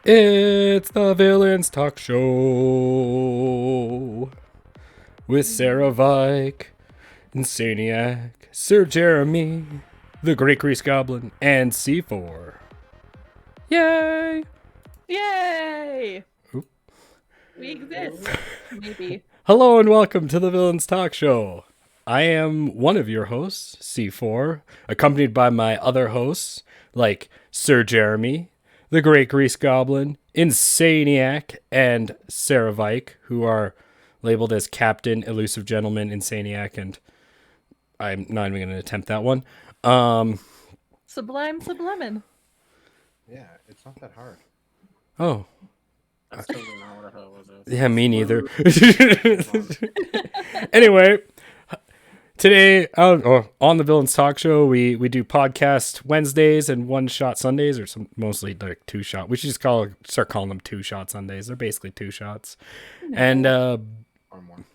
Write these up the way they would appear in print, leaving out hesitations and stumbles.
It's the Villains Talk Show with Sarah Vike, Insanieac, Sir Jeremy, the Great Grease Goblin, and C4. Yay! Yay! Oop. We exist. Maybe. Hello and welcome to the Villains Talk Show. I am one of your hosts, C4, accompanied by my other hosts, like Sir Jeremy, the Great Grease Goblin, Insanieac, and Sarah Vike, who are labeled as Captain, Elusive Gentleman, Insanieac, and I'm not even going to attempt that one. Sublime Sublemin. Yeah, it's not that hard. Oh, That's totally not what I thought it was. yeah, me neither. Anyway, today on the Villains Talk Show, we do podcast Wednesdays and one shot Sundays, or mostly like two shot. We should just start calling them two shot Sundays. They're basically two shots, and Or more.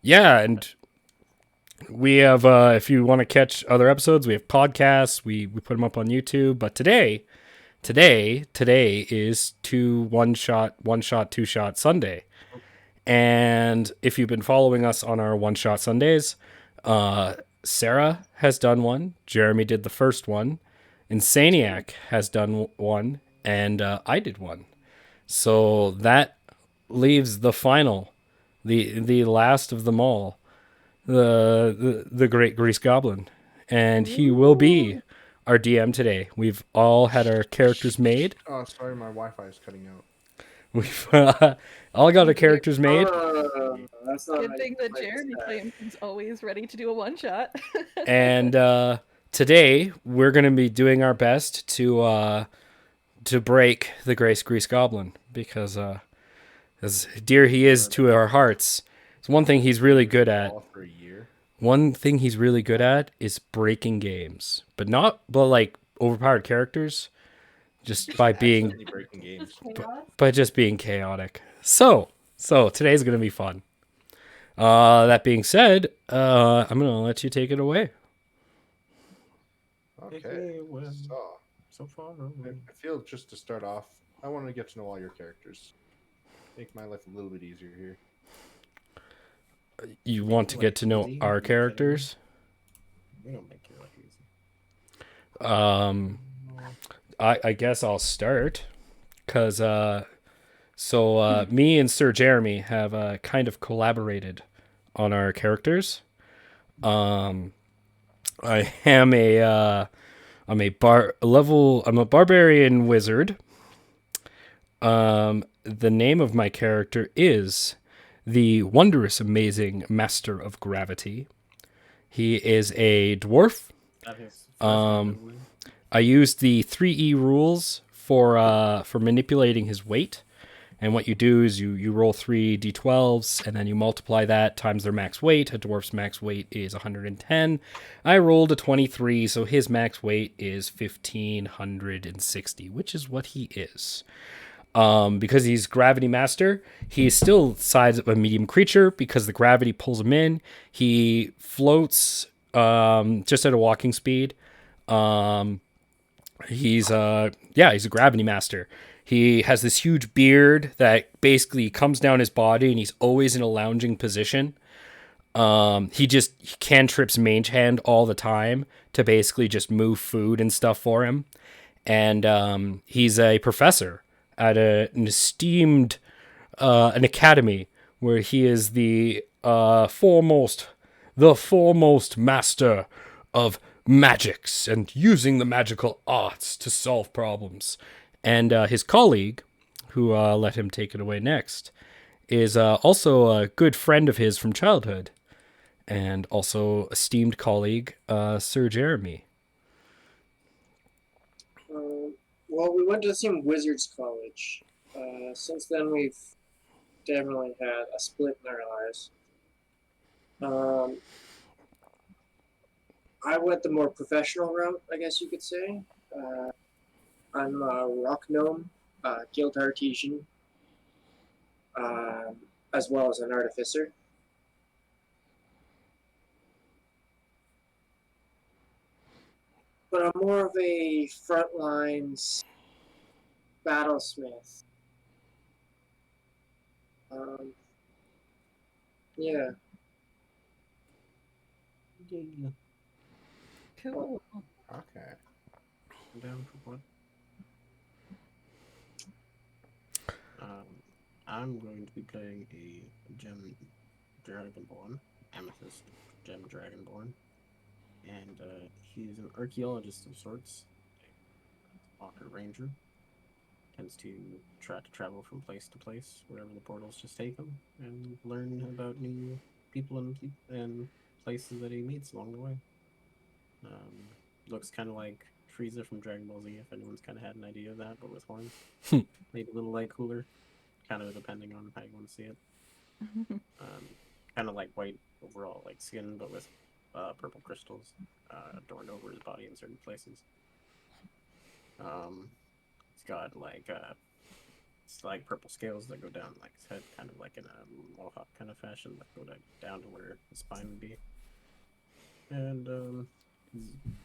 yeah, and we have if you want to catch other episodes, we have podcasts. We put them up on YouTube. But today is one shot, two shot Sunday. And if you've been following us on our one shot Sundays, Sarah has done one. Jeremy did the first one. Insaniac has done one, and I did one. So that leaves the final, the last of them all, the Great Grease Goblin, and he will be our DM today. We've all had our characters made. Oh, sorry, my Wi-Fi is cutting out. We've all got our characters made. That's not Good thing that Jeremy claims he's always ready to do a one shot. And today we're going to be doing our best to break the Great Grease Goblin, because as dear he is to our hearts, it's one thing he's really good at. For a year. One thing he's really good at is breaking games, but like overpowered characters, just by being Accidentally breaking games. by just being chaotic. So today's gonna be fun. That being said, I'm gonna let you take it away. Okay. So far, I feel just to start off, I want to get to know all your characters. Make my life a little bit easier here. You want to get to know our characters? we don't make your life easy. I guess I'll start, because me and Sir Jeremy have kind of collaborated on our characters. I am I'm a barbarian wizard. The name of my character is the wondrous, amazing Master of Gravity. He is a dwarf. I used the 3E rules for manipulating his weight. And what you do is you roll 3 d12s, and then you multiply that times their max weight. A dwarf's max weight is 110. I rolled a 23, so his max weight is 1,560, which is what he is. Because he's gravity master, he's still the size of a medium creature because the gravity pulls him in. He floats just at a walking speed. He's a gravity master. He has this huge beard that basically comes down his body, and he's always in a lounging position. He cantrips Mage Hand all the time to basically just move food and stuff for him. And he's a professor at an esteemed an academy where he is the foremost master of magics and using the magical arts to solve problems. And his colleague, who let him take it away next, is also a good friend of his from childhood, and also esteemed colleague, Sir Jeremy. Well, we went to the same wizards college. Since then, we've definitely had a split in our lives. I went the more professional route, I guess you could say. I'm a rock gnome, guild artesian, as well as an artificer. But I'm more of a front lines battlesmith Yeah. Yeah. Cool. Okay. I'm down for one. I'm going to be playing a gem dragonborn, amethyst gem dragonborn, and he's an archaeologist of sorts, a walker ranger. Tends to try to travel from place to place wherever the portals just take him, and learn about new people and places that he meets along the way. Um, Looks kind of like Frieza from Dragon Ball Z, if anyone's kind of had an idea of that, but with horns. Maybe a little light cooler, kind of depending on how you want to see it. Kind of like white overall, like skin, but with purple crystals adorned over his body in certain places. He's got it's like purple scales that go down like his head, kind of like in a mohawk kind of fashion that go down to where the spine would be. And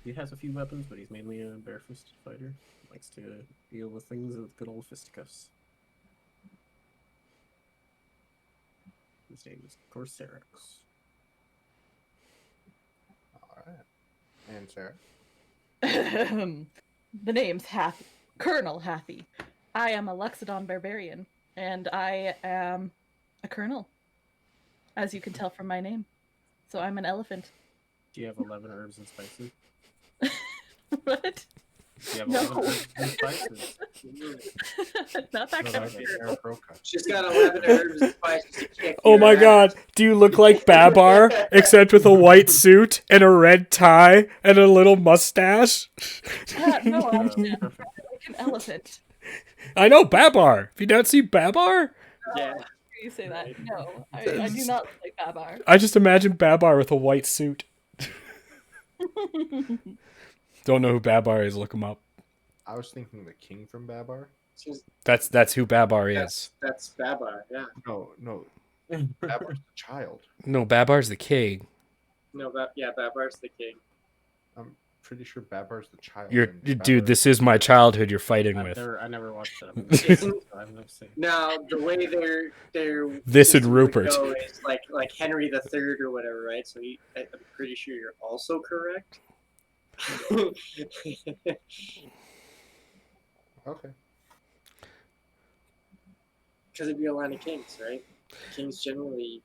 he has a few weapons, but he's mainly a bare-fisted fighter. Likes to deal with things with good old fisticuffs. His name is Corsairix. All right. And Sarah. The name's Hathy. Colonel Hathy. I am a Luxodon barbarian, and I am a colonel, as you can tell from my name. So I'm an elephant. Do you have 11 herbs and spices? What? Do you have No. 11 herbs and spices? Not that No, kind that of would be colonel. Sarah Croca. She's got 11 herbs and spices to kick Oh your my ass. god, do you look like Babar, except with a white suit and a red tie and a little mustache? No, I'm Perfect. like an elephant. I know, Babar. Have you not seen Babar? Yeah. You say that? No, I do not look like Babar. I just imagine Babar with a white suit. Don't know who Babar is, look him up. I was thinking the king from Babar. That's who Babar is. That's Babar, yeah. No. Babar's the child. No, Babar's the king. No, Babar's the king. I'm pretty sure Babar's the child. You're, and dude, Babar- this is my childhood you're fighting with. I never watched that. I've never seen. Now, the way their This and system would Rupert. go is like Henry the Third or whatever, right? So I'm pretty sure you're also correct. Okay. Because it'd be a line of kings, right? Kings generally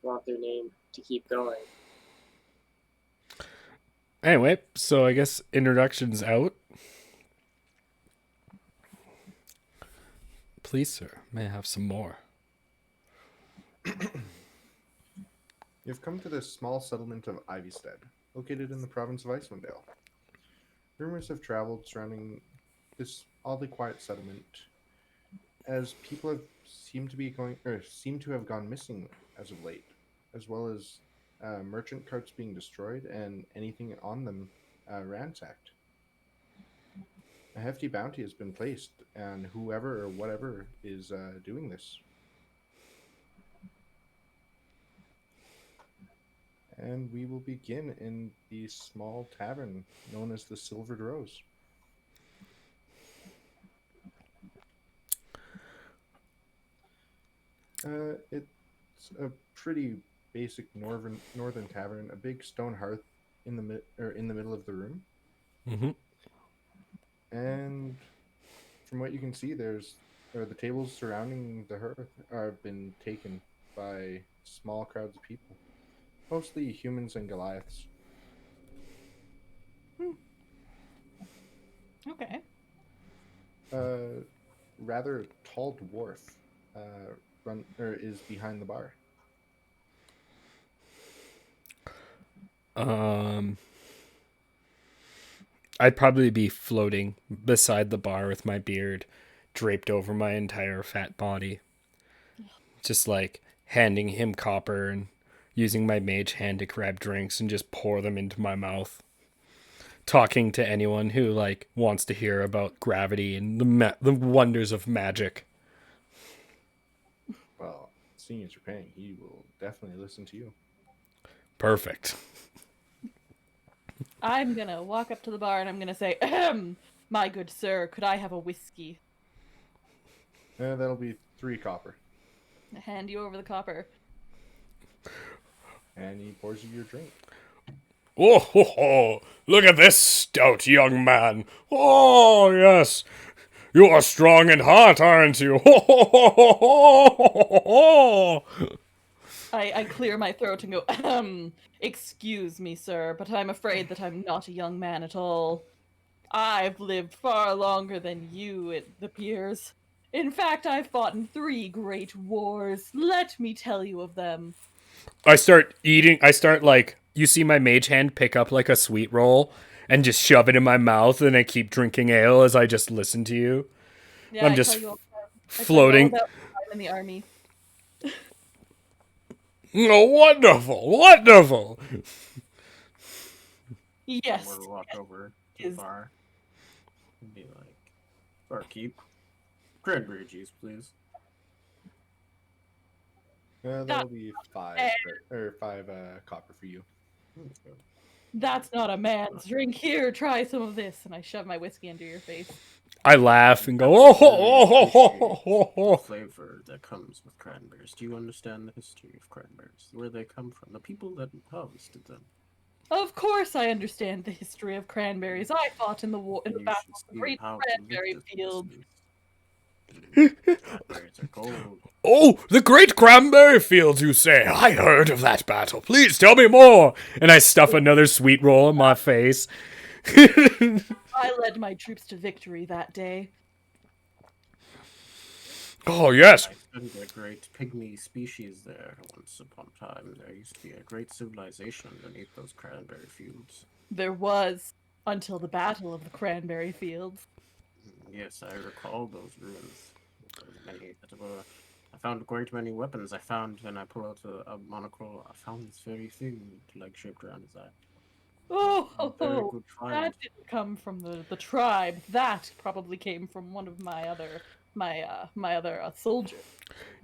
want their name to keep going. Anyway, so I guess introduction's out. Please, sir, may I have some more? You've come to this small settlement of Ivystead, located in the province of Icewind Dale. Rumors have traveled surrounding this oddly quiet settlement, as people seem to have gone missing as of late, as well as merchant carts being destroyed and anything on them ransacked. A hefty bounty has been placed on whoever or whatever is doing this. And we will begin in the small tavern known as the Silvered Rose. It's a pretty basic northern tavern. A big stone hearth in the middle of the room, Mm-hmm. and from what you can see, the tables surrounding the hearth have been taken by small crowds of people, mostly humans and Goliaths. Okay. Rather tall dwarf is behind the bar. I'd probably be floating beside the bar with my beard draped over my entire fat body. Just like handing him copper and using my mage hand to grab drinks and just pour them into my mouth. Talking to anyone who like wants to hear about gravity and the wonders of magic. Well, seeing as you're paying, he will definitely listen to you. Perfect. I'm gonna walk up to the bar and I'm gonna say, my good sir, could I have a whiskey? That'll be 3 copper. I hand you over the copper. And he pours you your drink. Oh, ho, ho. Look at this stout young man. Oh, yes. You are strong in heart, aren't you? Ho, ho, ho, ho, ho, ho, ho. I clear my throat and go, excuse me, sir, but I'm afraid that I'm not a young man at all. I've lived far longer than you, it appears. In fact, I've fought in 3 great wars. Let me tell you of them. I start eating. I start like, you see my mage hand pick up like a sweet roll and just shove it in my mouth, and I keep drinking ale as I just listen to you. Yeah, I'm I just tell you all, I tell you all floating. about my time in the army. Oh, wonderful, wonderful. Yes. We'll walk over to the is- bar and be like, barkeep, cranberry juice, please. That'll be 5 or 5 copper for you. Let's go. That's not a man's drink. Here, try some of this. And I shove my whiskey into your face. I laugh and go, oh, ho, oh, ho, ho, ho, ho, The ho. flavor that comes with cranberries. Do you understand the history of cranberries? Where they come from? The people that harvested them. Of course, I understand the history of cranberries. I fought in the war in the You battle should of the see Great how Cranberry delicious Field. this is. Cranberries are gold. Oh, the great cranberry fields, you say? I heard of that battle. Please tell me more. And I stuff another sweet roll in my face. I led my troops to victory that day. Oh, yes. I studied a great pygmy species there once upon a time. There used to be a great civilization underneath those cranberry fields. There was until the Battle of the Cranberry Fields. Yes, I recall those ruins. There was many that were. I found a great many weapons. I found, and I pull out a monocle. I found this very thing, like shaped around his eye. Oh, Very good find. that didn't come from the tribe. That probably came from one of my other soldiers.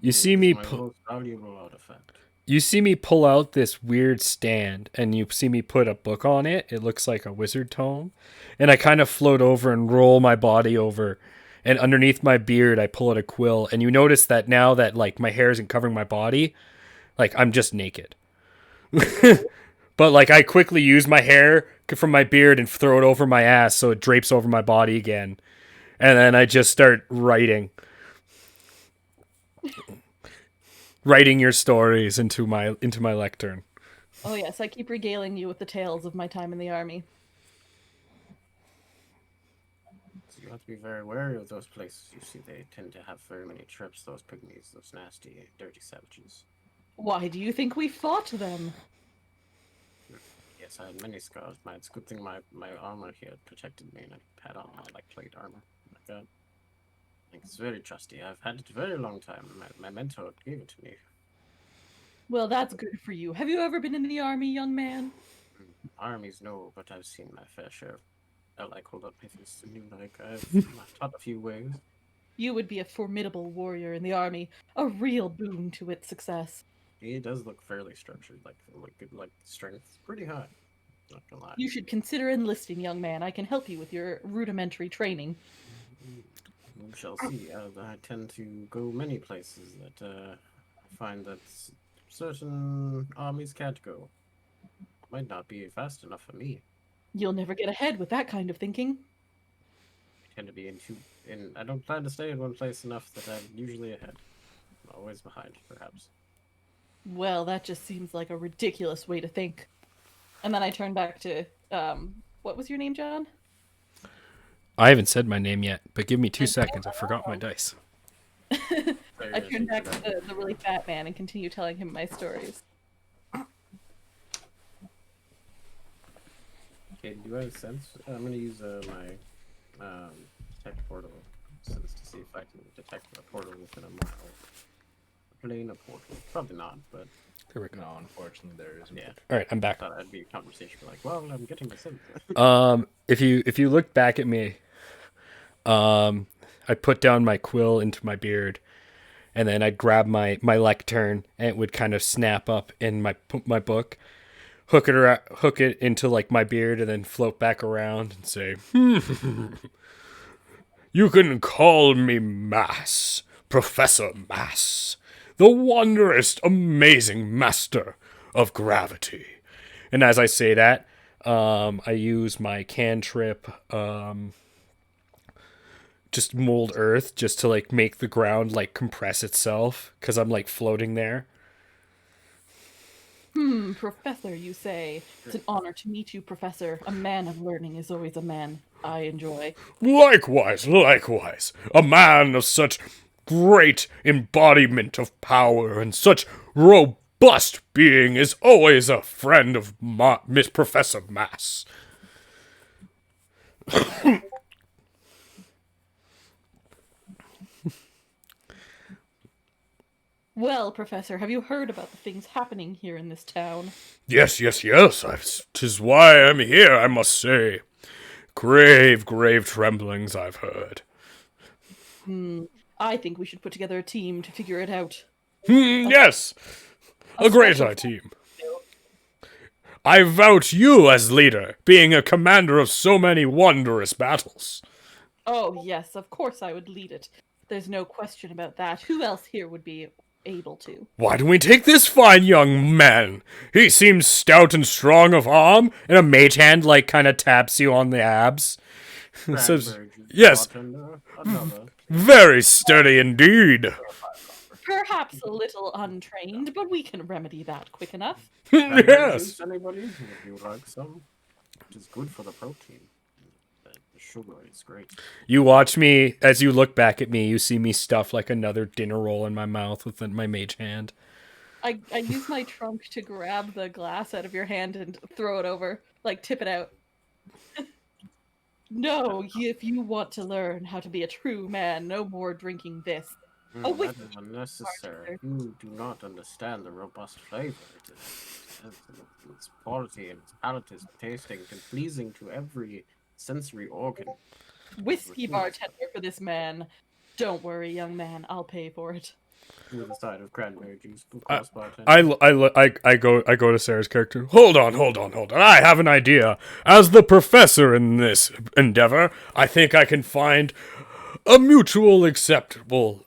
You It see is me my most valuable artifact. You see me pull out this weird stand, and you see me put a book on it. It looks like a wizard tome. And I kind of float over and roll my body over. And underneath my beard, I pull out a quill. And you notice that now that, like, my hair isn't covering my body, like, I'm just naked. But, like, I quickly use my hair from my beard and throw it over my ass so it drapes over my body again. And then I just start writing your stories into my lectern. Oh yes, I keep regaling you with the tales of my time in the army. So you have to be very wary of those places. You see, they tend to have very many trips. Those pygmies, those nasty, dirty savages. Why do you think we fought them? Yes, I had many scars. It's a good thing my armor here protected me, and I had on my like plate armor. Like that. It's very trusty. I've had it a very long time. My mentor gave it to me. Well, that's good for you. Have you ever been in the army, young man? Armies, no, but I've seen my fair share. I like hold up my fists and you like I've taught a few ways. You would be a formidable warrior in the army, a real boon to its success. He does look fairly structured, like good, like strength pretty high. Not gonna lie. You should consider enlisting, young man. I can help you with your rudimentary training. We shall see. I tend to go many places that I find that certain armies can't go. Might not be fast enough for me. You'll never get ahead with that kind of thinking. I tend to be I don't plan to stay in one place enough that I'm usually ahead. I'm always behind, perhaps. Well, that just seems like a ridiculous way to think. And then I turn back to, what was your name, John? I haven't said my name yet, but give me 2 seconds. I forgot my dice. I turn back to the really fat man and continue telling him my stories. Okay, do I have sense? I'm gonna use my detect portal sense to see if I can detect a portal within a mile. Plane a portal. Probably not, but There we go. No, unfortunately, there isn't. yeah. All right, I'm I back. thought that'd be a conversation like, well, I'm getting the sense. If you look back at me, I put down my quill into my beard, and then I'd grab my lectern, and it would kind of snap up in my book, hook it into like my beard, and then float back around and say, "You can call me Mass, Professor Mass, the wondrous, amazing master of gravity. And as I say that, I use my cantrip, just mold earth, just to like make the ground like compress itself, because I'm like floating there. Professor, you say. It's an honor to meet you, Professor. A man of learning is always a man I enjoy. Likewise, likewise, a man of such great embodiment of power and such robust being is always a friend of Miss Professor Mass. Well, Professor, have you heard about the things happening here in this town? Yes, yes, yes. 'Tis why I'm here, I must say. Grave, grave tremblings I've heard. I think we should put together a team to figure it out. Yes, a great special team. I vouch you as leader, being a commander of so many wondrous battles. Oh, yes, of course I would lead it. There's no question about that. Who else here would be able to? Why don't we take this fine young man? He seems stout and strong of arm, and a mage hand like kind of taps you on the abs. Says, Cranberry juice, yes, bartender, another. very sturdy indeed. Perhaps a little untrained, but we can remedy that quick enough. Cranberry Yes. juice, anybody? Would you like some? It is good for the protein. The sugar is great. You watch me, as you look back at me, you see me stuff like another dinner roll in my mouth with my mage hand. I use my trunk to grab the glass out of your hand and throw it over, like tip it out. No, if you want to learn how to be a true man, no more drinking this. Oh, wait. That is unnecessary. You do not understand the robust flavor. Its quality and its palate is tasting and pleasing to every sensory organ. Whiskey bartender for this man. Don't worry, young man, I'll pay for it. With a side of cranberry juice, of course, bartender. I go to Sarah's character. Hold on. I have an idea. As the professor in this endeavor, I think I can find a mutual acceptable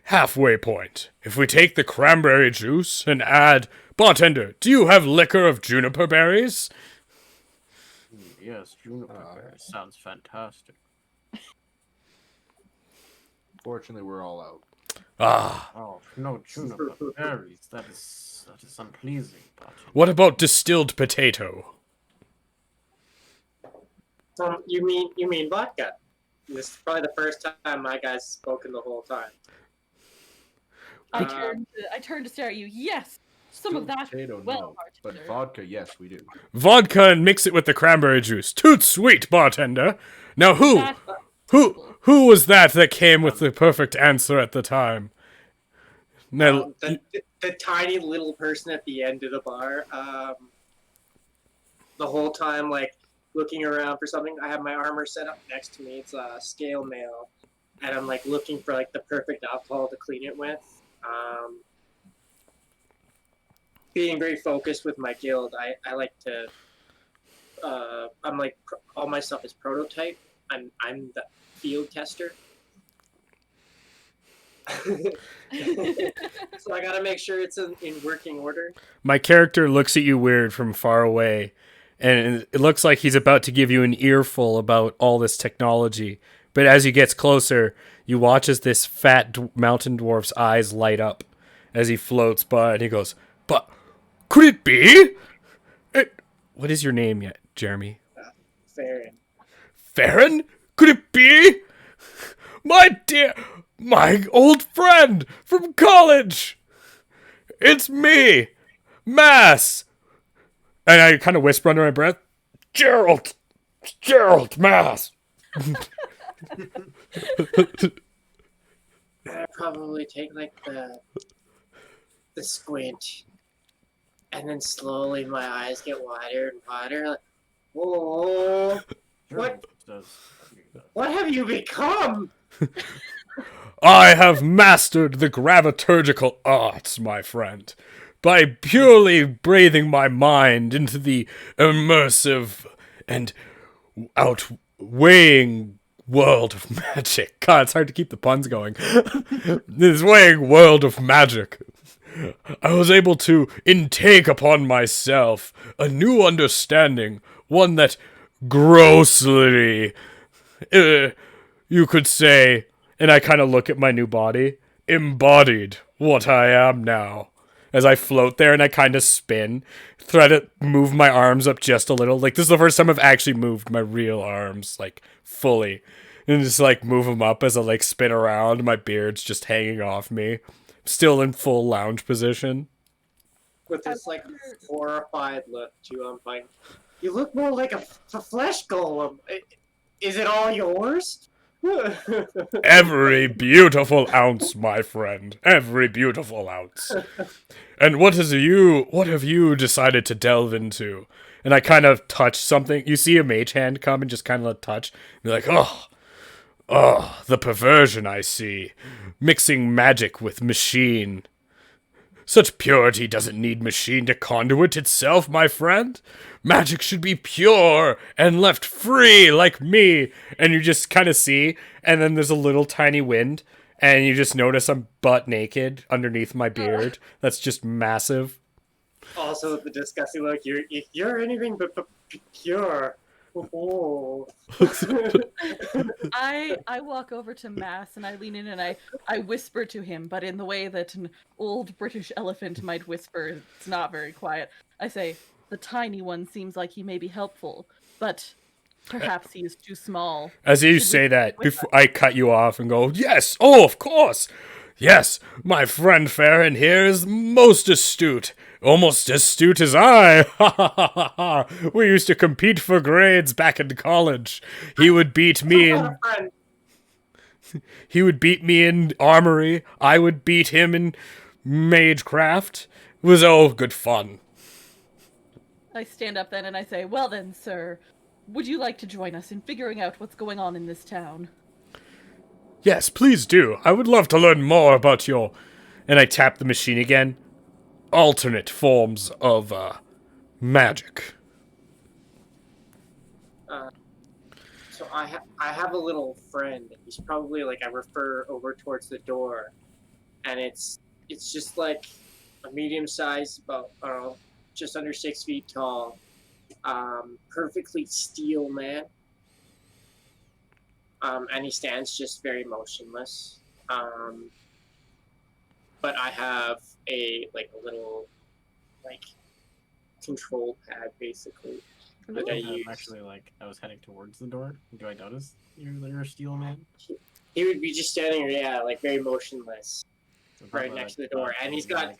halfway point. If we take the cranberry juice and add, bartender, do you have liquor of juniper berries? Yes, juniper berry sounds fantastic. Fortunately, we're all out. Ah, Oh no, juniper berries. That is unpleasing. Bartender. what about distilled potato? You mean vodka? This is probably the first time my guy's spoken the whole time. I turn to stare at you. Yes, some of that. Potato, Well, no, but bartender. vodka, yes, we do. Vodka and mix it with the cranberry juice. Toot sweet, bartender. Now That- who was that came with the perfect answer at the time? Now, The tiny little person at the end of the bar, the whole time, like, looking around for something. I have my armor set up next to me. It's a scale mail, and I'm, like, looking for, like, the perfect alcohol to clean it with. Being very focused with my guild, I like to, I'm, like, all my stuff is prototype. I'm the field tester. So I gotta make sure it's in working order. my character looks at you weird from far away, and it looks like he's about to give you an earful about all this technology. But as he gets closer, you watch as this fat mountain dwarf's eyes light up as he floats by, and he goes, "But could it be? What is your name yet, Jeremy? Farron. Farron? Could it be? My old friend from college! It's me, Mass!" And I kind of whisper under my breath, Gerald Mass! I probably take like the squint, and then slowly my eyes get wider and wider. Like, oh, what? What have you become? I have mastered the graviturgical arts, my friend, by purely breathing my mind into the immersive and outweighing world of magic. God, it's hard to keep the puns going. This weighing world of magic. I was able to intake upon myself a new understanding, one that grossly, you could say, and I kind of look at my new body, embodied what I am now. As I float there and I kind of spin, try to move my arms up just a little. Like, this is the first time I've actually moved my real arms, like, fully. And just, like, move them up as I, like, spin around. My beard's just hanging off me. Still in full lounge position. With this like horrified look to like, you look more like a flesh golem. Is it all yours? Every beautiful ounce, my friend. Every beautiful ounce. And what have you decided to delve into? And I kind of touch something. You see a mage hand come and just kind of touch. You're like, oh, the perversion I see. Mixing magic with machine. Such purity doesn't need machine to conduit itself, my friend. Magic should be pure and left free like me. And you just kind of see, and then there's a little tiny wind, and you just notice I'm butt naked underneath my beard. That's just massive. Also, the disgusting look. You're anything but pure. Oh. I walk over to Mass and I lean in and I whisper to him, but in the way that an old British elephant might whisper. It's not very quiet. I say, the tiny one seems like he may be helpful, but perhaps he is too small. As you say that, before I cut you off and go, yes, oh, of course. Yes, my friend Farron here is most astute. Almost as astute as I. Ha ha ha ha ha. We used to compete for grades back in college. He would beat me in armory. I would beat him in magecraft. It was all good fun. I stand up then and I say, well then, sir, would you like to join us in figuring out what's going on in this town? Yes, please do. I would love to learn more about your... And I tap the machine again. Alternate forms of, magic. So I have a little friend. He's probably like, I refer over towards the door, and it's just like a medium size, about I don't know, just under 6 feet tall, perfectly steel man. And he stands just very motionless. But I have a little control pad basically that I use. Actually, I was heading towards the door. Do I notice you're a steel man? He would be just standing, very motionless, right next to the door, and he's got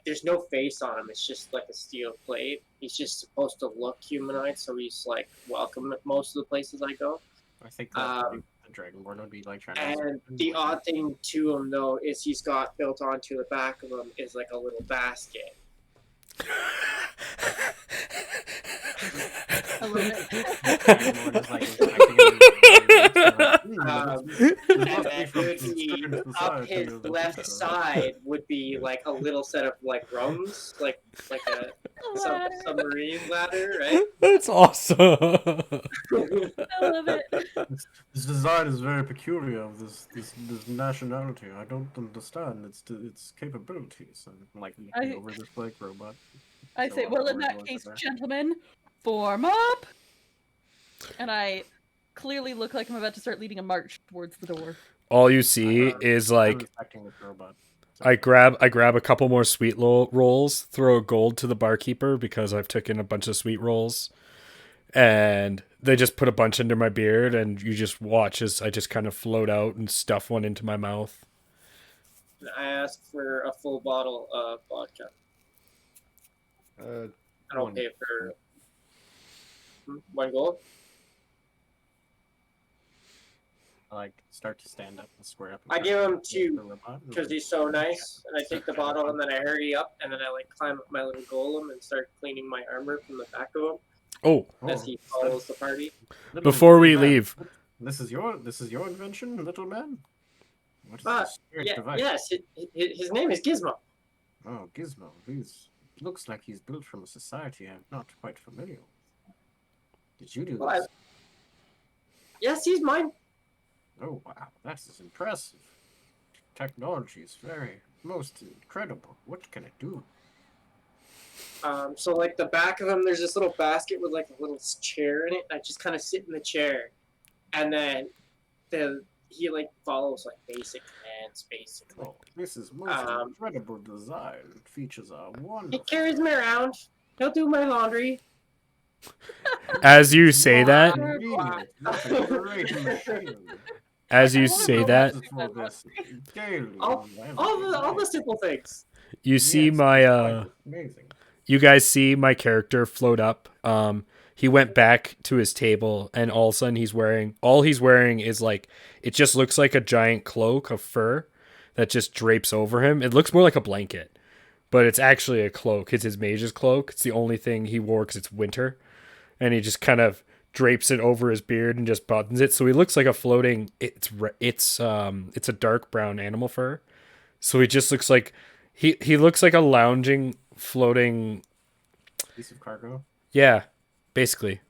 there's no face on him. It's just like a steel plate. He's just supposed to look humanoid, so he's welcome at most of the places I go. I think the Dragonborn would be trying to... And the odd thing to him, though, is he's got built onto the back of him is a little basket. A little bit. Up his left side would be a little set of rungs, like a submarine ladder, right? That's awesome. I love it. This design is very peculiar of this nationality. I don't understand its capabilities. I'm looking over this robot. I say, well, in that case, gentlemen, form up. And I clearly look like I'm about to start leading a march towards the door. All you see is I grab a couple more sweet rolls, throw a gold to the barkeeper because I've taken a bunch of sweet rolls, and they just put a bunch under my beard, and you just watch as I just kind of float out and stuff one into my mouth. I ask for a full bottle of vodka. I don't pay for 1 gold. I start to stand up and square up. I give him 2 because he's so nice, and I take the bottle and then I hurry up and then I climb up my little golem and start cleaning my armor from the back of him. Oh, as he follows the party. Before we leave, this is your invention, little man. What is this device? Yes, his name is Gizmo. Oh, Gizmo. Looks like he's built from a society I'm not quite familiar with. Did you do this? Yes, he's mine. Oh wow, that is impressive. Technology is very most incredible. What can it do? So like the back of him, there's this little basket with like a little chair in it. I just kind of sit in the chair, and then he like follows like basic commands, basically. Oh, this is most incredible design. Features are He wonderful. carries me around. He'll do my laundry. As you say that, Convenient. What a great machine. as I you can say use that, for this daily. All the simple things. you see Yes, my it's quite amazing. you guys see my character float up. He went back to his table, and all of a sudden all he's wearing is like, it just looks like a giant cloak of fur that just drapes over him. It looks more like a blanket, but it's actually a cloak. It's his mage's cloak. It's the only thing he wore because it's winter, and he just kind of drapes it over his beard and just buttons it, so he looks like a floating. It's a dark brown animal fur, so he just looks like he looks like a lounging, floating. Piece of cargo. Yeah, basically.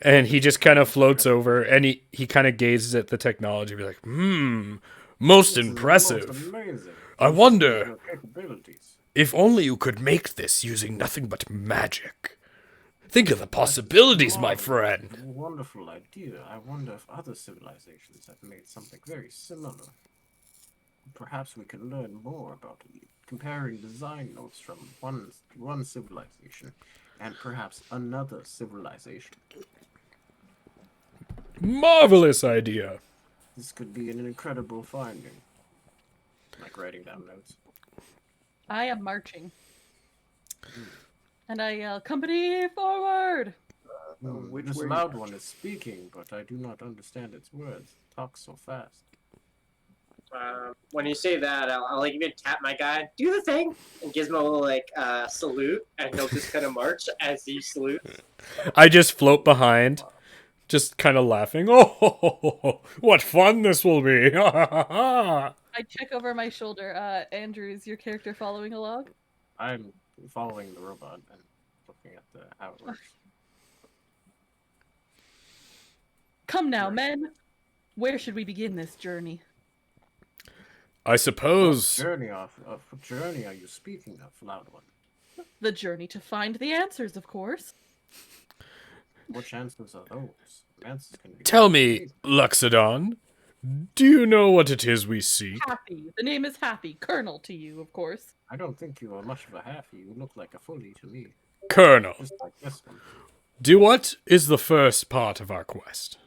And he just kind of floats over, and he kind of gazes at the technology, be like, most This is impressive. most amazing. I This wonder- is your capabilities. If only you could make this using nothing but magic. Think of the possibilities, my friend. Wonderful idea. I wonder if other civilizations have made something very similar. Perhaps we can learn more about it, comparing design notes from one civilization and perhaps another civilization. Marvelous idea. This could be an incredible finding. Like writing down notes. I am marching. And I yell, company forward! Which This way loud you one is speaking, but I do not understand its words. It talks so fast. When you say that, I'll like even tap my guy, do the thing, and gives him a little like salute, and he'll just kind of march as he salutes. I just float behind, just kind of laughing. Oh, what fun this will be. I check over my shoulder. Andrew, is your character following along? I'm following the robot and looking at how it works. Come now, men. Where should we begin this journey? I suppose. What journey are you speaking of, loud one? The journey to find the answers, of course. What chances are those? Answers can be Tell me, Luxodon, do you know what it is we seek? Happy. The name is Happy. Colonel to you, of course. I don't think you are much of a halfie. You look like a fully to me. Colonel, Just like this one. do what is the first part of our quest?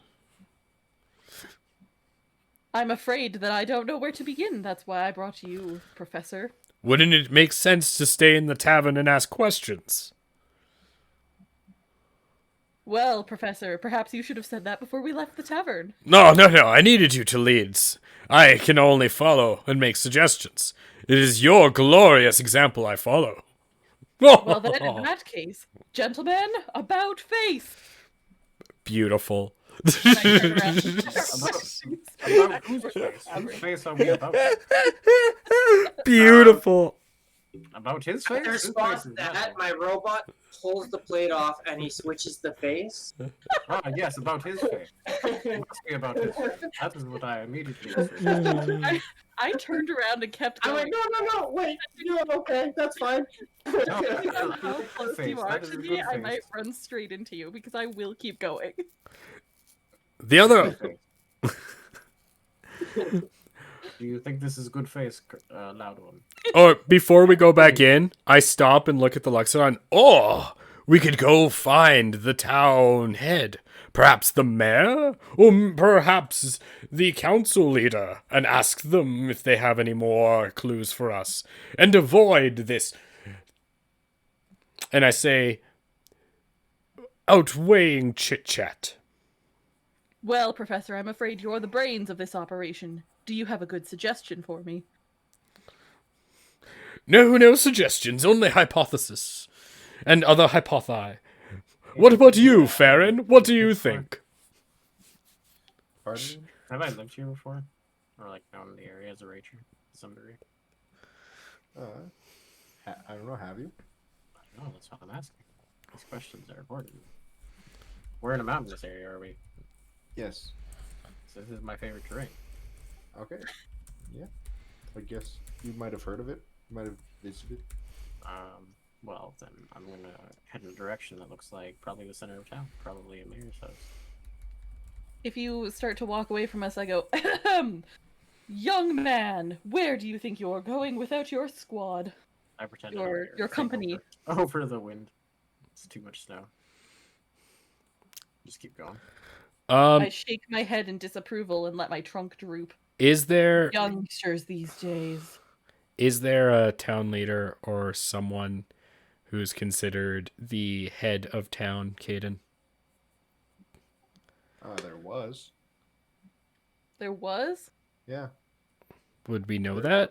I'm afraid that I don't know where to begin. That's why I brought you, Professor. Wouldn't it make sense to stay in the tavern and ask questions? Well, Professor, perhaps you should have said that before we left the tavern. No, I needed you to lead. I can only follow and make suggestions. It is your glorious example I follow. Well, then, in that case, gentlemen, about face. Beautiful. And I turn around and About whose face? Whose face are we about? Beautiful. About his In face? Whose response face to is that, my robot pulls the plate off and he switches the face. Ah, yes, about his face. It must be about his face. That is what I immediately assumed. I turned around and kept I'm going. like, no, wait, you're okay, that's fine. Depending on how Good close face, you are that is to a me, good I face. might run straight into you because I will keep going. The other. Do you think this is a good face, loud one? Or before we go back in, I stop and look at the Luxodon. Oh, we could go find the town head. Perhaps the mayor? Or perhaps the council leader, and ask them if they have any more clues for us. And avoid this. And I say, outweighing chit-chat. Well, Professor, I'm afraid you're the brains of this operation. Do you have a good suggestion for me? No suggestions, only hypothesis. And other hypothi. What about you, Farron? What do you think? Pardon me? Have I lived here before? Or like known the area as a ranger to some degree? I don't know, have you? I don't know, that's what I'm asking. These questions are important. We're in a mountainous area, are we? Yes. So this is my favorite terrain. Okay. Yeah. I guess you might have heard of it. You might have visited. Well, then I'm gonna head in a direction that looks like probably the center of town, probably a mayor's house. If you start to walk away from us, I go, Ahem, young man, where do you think you're going without your squad? I pretend Your- I'm here. your Take company. over the wind. It's too much snow. Just keep going. I shake my head in disapproval and let my trunk droop. Is there Youngsters these days. a town leader or someone who's considered the head of town, Caden? There was. There was? Yeah. Would we know that?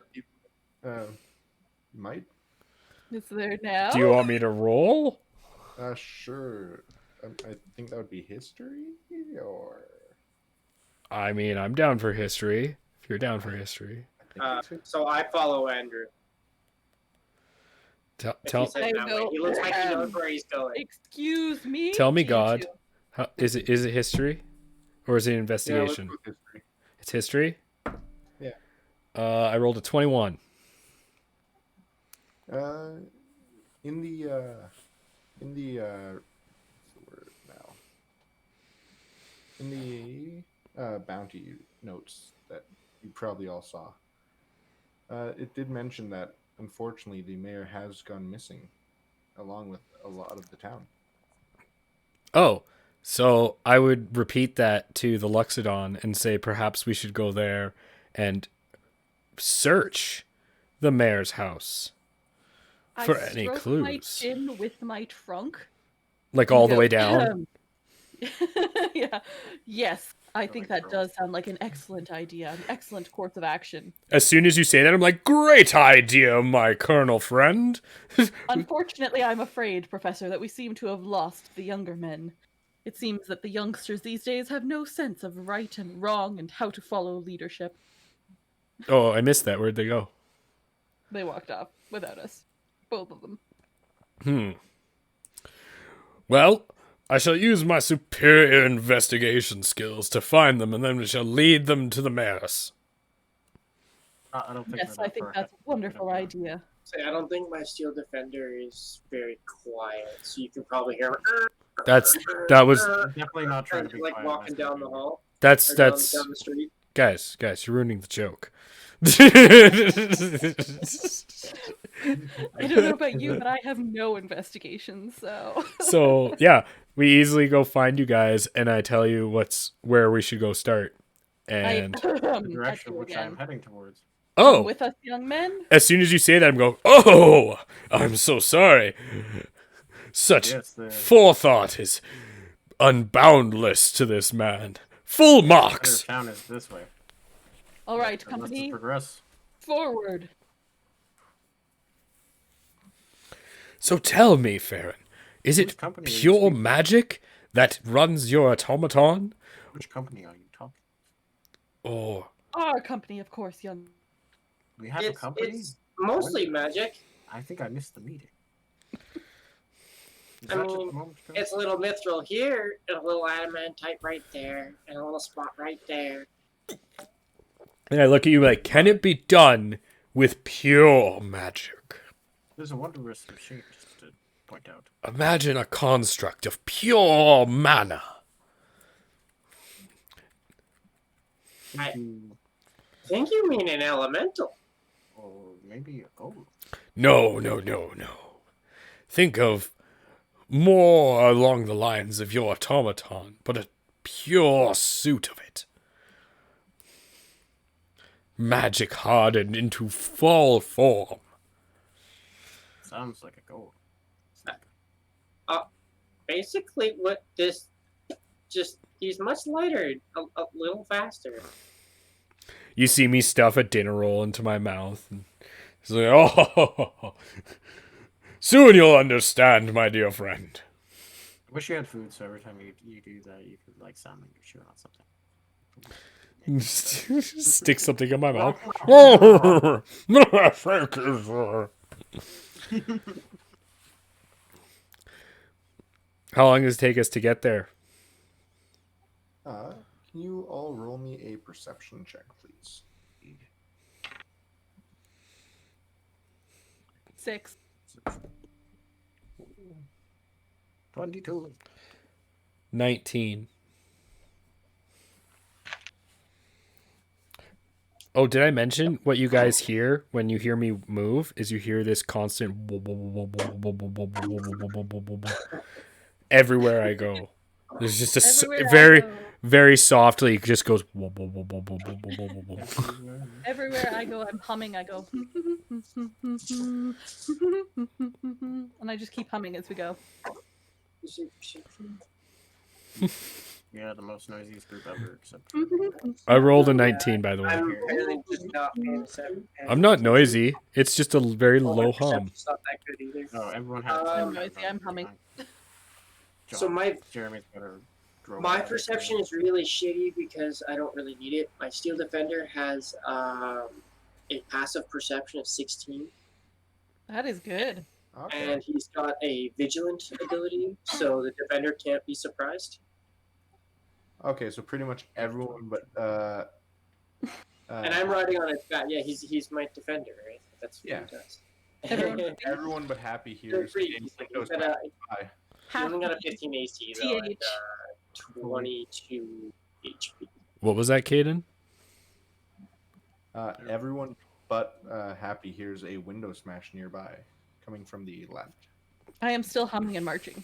Might. Is there now? Do you want me to roll? Sure. I think that would be history, or I mean, I'm down for history. If you're down for history. I think it's So I follow Andrew. If Tell he's heading that I way. go, He looks like he knows where he's going. Excuse me? Tell me, to you God. two. is it history? Or is it Yeah, let's investigation? go with history. It's history? Yeah. I rolled a 21. In the what's the word now? In the bounty notes that you probably all saw, it did mention that unfortunately the mayor has gone missing, along with a lot of the town. Oh, so I would repeat that to the Luxodon and say perhaps we should go there and search the mayor's house for I any stroke my clues. chin with my trunk. Like and all the go, way down. "Ahem." Yeah. Yes, I like think that girls. does sound like an excellent idea, an excellent course of action. As soon as you say that, I'm like, great idea, my colonel friend. Unfortunately, I'm afraid, Professor, that we seem to have lost the younger men. It seems that the youngsters these days have no sense of right and wrong and how to follow leadership. Oh, I missed that. Where'd they go? They walked off without us. Both of them. Well, I shall use my superior investigation skills to find them, and then we shall lead them to the mayor's. I don't think. Yes, we're I that think far that's a ahead. wonderful Yeah. idea. Say, I don't think my steel defender is very quiet, so you can probably hear him. That was I'm definitely not trying to be like quiet. walking down the hall that's or down the street. guys, you're ruining the joke. I don't know about you, but I have no investigation, so. So yeah, we easily go find you guys, and I tell you where we should go start. And The At direction you which again. I'm heading towards. oh, With us, young men? as soon as you say that, I'm going, oh, I'm so sorry. Such Yes, the forethought is unboundless to this man. Full center marks. of town is this way. All right, So let's company, progress. forward. So tell me, Farron, is Whose it company are you pure speaking? magic that runs your automaton? Which company are you talking? Or Our company, of course, young. We have a company. It's mostly magic. I think I missed the meeting. Is I that just mean, a moment ago? It's a little mithril here, and a little adamantite right there, and a little spot right there. and I look at you like, can it be done with pure magic? There's a wondrous machine just to point out. Imagine a construct of pure mana. I- Into- Think you mean an elemental? or maybe a gold. No. Think of more along the lines of your automaton, but a pure suit of it. Magic hardened into full form. Sounds like a gold. Basically, what this he's much lighter, a little faster. You see me stuff a dinner roll into my mouth. And he's like, oh, soon you'll understand, my dear friend. I wish you had food, so every time you do that, you could like sound like you're chewing on something. Stick something in my mouth. Thank you, sir. How long does it take us to get there? Can you all roll me a perception check, please? 6. 22. 19. Oh, did I mention what you guys hear when you hear me move? Is you hear this constant everywhere I go. There's just Everywhere I very, go. very softly. It just goes. Everywhere I go, I'm humming. I go, and I just keep humming as we go. Yeah, the most noisiest group ever, except I rolled a 19, by the way. I'm apparently just not paying attention. I'm not noisy. It's just a very low hum. Perception's not that good either. no, everyone has. I'm noisy, I'm humming. So my Jeremy's better. My perception is really shitty because I don't really need it. My Steel Defender has a passive perception of 16, That is good. Okay. and he's got a Vigilant ability, so the Defender can't be surprised. Okay, so pretty much everyone but And I'm riding on his back. Yeah, he's my Defender, right? That's what Yeah. he does. Everyone- everyone but Happy They're hears pretty a decent. Windows He's high. only got a 15 AC though, and TH. 22 HP. What was that, Caden? Everyone but Happy hears a window smash nearby, coming from the left. I am still humming and marching.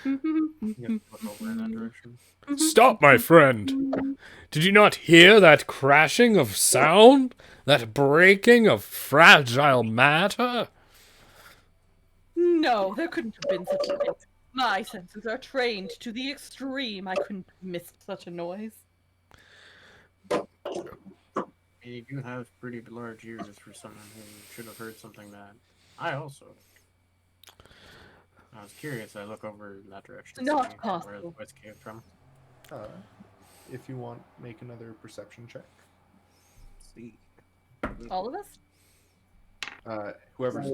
You have to look over in that direction. Stop, my friend. Did you not hear that crashing of sound? That breaking of fragile matter? No, there couldn't have been such a thing. My senses are trained to the extreme. I couldn't have missed such a noise. You do have pretty large ears for someone who should have heard something that I also. I was curious. I look over in that direction. to Not see possible. Where the voice came from. If you want, make another perception check. Let's see. All of us? Whoever's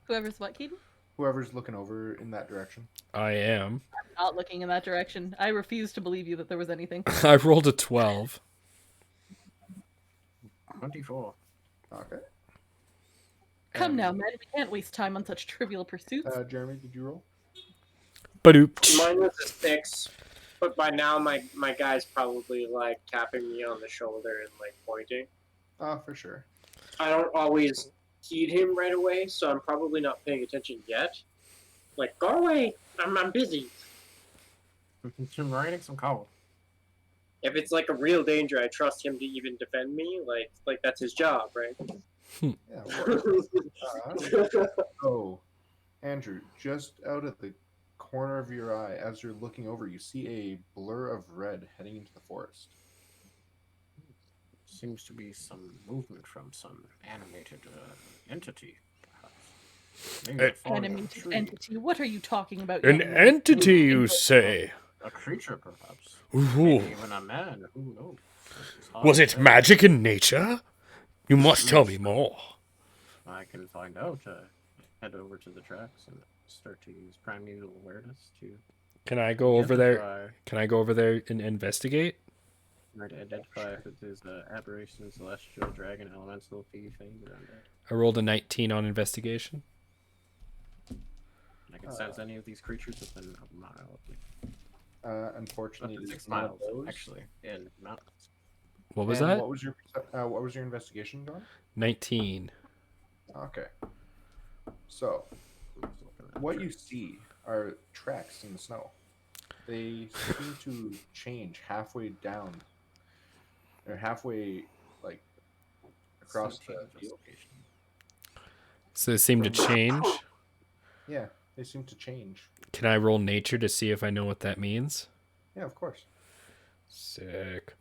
Whoever's what, Keaton? whoever's looking over in that direction. I am. Not looking in that direction. I refuse to believe you that there was anything. I rolled a 12. 24. Okay. Come And, now, men. We can't waste time on such trivial pursuits. Jeremy, did you roll? Badoop. Mine was a 6, but by now my guy's probably like tapping me on the shoulder and like pointing. Oh, for sure. I don't always heed him right away, so I'm probably not paying attention yet. Like, go away! I'm busy. I'm writing some code. If it's like a real danger, I trust him to even defend me. Like that's his job, right? Yeah. So, Andrew, just out of the corner of your eye, as you're looking over, you see a blur of red heading into the forest. Seems to be some movement from some animated entity, perhaps. Maybe a falling Animated tree. entity. What are you talking about? An young man? entity, you say? A creature, perhaps. Ooh. Maybe even a man. Who knows? It's hard Was to it say. magic in nature? You must tell me more. I can find out. Head over to the tracks and start to use primeval awareness to Can I go over there? identify- Can I go over there and investigate? to identify if it is aberration, celestial, dragon, elemental, thief, things around that. I rolled a 19 on investigation. I can sense any of these creatures within a mile. Up Unfortunately, to 6 none of miles, those. actually, in mountains. What was And that? What was your investigation, John? 19. Okay. So, what you see are tracks in the snow. They seem to change halfway down, or halfway, like, across the field. So they seem to change. Yeah, they seem to change. Can I roll nature to see if I know what that means? Yeah, of course. Sick.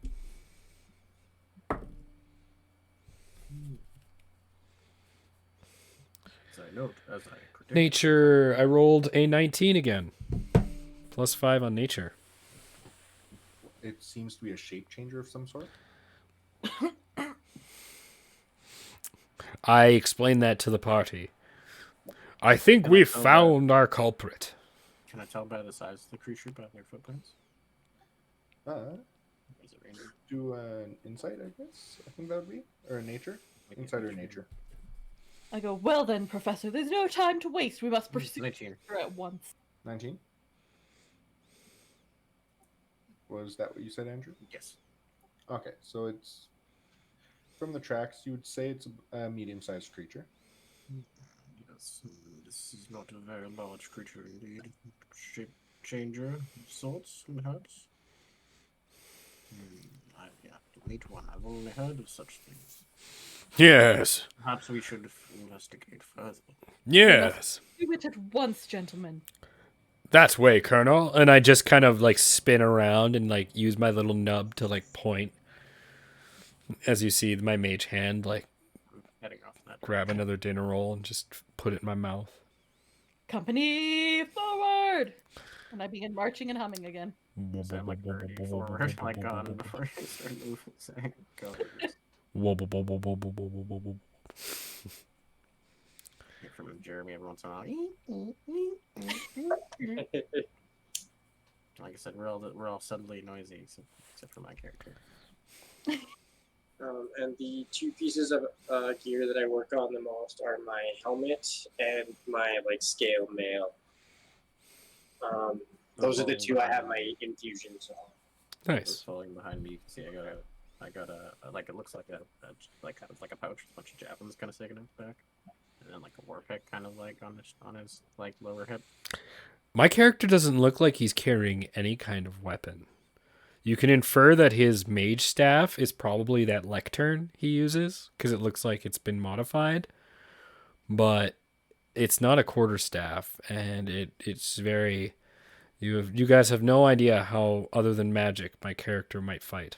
As I note, as I predict. Nature. I rolled a 19 again. Plus 5 on nature. It seems to be a shape changer of some sort. I explained that to the party. I think we've found our culprit. Can I tell by the size of the creature by their footprints? Or is it random? Do an insight, I guess. I think that would be, or a nature. Like Insight or nature. nature. I go, well then, Professor, there's no time to waste. We must pursue 19. her at once. 19. Was that what you said, Andrew? Yes. Okay, so it's from the tracks. You would say it's a medium-sized creature. Yes. This is not a very large creature indeed. Shape changer of sorts, perhaps. I have to meet one. I've only heard of such things. Yes. Perhaps we should investigate further. Yes. Do it at once, gentlemen. That's way, Colonel. And I just kind of like spin around and like use my little nub to like point. As you see, my mage hand like Heading off that. grab another dinner roll and just put it in my mouth. Company forward! And I begin marching and humming again. Sound like 30 forward, like on before you start moving. Saying, go. Hear from Jeremy every once in a while. Like I said, we're all suddenly noisy, except for my character. And the two pieces of gear that I work on the most are my helmet and my like scale mail. Those are the two I have my infusions on. Nice. Falling behind me. See, I got a like it looks like a like kind of like a pouch with a bunch of javelins kind of sticking out the back, and then like a war pick kind of like on his like lower hip. My character doesn't look like he's carrying any kind of weapon. You can infer that his mage staff is probably that lectern he uses, because it looks like it's been modified. But it's not a quarterstaff, and it's very... You guys have no idea how, other than magic, my character might fight.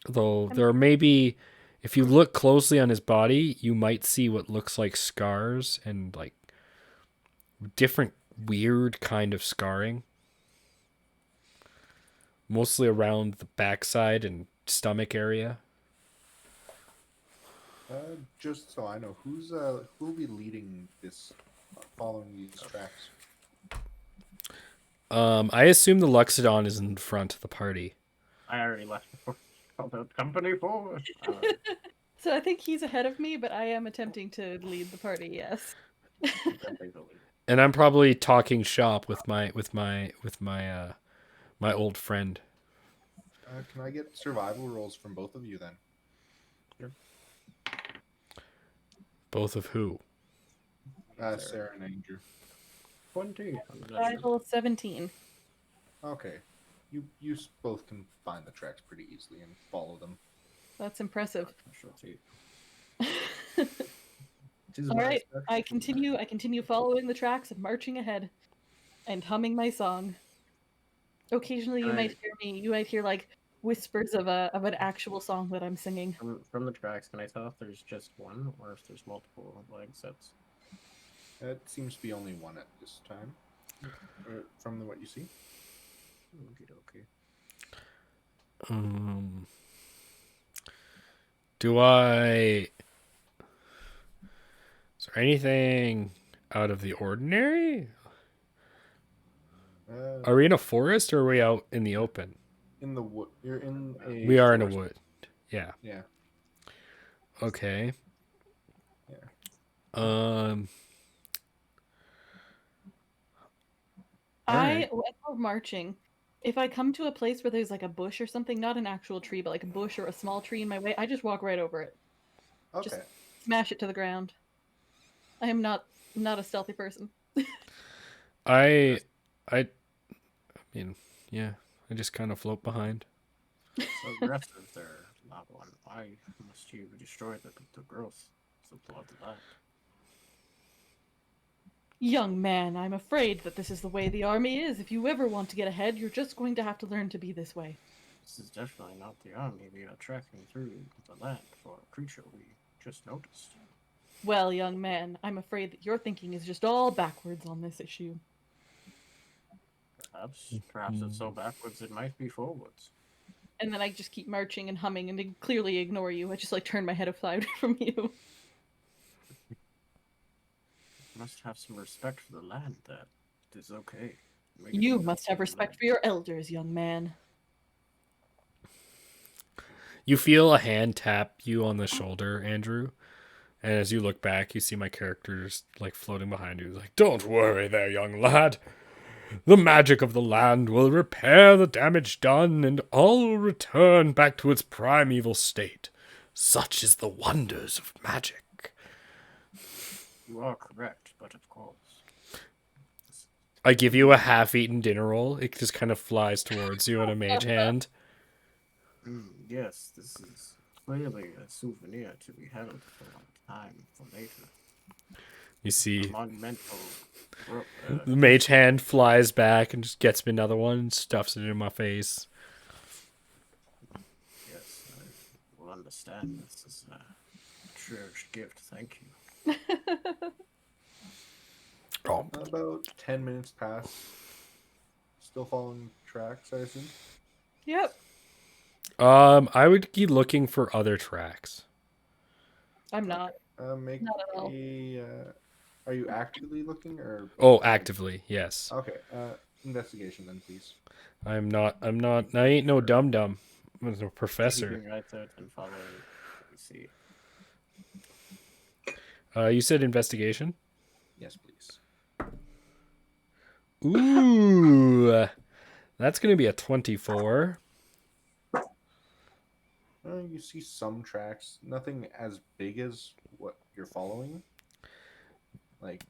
Though there may be... If you look closely on his body, you might see what looks like scars and like different weird kind of scarring. Mostly around the backside and stomach area. Just so I know, who will be leading this, following these tracks? I assume the Luxodon is in front of the party. I already left before. Called out company forward. So I think he's ahead of me, but I am attempting to lead the party, yes. And I'm probably talking shop with my my old friend. Can I get survival rolls from both of you then? Sure. Both of who? Sarah and Andrew. 20. Survival 17. Okay. You both can find the tracks pretty easily and follow them. That's impressive. See. All right, I continue following the tracks and marching ahead and humming my song. Occasionally you might hear like whispers of an actual song that I'm singing. From the tracks, can I tell if there's just one or if there's multiple leg sets? It seems to be only one at this time. From what you see. Okay. Do I... Is there anything out of the ordinary? Are we in a forest or are we out in the open? In the wood. You're in a. We are in a forest. wood. Yeah. Yeah. Okay. Yeah. When we're marching, if I come to a place where there's like a bush or something, not an actual tree, but like a bush or a small tree in my way, I just walk right over it. Okay. Just smash it to the ground. I am not a stealthy person. I mean, yeah. I just kind of float behind. So aggressive there, not one. Why must you destroy the growth? So blood to that. Young man, I'm afraid that this is the way the army is. If you ever want to get ahead, you're just going to have to learn to be this way. This is definitely not the army. We are tracking through the land for a creature we just noticed. Well, young man, I'm afraid that your thinking is just all backwards on this issue. Perhaps it's so backwards it might be forwards. And then I just keep marching and humming and clearly ignore you. I just like turn my head aside from you. must have some respect for the land. That is okay. You must have respect for your elders, young man. You feel a hand tap you on the shoulder, Andrew. And as you look back, you see my characters like floating behind you. Like, don't worry there, young lad. The magic of the land will repair the damage done, and all will return back to its primeval state. Such is the wonders of magic. You are correct, but of course. I give you a half-eaten dinner roll. It just kind of flies towards you in a mage hand. Yes, this is clearly a souvenir to be held for a time for later. You see, Monumental. the mage hand flies back and just gets me another one and stuffs it in my face. Yes, I will understand. This is a cherished gift. Thank you. Oh. About 10 minutes pass. Still following tracks, I assume? Yep. I would be looking for other tracks. I'm not. Make Not at all. a. Are you actively looking or? Oh, actively, yes. Okay. Investigation then, please. I'm not. I ain't no dum dum. I'm a professor. Keeping right there and following. Let me see. You said investigation. Yes, please. Ooh, that's gonna be a 24. You see some tracks, nothing as big as what you're following. Like,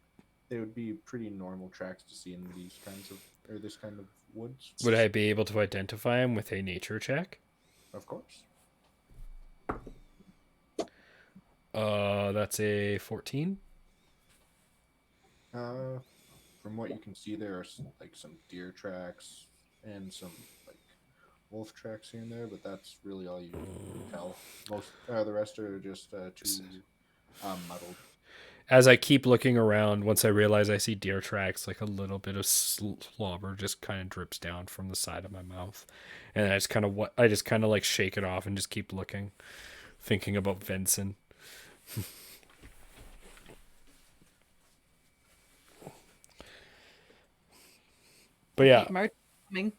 they would be pretty normal tracks to see in these kinds of, or this kind of woods. Would I be able to identify him with a nature check? Of course. That's a 14. From what you can see, there are like some deer tracks and some like wolf tracks here and there, but that's really all you can tell. Most the rest are just too muddled. As I keep looking around, once I realize I see deer tracks, like a little bit of slobber just kind of drips down from the side of my mouth, and I just kind of like shake it off and just keep looking, thinking about Vincent. But yeah, March coming.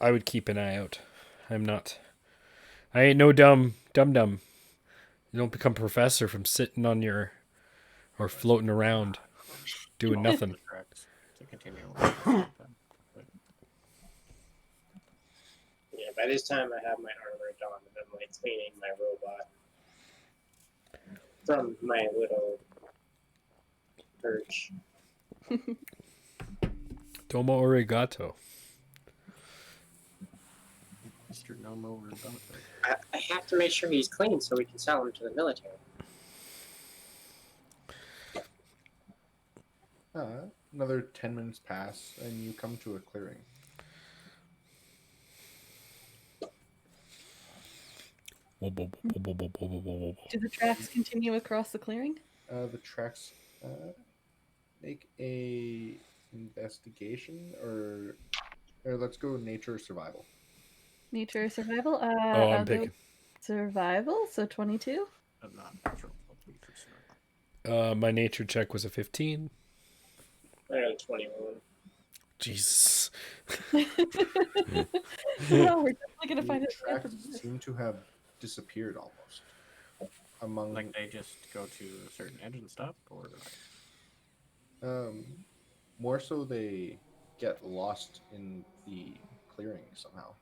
I would keep an eye out. I ain't no dum. You don't become professor from sitting on your or floating around doing nothing. Correct. To continue. Yeah, by this time I have my armor on and I'm like cleaning my robot from my little perch. Domo arigato. Mr. Nomo Roboto. I have to make sure he's clean so we can sell him to the military. Another 10 minutes pass, and you come to a clearing. Do the tracks continue across the clearing? The tracks make a investigation, or let's go nature survival. Nature survival? I'm I'll go picking. survival, so 22. I'm not natural. For sure. My nature check was a 15. I got 21. Jesus. No, we're definitely gonna find The it. tracks seem to have disappeared almost. Among Like they just go to a certain edge and stop, or more so they get lost in the clearing somehow.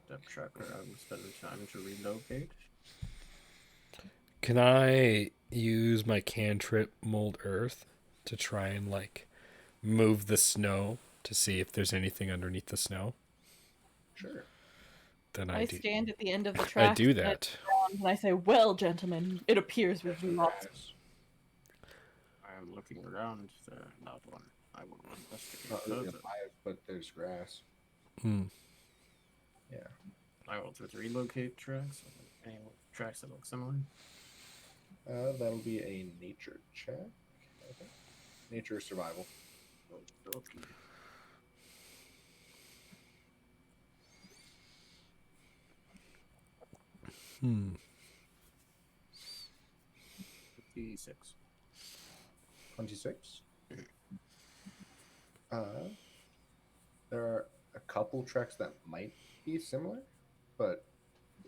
depth tracker. I would spend the time to relocate. Can I use my cantrip mold earth to try and like move the snow to see if there's anything underneath the snow? Sure. Then I do. stand at the end of the I track. do that. And I say, "Well, gentlemen, it appears we've lost." I am looking around. Not one. I will investigate Not really further. alive, but there's grass. Hmm. Yeah. I will just relocate tracks. Any tracks that look similar. That'll be a nature check. I think. Nature survival. Okay. Hmm. 56. 26. There are a couple tracks that might be similar, but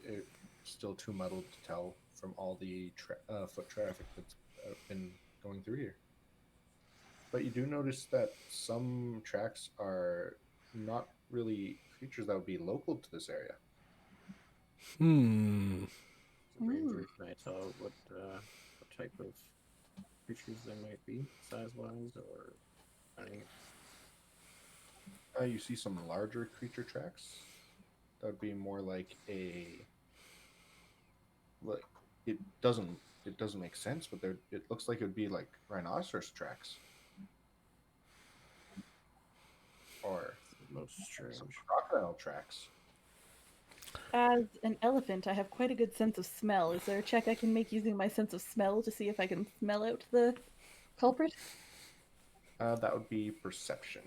it's still too muddled to tell from all the foot traffic that's been going through here. But you do notice that some tracks are not really creatures that would be local to this area. Hmm. Ranger, can I tell what type of creatures they might be, size-wise, or any? You see some larger creature tracks. That would be more like a. Like it doesn't make sense, but it looks like it would be like rhinoceros tracks or Most strange. some crocodile tracks. As an elephant, I have quite a good sense of smell. Is there a check I can make using my sense of smell to see if I can smell out the culprit? That would be perception.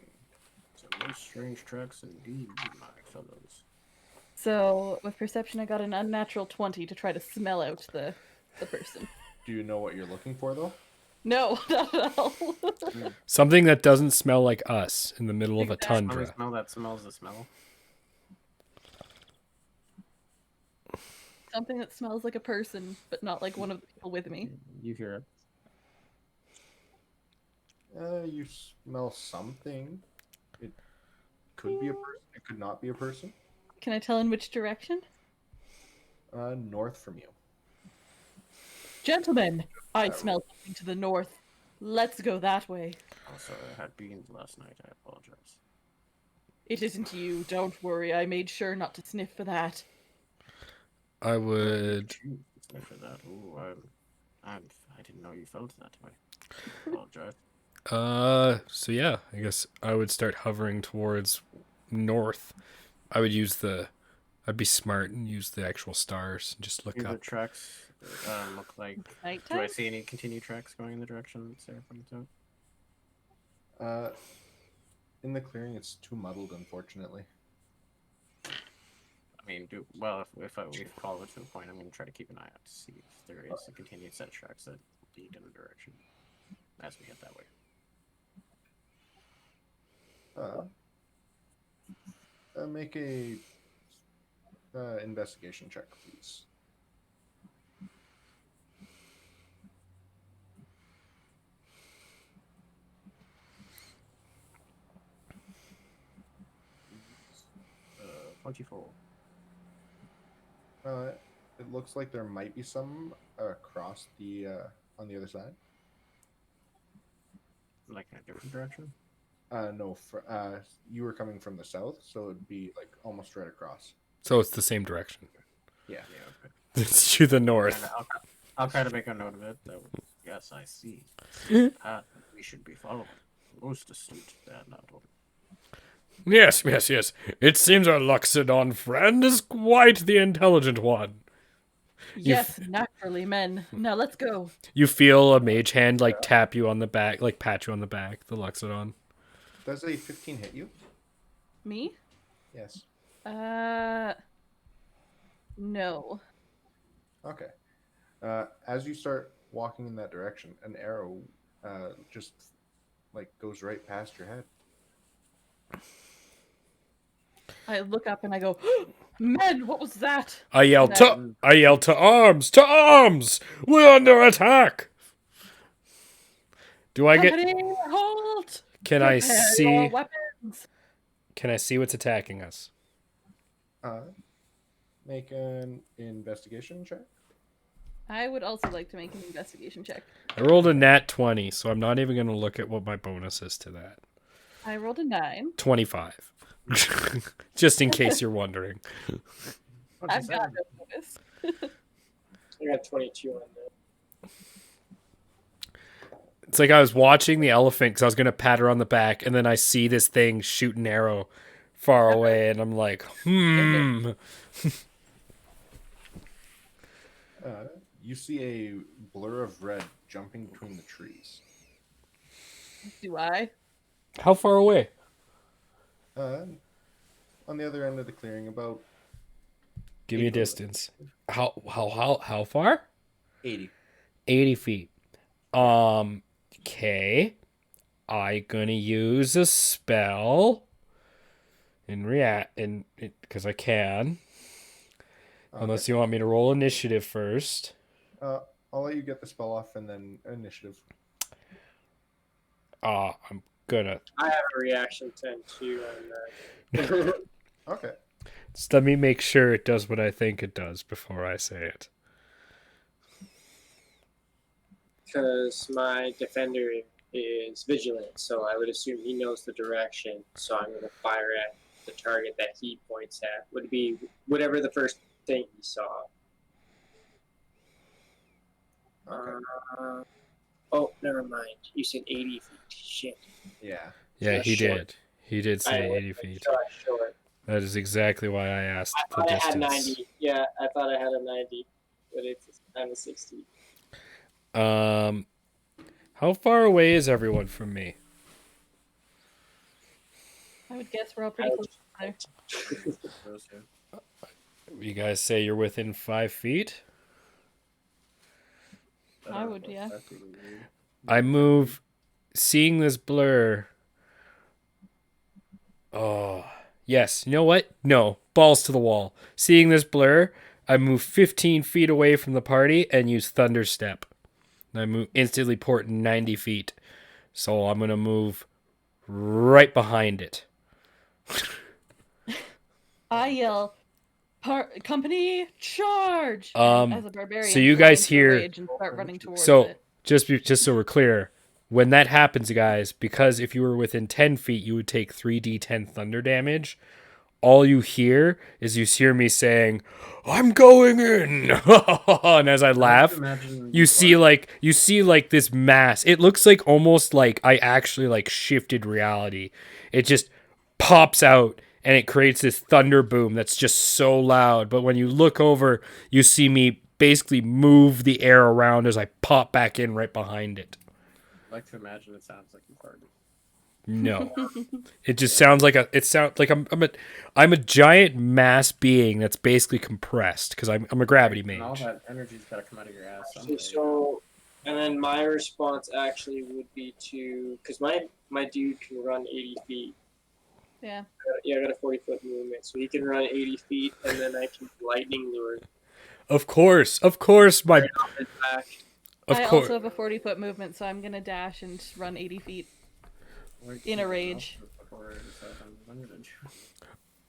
So most strange tracks indeed, my fellows. So with perception, I got an unnatural 20 to try to smell out the person. Do you know what you're looking for though? No, not at all. Something that doesn't smell like us in the middle of a Exactly. Smell tundra. smell that smells the smell. Something that smells like a person, but not like one of the people with me. You hear it. You smell something. It could be a person. It could not be a person. Can I tell in which direction? North from you. Gentlemen, I smell something to the north. Let's go that way. Also, I had beans last night. I apologize. It isn't you. Don't worry. I made sure not to sniff for that. I would. For that. Ooh, I didn't know you felt that way. I apologize. So yeah, I guess I would start hovering towards north. I would use I'd be smart and use the actual stars and just look Do the up. tracks look like? Do Nighttime? I see any continued tracks going in the direction that Sarah points out? In the clearing, it's too muddled, unfortunately. I mean, if we follow it to the point, I'm going to try to keep an eye out to see if there is a continued set of tracks that lead in a direction as we head that way. Make a investigation check, please. Uh, 24. It looks like there might be some across the on the other side. Like in a different direction? No, you were coming from the south, so it'd be like almost right across. So it's the same direction. Yeah. Yeah, okay. It's to the north. And I'll try to make a note of it. Yes, I see. Path we should be following. Most astute there, not all. Yes. It seems our Luxodon friend is quite the intelligent one. Yes, naturally, men. Now let's go. You feel a mage hand like tap you on the back, like pat you on the back, the Luxodon. Does a 15 hit you? Me? Yes. No. Okay. As you start walking in that direction, an arrow just like goes right past your head. I look up and I go, men, what was that? I yell to arms! To arms! We're under attack! Do I get Company, halt! Can I Prepare see your weapons. Can I see what's attacking us? Make an investigation check. I would also like to make an investigation check. I rolled a nat 20, so I'm not even going to look at what my bonus is to that. I rolled a 9. 25. Just in case you're wondering. I've got no bonus. I got 22 on that. It's like I was watching the elephant because I was going to pat her on the back, and then I see this thing shoot an arrow far away, and I'm like, You see a blur of red jumping between the trees. Do I? How far away? On the other end of the clearing, about Give me a 80 foot. distance. How far? 80. 80 feet. Okay. I gonna use a spell because I can. Unless you want me to roll initiative first. I'll let you get the spell off and then initiative. I'm gonna. I have a reaction 10 too on that. Okay. Just let me make sure it does what I think it does before I say it. Because my defender is vigilant, so I would assume he knows the direction. So I'm going to fire at the target that he points at. Would be whatever the first thing he saw. Oh, never mind. You said 80 feet. Shit. Yeah. Yeah, he Short. did. He did say I 80 feet. Short. That is exactly why I asked I the thought I had distance. 90. Yeah, I thought I had a 90, but I'm a 60. How far away is everyone from me? I would guess we're all pretty close together. Those two. You guys say you're within 5 feet? I would, yeah. I move, seeing this blur. Oh, yes. You know what? No. Balls to the wall. Seeing this blur, I move 15 feet away from the party and use Thunder Step. And I move instantly port 90 feet. So I'm going to move right behind it. I yell, company charge! Um, as a barbarian, so you fly guys into a hear- rage and start running towards So it. just so we're clear, when that happens, guys, because if you were within 10 feet, you would take 3d10 thunder damage. All you hear is you hear me saying, "I'm going in," and as I laugh, you see like this mass. It looks like almost like I actually like shifted reality. It just pops out and it creates this thunder boom that's just so loud. But when you look over, you see me basically move the air around as I pop back in right behind it. I like to imagine it sounds like you farted. No, it just sounds like I'm a giant mass being that's basically compressed because I'm a gravity And all mage. that energy's got to come out of your ass. Okay, someday. so, and then my response actually would be to, because my dude can run 80 feet. Yeah. Yeah, I got a 40-foot movement, so he can run 80 feet, and then I can lightning lure Of course, my right off his back. of I course. also have a 40-foot movement, so I'm gonna dash and run 80 feet. In a rage. Before I decide I'm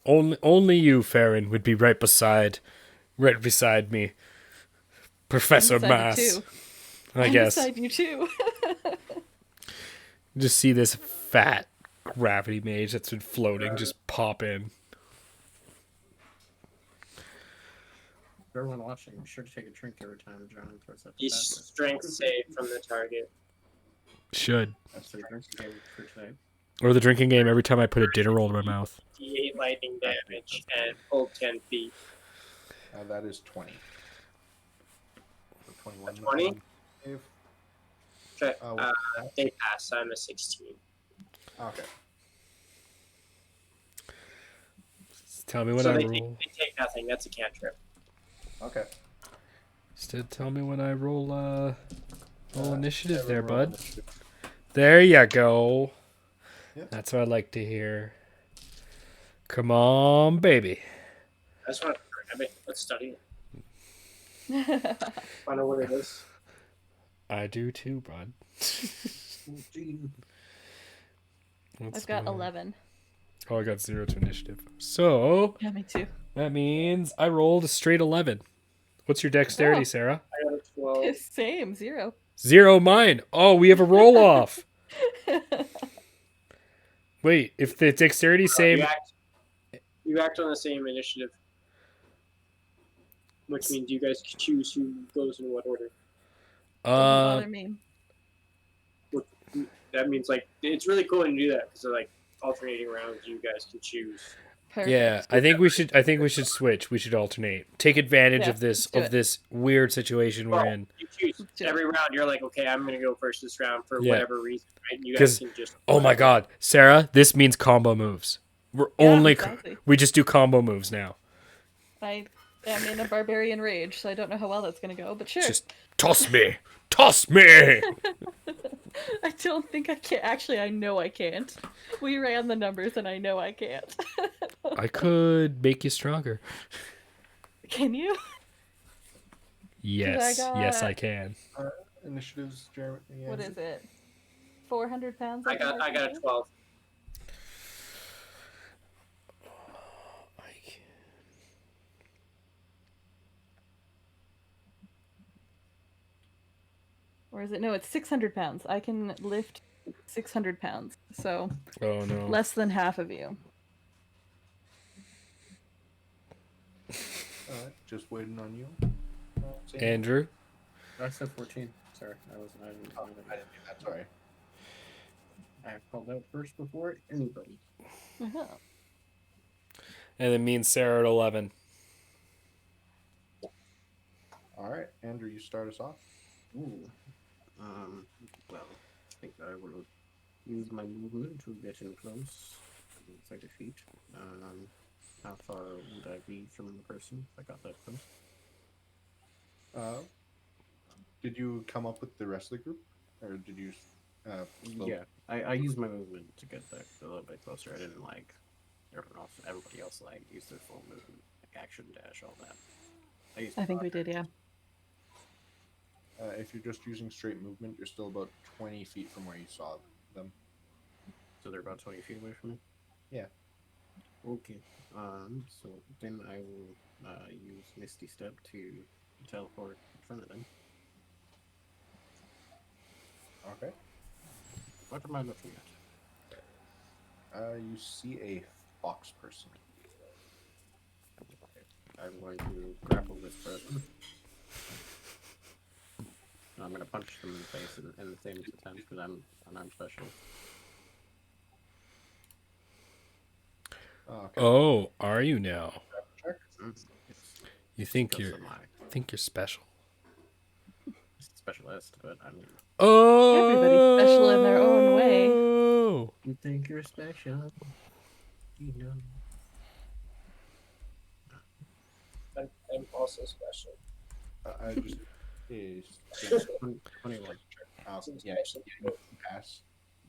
gonna do. Only you, Farron, would be right beside me, Professor I'm beside you Mass. too. I I'm guess beside you too. just see this fat gravity mage that's been floating just pop in. For everyone watching, be sure to take a drink every time John throws up. He's strength save from the target. Should That's the drinking game for today. or the drinking game every time I put a dinner roll in my mouth. D8 lightning damage and pulled 10 feet. That is 20. So 21. 20? Save. Okay, Oh, they pass. I'm a 16. Okay. Tell me when So I they roll. take nothing. That's a cantrip. Okay. Instead, tell me when I roll initiative there, Everyone roll bud. initiative. There you go. Yep. That's what I like to hear. Come on, baby. I just want to grab it. Let's study it. Find out what it is. I do too, bud. I've got 11. Oh, I got 0 to initiative. So Yeah, me too. that means I rolled a straight 11. What's your dexterity, Oh. Sarah? I got a 12. Same, 0. 0 mine. Oh, we have a roll off. Wait, if the dexterity same. You act on the same initiative. Which means you guys can choose who goes in what order. Doesn't bother me. That means, like, it's really cool when you do that because they're like alternating rounds. You guys can choose. Perfect. Yeah, I think we should switch. We should alternate. Take advantage Yeah, of this let's do it. this weird situation we're Well, in. You choose Let's do it. every round. You're like, okay, I'm gonna go first this round for Yeah. whatever reason, right? You guys 'Cause- can just. Oh my god, Sarah, this means combo moves. We're Yeah, only exactly. we just do combo moves now. I I'm in a barbarian rage, so I don't know how well that's gonna go, but sure. Just toss me! Toss me! I don't think I can. Actually, I know I can't. We ran the numbers, and I know I can't. I could make you stronger. Can you? Yes, yes, I got- can. Initiatives, Jeremy. What is it? 400 pounds? I got a 12. Or is it? No, it's 600 pounds. I can lift 600 pounds. So Oh no. less than half of you. Just waiting on you. Andrew? I said 14. Sorry, I wasn't. I didn't. I didn't do that. Sorry. I called out first before anybody. Uh-huh. And then me and Sarah at 11. All right, Andrew, you start us off. Ooh. Well, I think I will use my movement to get in close. 30 feet. How far would I be from the person if I got that close? Did you come up with the rest of the group, or did you? Yeah, I used my movement to get that a little bit closer. I didn't like everybody else like used their full movement, like action dash, all that. I think we did, yeah. If you're just using straight movement, you're still about 20 feet from where you saw them. So they're about 20 feet away from me? Yeah. Okay. So then I will use Misty Step to teleport in front of them. Okay. What am I looking at? You see a fox person. I'm going to grapple this person. I'm going to punch them in the face in the same attempt because I'm unarmed special. Okay. Oh, are you now? Check. It's You think because you're of my special? specialist, but I mean, Oh, Everybody's special in their own way. you think you're special, you know. I'm also special. I just is 21. yeah. You pass.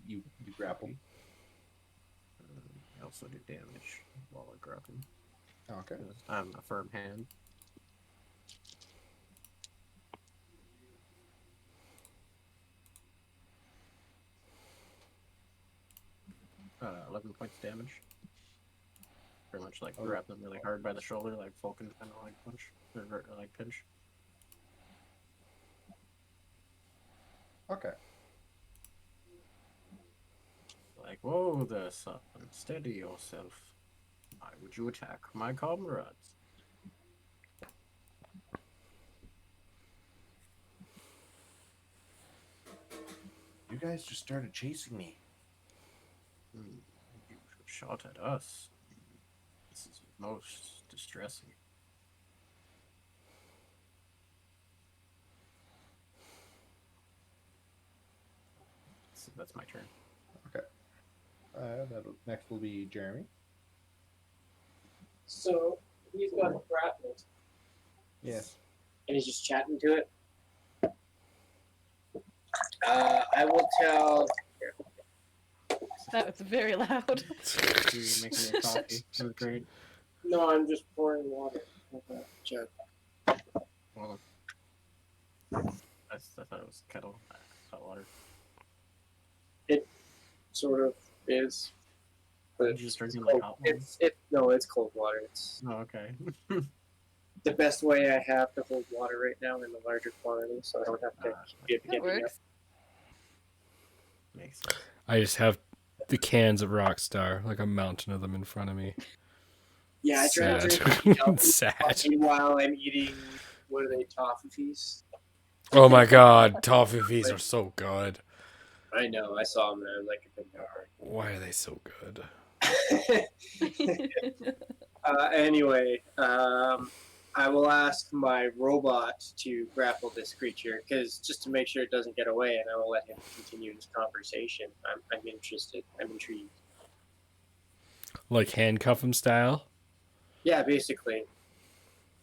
You grapple. I also do damage while I grapple. Okay. I'm a firm hand. 11 points damage. Pretty much like grab them really hard by the shoulder, like Falcon kind of like punch or like pinch. Okay. Like, whoa there, son, steady yourself. Why would you attack my comrades? You guys just started chasing me. You shot at us. This is most distressing. So that's my turn. Okay. Next will be Jeremy. So he's got a grappled, Yes. and he's just chatting to it. I will tell. That was very loud. You making a coffee. That was great. No, I'm just pouring water. Okay, jug. Well, I thought it was kettle, hot water. Sort of is. You're But just drinking like hot water? it's cold water. It's Oh, okay. the best way I have to hold water right now in the larger quantity, so I don't have to keep That getting up. works. Makes sense. I just have the cans of Rockstar, like a mountain of them in front of me. Yeah, I try to Sad. drink you know, Sad. while I'm eating. What are they? Toffees. Oh my god, toffees are so good. I know. I saw them and I was like, Why are they so good? anyway, I will ask my robot to grapple this creature because just to make sure it doesn't get away, and I will let him continue his conversation. I'm interested. I'm intrigued. Like handcuff 'em style? Yeah, basically.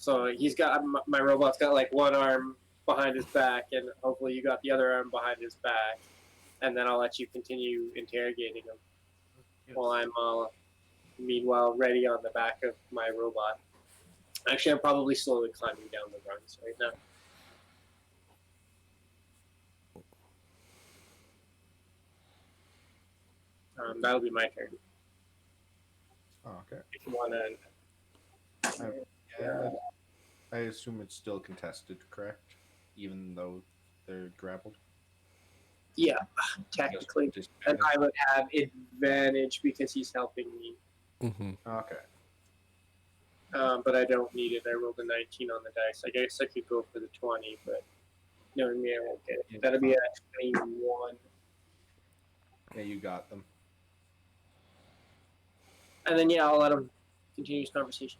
So he's got my robot's got like one arm behind his back, and hopefully you got the other arm behind his back, and then I'll let you continue interrogating him while I'm meanwhile ready on the back of my robot. Actually, I'm probably slowly climbing down the rungs right now. That'll be my turn. Oh, okay. If you wanna, Yeah, I assume it's still contested, correct? Even though they're grappled. yeah, technically, and I would have advantage because he's helping me. Mm-hmm. Okay. But I don't need it. I rolled a 19 on the dice. I guess I could go for the 20, but knowing me, I won't get it. That'll be a 21. Yeah, you got them. And then, yeah, I'll let him continue his conversation.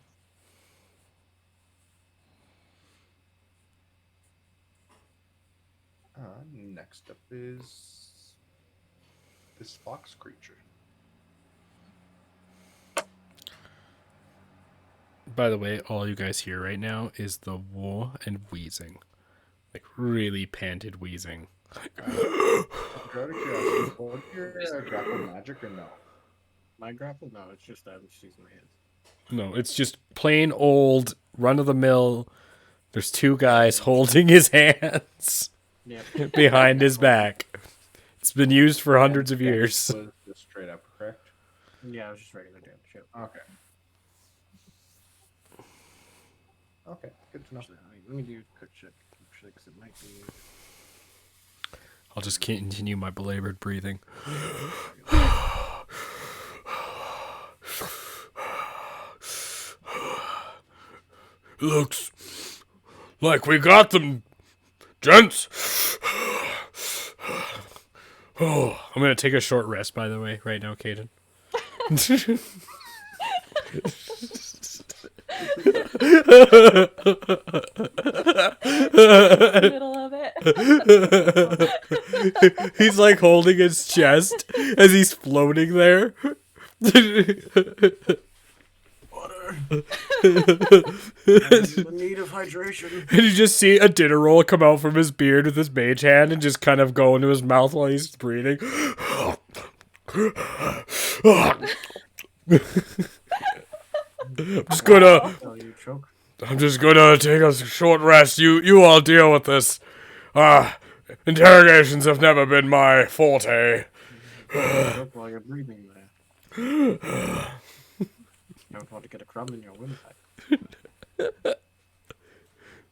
Next up is this fox creature. By the way, all you guys hear right now is the whoa and wheezing. Like really panted wheezing. Out of curiosity, what your grapple magic or no? My grapple? No, it's just I'm just using my hands. No, it's just plain old run of the mill. There's two guys holding his hands Yeah. behind his back. It's been used for hundreds of years. Was just straight up, correct? Yeah, I was just regular damage. Yep. Okay. Okay, good to know. Actually, let me do a quick check. Actually, because it might be. I'll just continue my belabored breathing. Looks like we got them, gents. Oh, I'm gonna take a short rest, by the way, right now, Caden. Middle of it. He's like holding his chest as he's floating there. Water. The need of hydration. And you just see a dinner roll come out from his beard with his mage hand and just kind of go into his mouth while he's breathing. I'm just gonna take a short rest. You all deal with this. Interrogations have never been my forte. While you're breathing there. You don't want to get a crumb in your windpipe.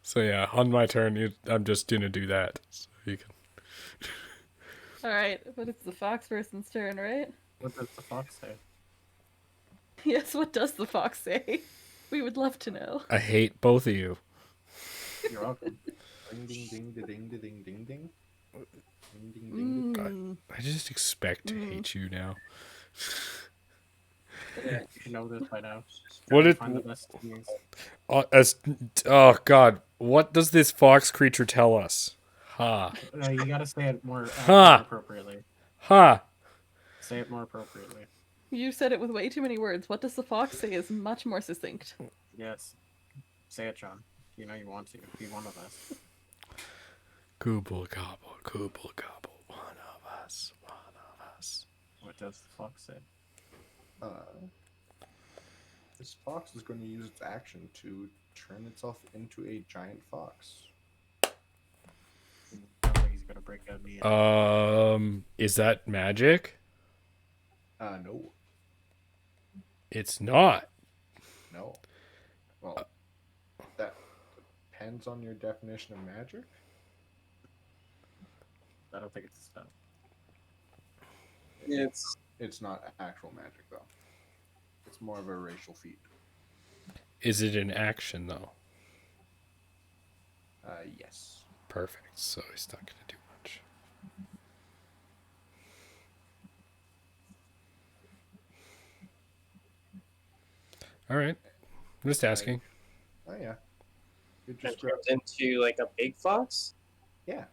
So yeah, on my turn, I'm just gonna do that. So you can. Alright, but it's the fox person's turn, right? What does the fox say? Yes, what does the fox say? We would love to know. I hate both of you. You're welcome. Ding ding ding ding ding ding ding ding. Ding ding ding. Mm. I just expect to hate you now. Yeah, you should know this by now. What did? Find the best things. Oh God! What does this fox creature tell us? Ha! No, you gotta say it more, Ha! more appropriately. Ha! Say it more appropriately. You said it with way too many words. What does the fox say is much more succinct. Yes. Say it, John. You know you want to. Be one of us. Gooble gobble, gooble gobble. One of us. One of us. What does the fox say? This fox is going to use its action to turn itself into a giant fox. He's gonna break out me. Is that magic? No. It's not. No. Well, that depends on your definition of magic. I don't think it's a spell. It's not actual magic, though. It's more of a racial feat. Is it an action though? Yes. Perfect. So he's not gonna do much. All right. I'm just asking. Oh, yeah. It It just turns into like a big fox? yeah.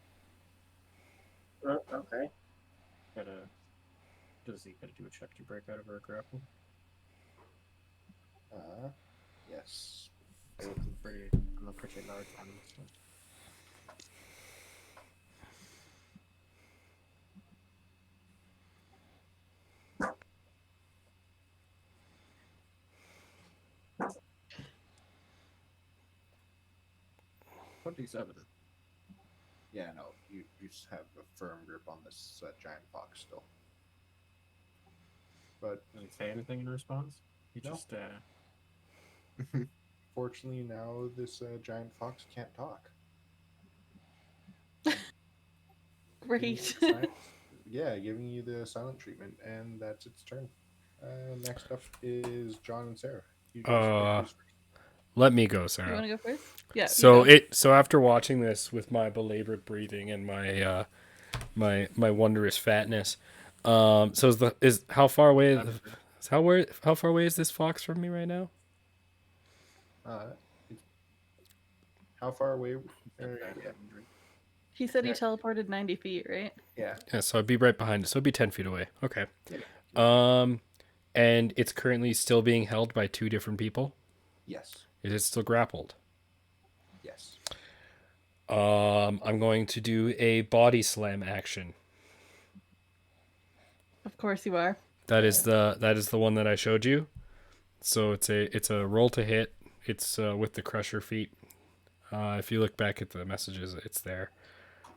Okay. Does he gotta do a check to break out of her grapple? Yes. I'm a pretty large animal. So. $27. Yeah, no, you just have a firm grip on this giant fox still. But Did he say anything in response? He No. just fortunately now this giant fox can't talk. Great. Yeah, giving you the silent treatment, and that's its turn. Next up is John and Sarah. You guys pick who's first. Let me go, You Sarah. want to go first? Yeah. So you go. so after watching this with my belabored breathing and my my wondrous fatness, so how far away how far away is this fox from me right now? It's, how far away? Yeah. He said he Yeah. teleported 90 feet, right? Yeah. Yeah, so I'd be right behind it. So it'd be 10 feet away. Okay. Yeah. And it's currently still being held by two different people. Yes. Is it still grappled? Yes. I'm going to do a body slam action. Of course you are. That is the one that I showed you. So it's a roll to hit. It's with the crusher feat. If you look back at the messages, it's there.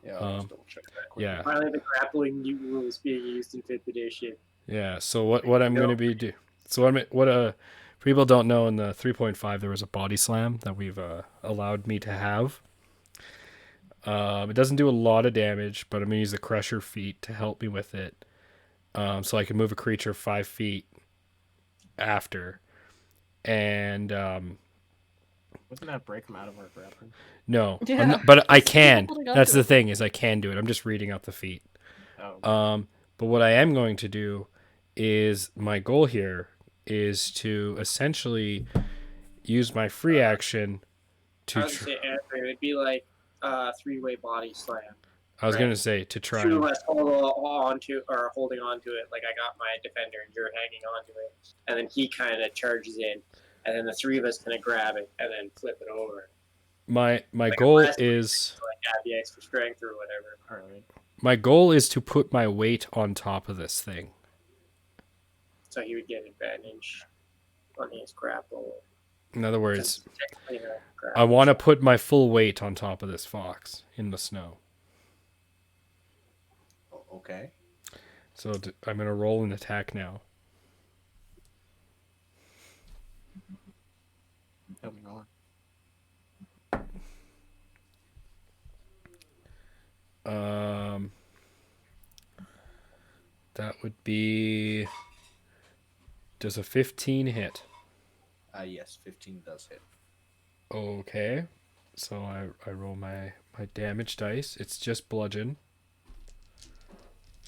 Yeah, I'll just double check that quickly. Yeah. Finally, the grappling new rules being used in 5th edition. Yeah. So what I'm going to be do? So what people don't know, in the 3.5 there was a body slam that we've allowed me to have. It doesn't do a lot of damage, but I'm gonna use the crusher feat to help me with it. So I can move a creature 5 feet after, and Wouldn't that break him out of our grappling? no, Yeah. but I Just can. holding on That's to the it. thing, is I can do it. I'm just reading out the feat. Oh. But what I am going to do is, my goal here is to essentially use my free action I to. was gonna say, Andrew, it'd be like a 3-way body slam. I was gonna say to try. Two of us holding on to it, like I got my defender and you're hanging on to it, and then he kind of charges in, and then the 3 of us kind of grab it and then flip it over. My Like goal a is like have the extra strength or whatever. All right. my goal is to put my weight on top of this thing. So he would get advantage on his grapple. In other words, Since it's technically a I grapple. want to put my full weight on top of this fox in the snow. Okay. So I'm gonna roll an attack now. Tell me more. That would be. Does a 15 hit? Yes, 15 does hit. Okay. So I roll my damage dice. It's just bludgeon.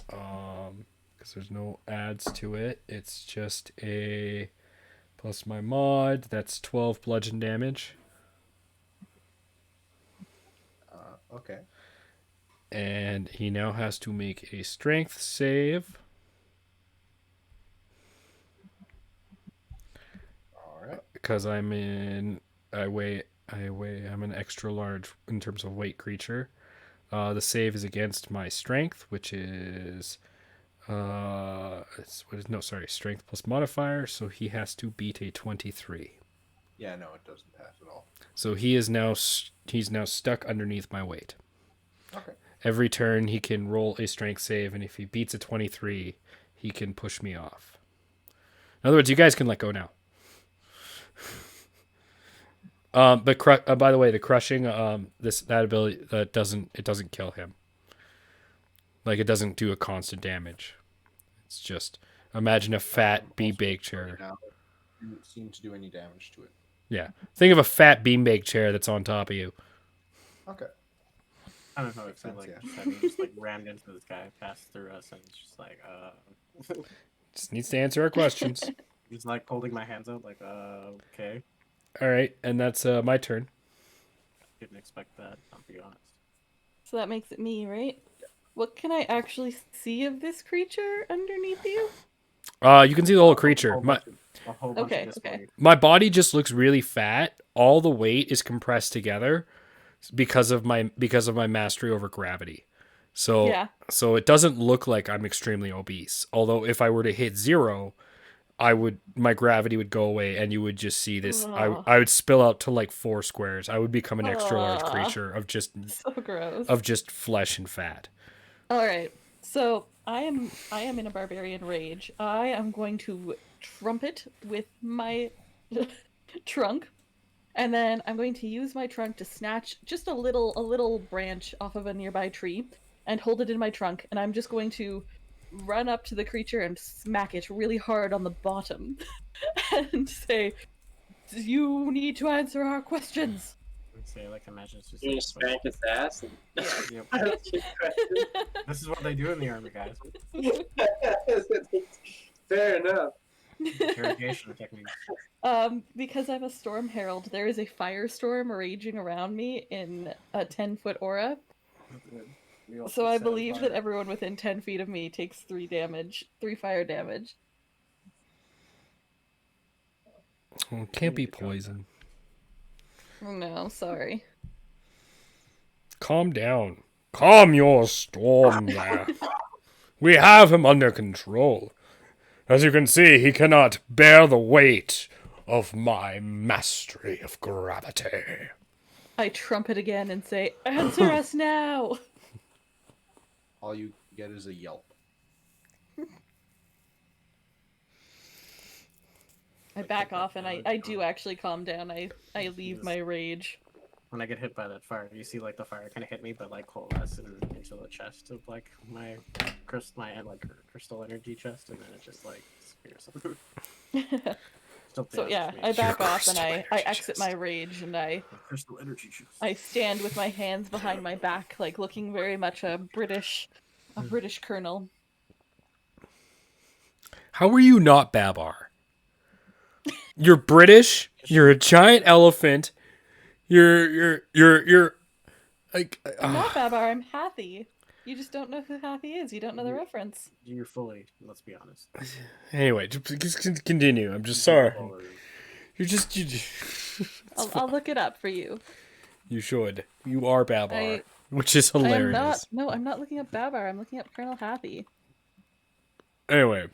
Because there's no adds to it. It's just a plus my mod. That's 12 bludgeon damage. Okay. And he now has to make a strength save. All right. Because I'm an extra large in terms of weight creature. The save is against my strength, which is strength plus modifier, so he has to beat a 23. Yeah, no, it doesn't pass at all. So he's now stuck underneath my weight. Okay. Every turn he can roll a strength save, and if he beats a 23, he can push me off. In other words, you guys can let go now. But by the way, the crushing, that ability, that doesn't kill him. Like, it doesn't do a constant damage. It's just, imagine a fat beanbag chair. Now, it didn't seem to do any damage to it. Yeah, think of a fat beanbag chair that's on top of you. Okay. I don't know if Makes like sense, just like rammed into this guy, passed through us, and it's just like Just needs to answer our questions. just like holding my hands out, like okay. All right, and that's my turn. Didn't expect that. I'll be honest. So that makes it me, right? What can I actually see of this creature underneath you? You can see the whole creature. Whole bunch of A whole bunch Okay, of okay. disbelief. My body just looks really fat. All the weight is compressed together because of my mastery over gravity. So Yeah. so it doesn't look like I'm extremely obese. Although if I were to hit 0, my gravity would go away and you would just see this. Ugh. I would spill out to like 4 squares. I would become an extra large Ugh. creature So gross. of just flesh and fat. All right. So I am in a barbarian rage. I am going to trumpet with my trunk, and then I'm going to use my trunk to snatch just a little branch off of a nearby tree and hold it in my trunk, and I'm just going to run up to the creature and smack it really hard on the bottom and say, "You need to answer our questions." I'd say, like, imagine it's just You like, just spank his ass. And... Yep. Ask you questions. This is what they do in the army, guys. Fair enough. Interrogation techniques. Because I'm a storm herald, there is a firestorm raging around me in a 10-foot aura. We all So I set on believe fire. that everyone within 10 feet of me takes 3 fire damage. It can't be poison. Oh, no, sorry. Calm down. Calm your storm there. We have him under control. As you can see, he cannot bear the weight of my mastery of gravity. I trumpet again and say, "Answer us now!" All you get is a yelp. I back off and I do actually calm down. I leave my rage. When I get hit by that fire, you see like the fire kind of hit me, but like coalesce into the chest of like my crystal energy chest, and then it just like disappears. So yeah, I back off and I exit my rage and Crystal energy chest. I stand with my hands behind my back, like looking very much a British colonel. How are you not Babar? You're British. You're a giant elephant. You're like. I'm not Babar, I'm Hathy. You just don't know who Hathy is. You don't know the reference. You're fully. Let's be honest. Anyway, just continue. I'm just sorry. You I'll look it up for you. You should. You are Babar, which is I am hilarious. not. No, I'm not looking up Babar. I'm looking up Colonel Hathy. Anyway,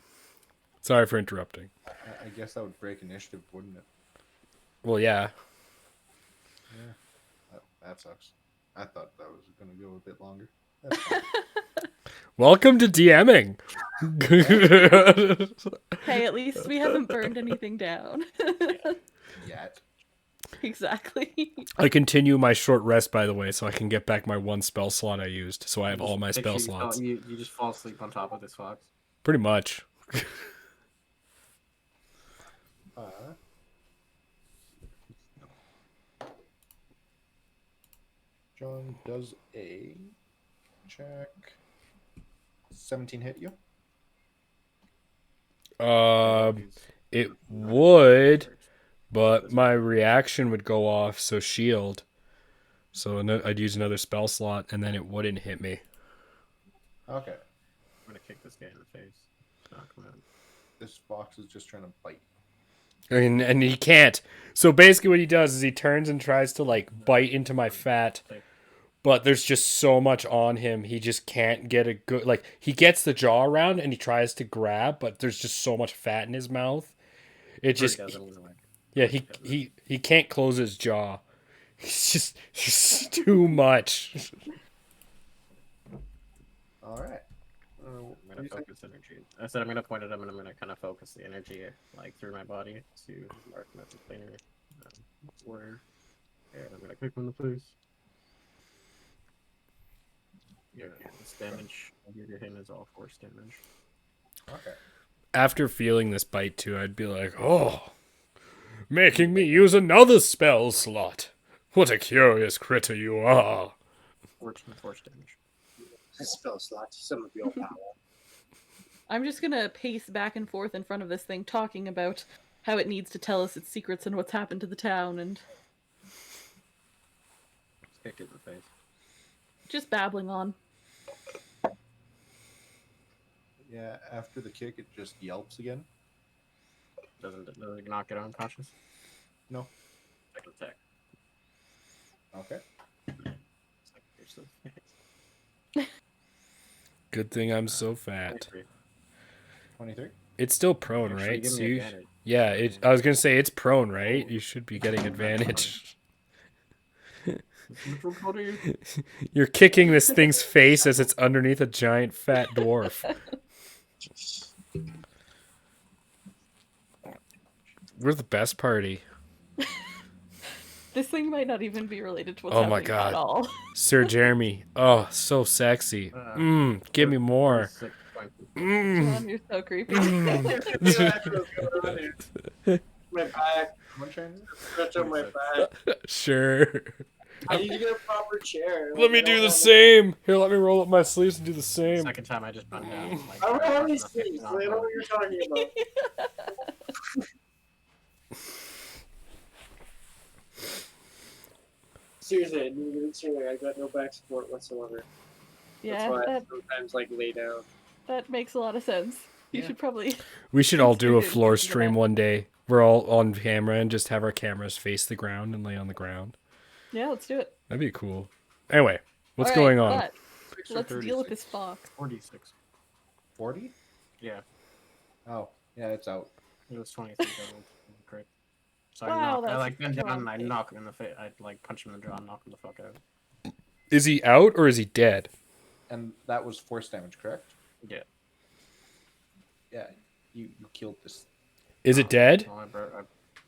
sorry for interrupting. I guess that would break initiative, wouldn't it? Well, yeah. Yeah. That sucks. I thought that was going to go a bit longer. That's fine. Welcome to DMing. Hey, at least we haven't burned anything down. Yet. Exactly. I continue my short rest, by the way, so I can get back my 1 spell slot I used. So I have all my spell slots. You just fall asleep on top of this fox. Pretty much. John does a check. 17 hit you? It would, but my reaction would go off, so shield. So I'd use another spell slot, and then it wouldn't hit me. Okay. I'm gonna kick this guy in the face. Knock him out. This fox is just trying to bite. And he can't. So basically what he does is he turns and tries to like bite into my fat, but there's just so much on him, he just can't get a good, like, he gets the jaw around and he tries to grab, but there's just so much fat in his mouth. It just, yeah, he can't close his jaw. It's just too much. All right. I'm gonna focus energy. I said I'm gonna point at him and I'm gonna kind of focus the energy like through my body to mark him as a planar warrior. And I'm gonna kick him in the face. Yeah, this damage I do to him is all force damage. Okay. After feeling this bite too, I'd be like, oh, making me use another spell slot. What a curious critter you are. 14 force damage. Spell slots, some of your power. I'm just gonna pace back and forth in front of this thing, talking about how it needs to tell us its secrets and what's happened to the town, and Just kicked it in the face. just babbling on. Yeah, after the kick, it just yelps again. Doesn't it not get unconscious? No. Second attack. Okay. It's like, you're so fat. Good thing I'm so fat. 23. 23. It's still prone, Actually, right? give So me you, advantage. yeah, I was gonna say it's prone, right? You should be getting advantage. Which one called you? You're kicking this thing's face as it's underneath a giant fat dwarf. We're the best party. This thing might not even be related to what's Oh my happening God. at all. Sir Jeremy. Oh, so sexy. Give me more. 46 points. John, you're so creepy. My back. One change. Stretch on my 46. back. Sure. I need to get a proper chair. Let me I do don't the have same. Here, let me roll up my sleeves and do the same. Second time I just run down. Like, I don't have any nothing sleeves. I on don't know what you're talking about. Seriously, I need a chair. I got no back support whatsoever. That's Yeah, why I that, sometimes like lay down. that makes a lot of sense. You Yeah. should probably. We should all do a Consider floor doing that. stream one day. We're all on camera and just have our cameras face the ground and lay on the ground. Yeah, let's do it. That'd be cool. Anyway, what's All right, going on? but 6 or let's deal with 36? this fox. 46. 40? Yeah, Oh, yeah, it's out. it was 23 doubled. Correct. So Wow, I that's like bend down and I dramatic. knock him in the face. I like punch him in the jaw and knock him the fuck out. Is he out or is he dead? And that was force damage, correct? Yeah. Yeah, you killed this. Is it dead? Well, I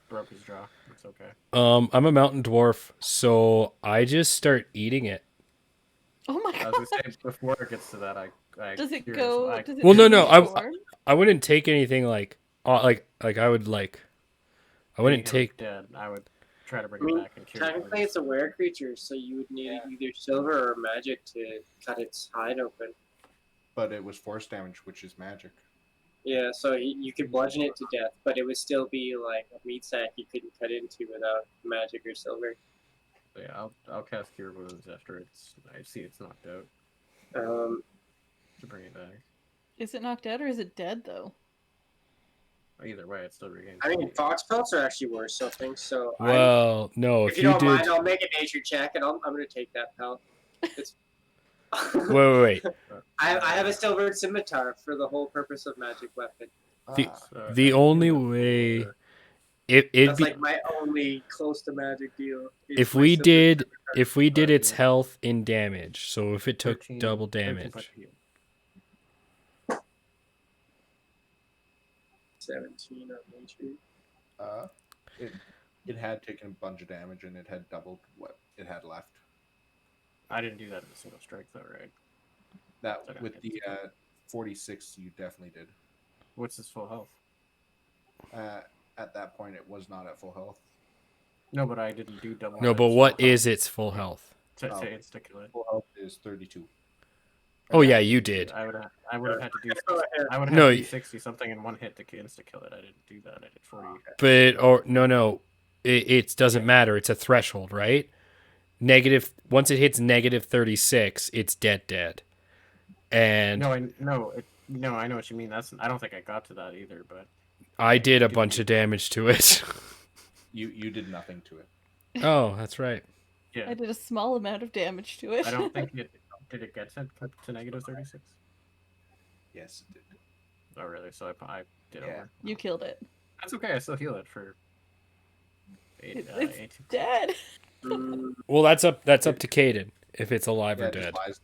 broke his jaw. It's okay. I'm a mountain dwarf, so I just start eating it. Oh my I god. was gonna say before it gets to that, I Does it cure- go? I- Does it Well, no, turn no, into form? I wouldn't take anything like I would like. I wouldn't being him take. dead. I would try to bring I mean, it back and cure it. technically it's a rare creature, so you would need either silver or magic to cut its hide open. But it was force damage, which is magic. Yeah, so you could bludgeon it to death, but it would still be like a meat sack you couldn't cut into without magic or silver. So yeah, I'll cast Cure Wounds after I see it's knocked out to bring it back. Is it knocked out or is it dead though? Either way, it still regains. I mean, fox pelts are actually worse, so things. So Well, no, if if you you don't mind, did. I'll make a nature check, and I'm gonna take that pelt. It's... Wait. I have a silver scimitar for the whole purpose of magic weapon. The- Ah, The only way it'd That's be like my only close to magic deal. is if my we silver did scimitar. if we did its yeah. health in damage. So if it took 13 double 13 damage. punch heal. 17 on nature. it had taken a bunch of damage and it had doubled what it had left. I didn't do that in a single strike though, right? That Okay. with the 46, you definitely did. What's his full health? At that point, it was not at full health. No, but I didn't do double. No, on but its what full is health its full health? to Oh. insta kill it? Full health is 32. Oh yeah, you did. I would have had to do. Go ahead. I would have No, had to do y- 60 something in one hit to insta kill it. I didn't do that. I did 40. But no, it doesn't matter. It's a threshold, right? Negative. Once it hits negative 36, it's dead. And No, I know what you mean. I don't think I got to that either. But I did a bunch of damage to it. You did nothing to it. Oh, that's right. yeah, I did a small amount of damage to it. I don't think it did. It get sent to negative 36. Yes, it did. Oh really? So I did Yeah. over. You killed it. That's okay. I still heal it for It's 18. dead. Mm, Well, that's up to Caden if it's alive Yeah, or it just dead. lies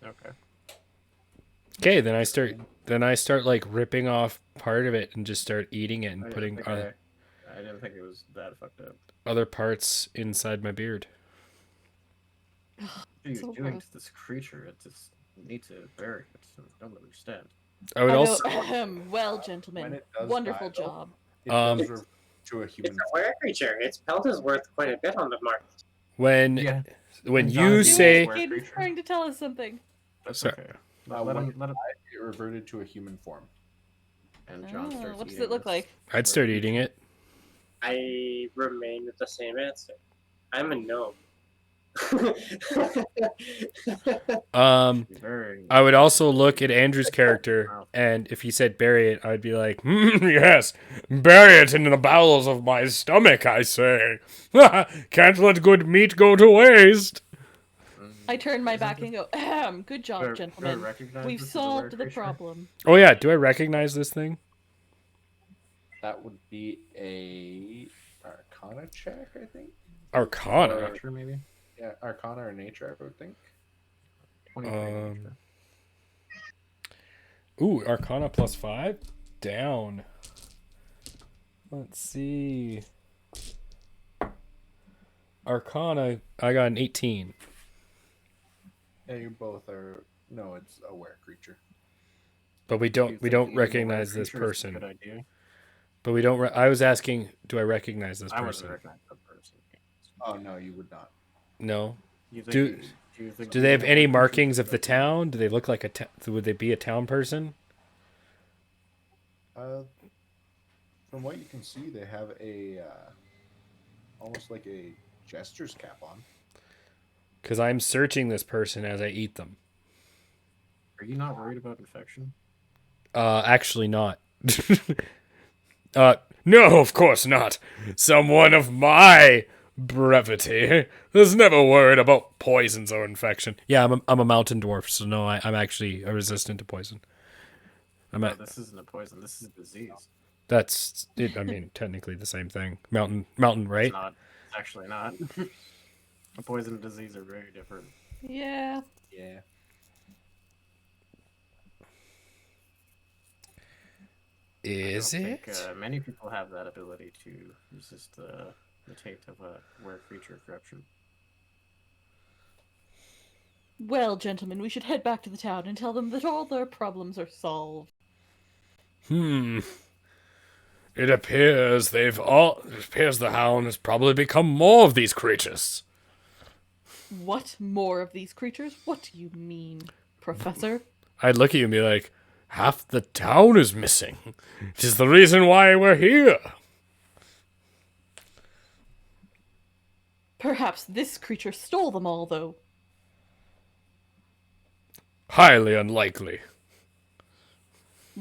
there. Okay. Okay, then I start like ripping off part of it and just start eating it and I putting didn't think it was that fucked up. other parts inside my beard. What are you So doing gross. to this creature? It just needs to bury it. I don't understand. I would I know- also well, When gentlemen, it does wonderful die, though, job. It Um, does revert to a human. it's a rare creature. Its pelt is worth quite a bit on the market. when Yeah. when And you Jonathan say Were Caden's creature. trying to tell us something. That's Sorry. okay. Uh, Let when him. Let him. It reverted to a human form. And John starts What does eating it look this like? I'd start rare eating it. I remain with the same answer. I'm a gnome. Um, creature. Very. I would also look at Andrew's character Mouth. And if he said bury it, I'd be like, yes, bury it in the bowels of my stomach, I say. Can't let good meat go to waste. I turn my back and go, good job, Do I gentlemen. recognize We've this as a solved were the creature? problem. Oh yeah, do I recognize this thing? That would be a Arcana check, I think. Arcana. Or- Nature, maybe? Yeah, Arcana or Nature, I would think. 23 nature. Ooh, Arcana +5? Down. Let's see. Arcana, I got an 18. Yeah, you both are. No, it's a were creature. But we Do you don't think eating a recognize were this creature is a person. good idea? But we don't. I was asking, do I recognize this I wouldn't person? recognize that person. Oh no, you would not. No. You think, Do you think Do they have eating a any were creature markings is a of the good idea? town? Do they look like would they be a town person? From what you can see, they have a almost like a jester's cap on. Because I'm searching this person as I eat them. Are you not worried about infection? Actually not. No, of course not. Someone of my brevity is never worried about poisons or infection. Yeah, I'm a mountain dwarf, so no, I'm actually resistant to poison. No, this isn't a poison. This is a disease. That's it. I mean, technically the same thing. Mountain, right? It's not. It's actually not. A poison and disease are very different. Yeah. Yeah. Is I don't it? think, many people have that ability to resist the taint of a were creature corruption. Well, gentlemen, we should head back to the town and tell them that all their problems are solved. It appears It appears the hound has probably become more of these creatures. What more of these creatures? What do you mean, Professor? I'd look at you and be like, half the town is missing. It is the reason why we're here. Perhaps this creature stole them all, though. Highly unlikely.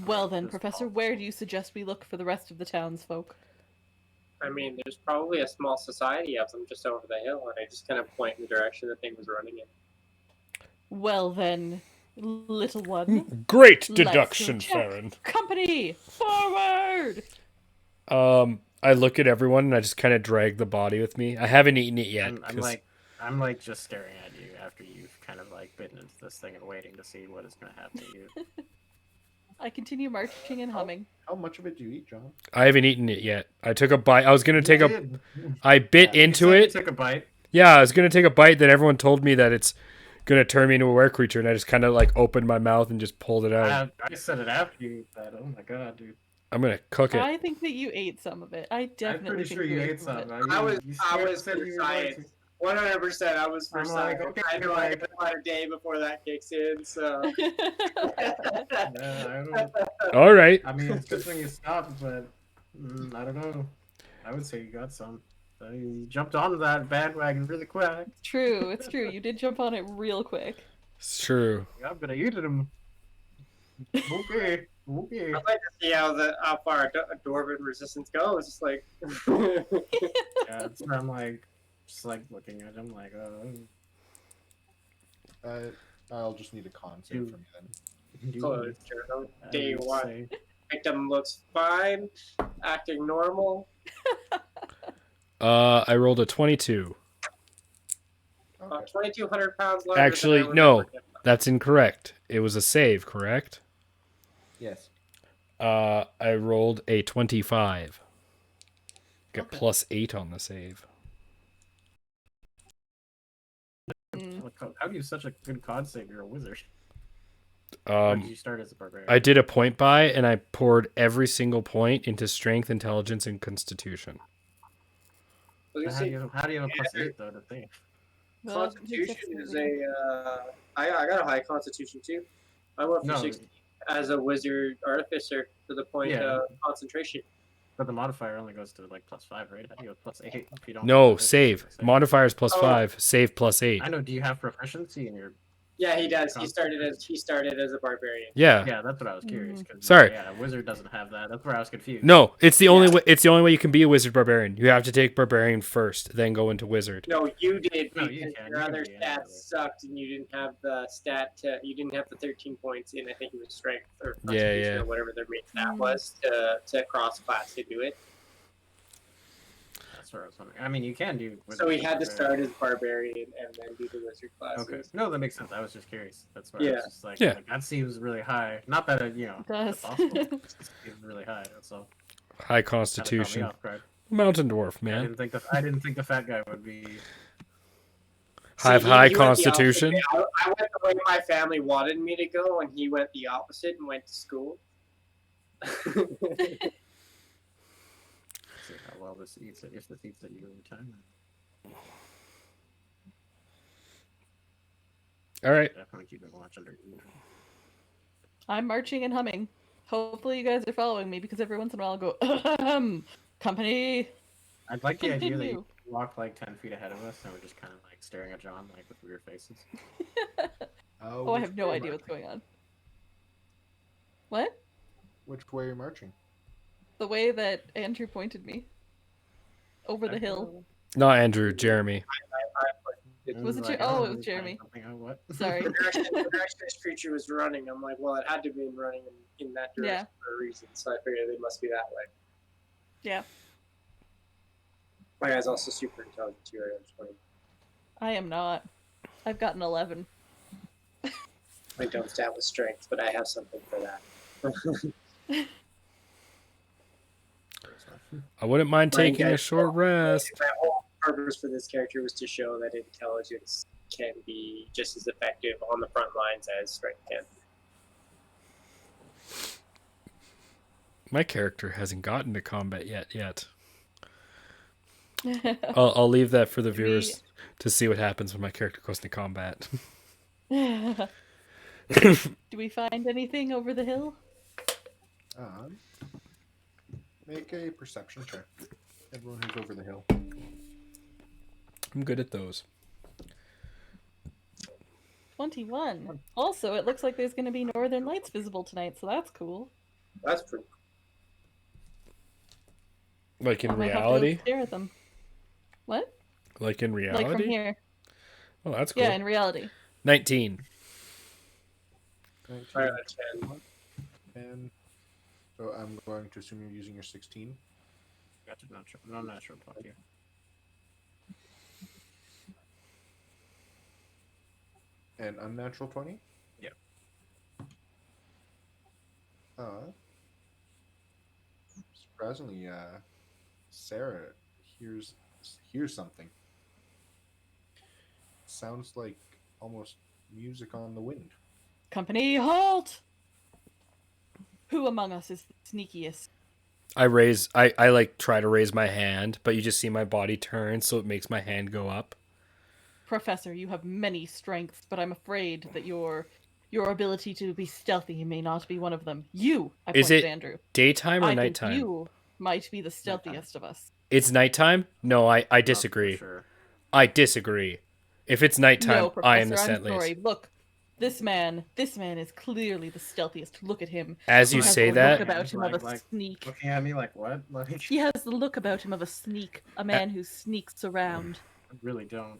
Well then, Professor, where do you suggest we look for the rest of the townsfolk? I mean, there's probably a small society of them just over the hill, and I just kind of point in the direction the thing was running in. Well then, little one. Great Let's go deduction, check. Farron. Company, forward! I look at everyone and I just kind of drag the body with me. I haven't eaten it yet. I'm like just staring at you after you've kind of like bitten into this thing and waiting to see what is going to happen to you. I continue marching and humming. How much of it do you eat, John? I haven't eaten it yet. I took a bite. I was gonna take a. I bit You into said you it. took a bite. Yeah, I was gonna take a bite. Then everyone told me that it's gonna turn me into a were creature, and I just kind of like opened my mouth and just pulled it out. I said it after you ate that. Oh my god, dude. I'm gonna cook it. I think that you ate some of it. I I'm definitely pretty think sure you ate ate some of some. it. I was said for you were going science. to. 100%, I was for I'm science. like, okay, I know I like- got about a day before that kicks in, so. I don't. All right. I mean, it's a good thing you stopped, but I don't know. I would say you got some. You jumped onto that bandwagon really quick. True, it's true. You did jump on it real quick. It's true. I'm gonna eat them. Okay. I'd like to see how far a dwarven resistance goes. It's like. Yeah, it's, I'm like, just like looking at him like, I'll just need a con save Dude. from you then. Close journal. I Day would one. say- Victim looks fine, acting normal. I rolled a 22. 2,200 pounds lighter. Actually, than I no. remember him. That's incorrect. It was a save, correct? Yes. I rolled a 25. Got Okay. +8 on the save. How are you such a good con save? You're a wizard. Or did you start as a barbarian? I did a point buy, and I poured every single point into strength, intelligence, and constitution. I was gonna How say, do you have a +8 though to think? Well, Constitution is exactly. I got a high Constitution too. I went for No, 60 as a wizard artificer for the point Yeah. of concentration. but the modifier only goes to like +5, right? How do you have +8 if you don't? No, have save. proficiency? Modifiers Oh. +5, save +8. I know. Do you have proficiency in your Yeah, he does. He started as a barbarian. Yeah. Yeah, that's what I was curious. Mm. 'Cause, Sorry. Yeah, a wizard doesn't have that. That's where I was confused. No, it's the only Yeah. way. It's the only way you can be a wizard barbarian. You have to take barbarian first, then go into wizard. No, you did No, because you can. your You can other be any stats other. sucked, and you didn't have the you didn't have the 13 points in. I think it was strength or Yeah, constitution yeah. or whatever their main stat was to cross class to do it. That's where I was wondering. I mean, you can do. So he wizard had to barbarian. start as barbarian and then do the wizard classes. Okay. No, that makes sense. I was just curious. That's why I Yeah. was just like, Yeah. like, that seems really high. Not that it, It that's does. awesome. It just seems really high. That's all. High Kinda caught me constitution. off guard. Mountain dwarf, I man. didn't think the fat guy would be. Have See, high he went the constitution. opposite way. I went the way my family wanted me to go, and he went the opposite and went to school. See how well this eats it. If this eats it, you over time. All right. Definitely keeping watch under you. I'm marching and humming. Hopefully you guys are following me because every once in a while I'll go, company. I'd like the idea that Continue. you walk like 10 feet ahead of us and we're just kind of like staring at John like with weird faces. Oh, I have no idea what's going on. What? Which way are you marching? The way that Andrew pointed me. Over the hill. Not Andrew, Jeremy. Was it like, oh, it was we're Jeremy. playing something. Oh, what? Sorry. The direction this creature was running, I'm like, well, it had to be running in that direction Yeah. for a reason, so I figured they must be that way. Yeah. My guy's also super intelligent too. I'm 20. I am not. I've got an 11. I don't stat with strength, but I have something for that. I wouldn't mind Mine taking a guys- short rest. My whole purpose for this character was to show that intelligence can be just as effective on the front lines as strength can. My character hasn't gotten to combat yet. I'll leave that for the viewers to see what happens when my character goes into combat. Do we find anything over the hill? Make a perception check. Everyone who's over the hill. I'm good at those. 21. Also, it looks like there's going to be northern lights visible tonight, so that's cool. That's pretty. Like in I might have to go reality? stare at them. What? Like in reality? Like from here. Oh, that's cool. Yeah, in reality. 19. 19, 5 out of 10. 10. So I'm going to assume you're using your 16. Got to non-natural 20. And unnatural 20? Yep. Surprisingly, Sarah hears something. Sounds like almost music on the wind. Company, halt! Who among us is the sneakiest? I like try to raise my hand, but you just see my body turn, so it makes my hand go up. Professor, you have many strengths, but I'm afraid that your ability to be stealthy may not be one of them. You, I Is pointed it at Andrew. Daytime or I nighttime? think you might be the stealthiest of us. It's nighttime? No, I Not for disagree. sure. I disagree. If it's nighttime, No, Professor, I am the I'm stealthiest. sorry. Look, this man is clearly the stealthiest. Look at him. As He you has say the that, look about him of a Like- sneak. Looking at me like, what? Like, He has the look about him of a sneak, a man who sneaks around. I really don't.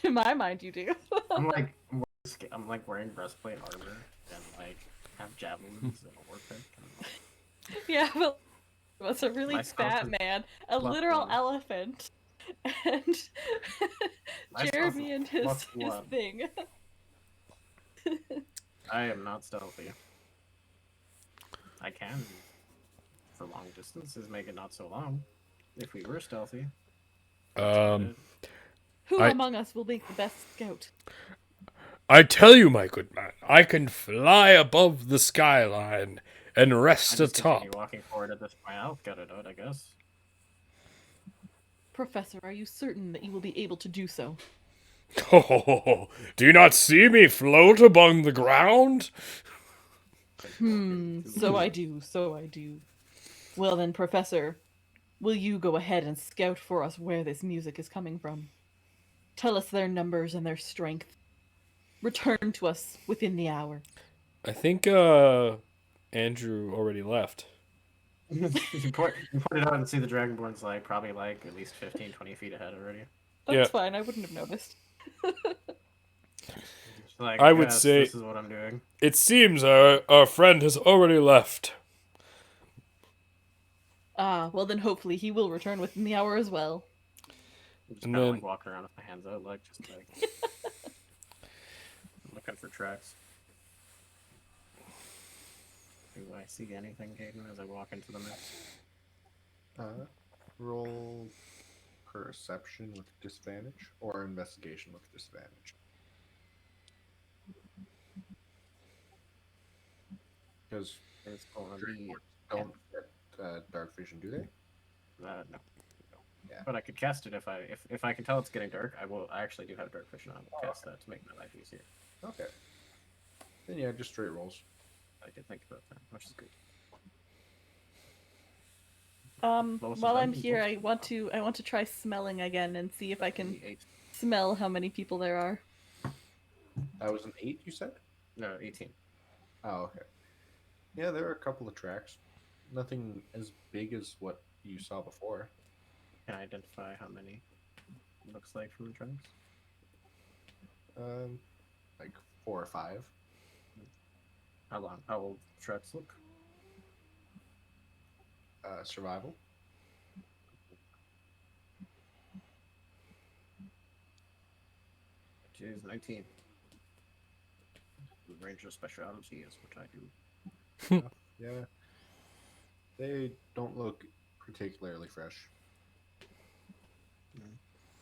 To my mind, you do. I'm like wearing breastplate armor and like have javelins and a war pick. And, Yeah, well, was a really My fat stealth is man, a plus literal 1. elephant, and My stealth Jeremy is and his plus 1. thing. I am not stealthy. I can, for long distances, make it not so long. If we were stealthy. Who I- among us will make the best scout? I tell you, my good man, I can fly above the skyline and rest I just atop. continue walking forward at this point. I'll get it out, I guess. Professor, are you certain that you will be able to do so? Oh, do you not see me float among the ground? So I do, so I do. Well then, Professor, will you go ahead and scout for us where this music is coming from? Tell us their numbers and their strength. return to us within the hour. I think Andrew already left. you point it out and see the Dragonborn's like probably like at least 15, 20 feet ahead already. That's Yeah. fine. I wouldn't have noticed. Just like, I would yes, say- this is what I'm doing. It seems our friend has already left. Ah, well then hopefully he will return within the hour as well. I'm just And kind of then- like walking around with my hands out, like just like looking for tracks. Do I see anything, Caden, as I walk into the mist? Roll perception with disadvantage or investigation with disadvantage. Because It's gonna be don't get dark vision, do they? no. Yeah. But I could cast it if I can tell it's getting dark. I will. I actually do have dark vision on. I'll cast that to make my life easier. Okay. Then yeah, just straight rolls. I did think about that, which is good. Lowest While I'm dungeon here, rolls. I want to try smelling again and see if I can 8. smell how many people there are. That was an 8, you said? No, 18. Oh, okay. Yeah, there are a couple of tracks. Nothing as big as what you saw before. Can I identify how many it looks like from the tracks? Like 4 or 5. How long? How old the tracks look? Survival. Which is 19. The ranger specialty is what I do. Yeah. They don't look particularly fresh.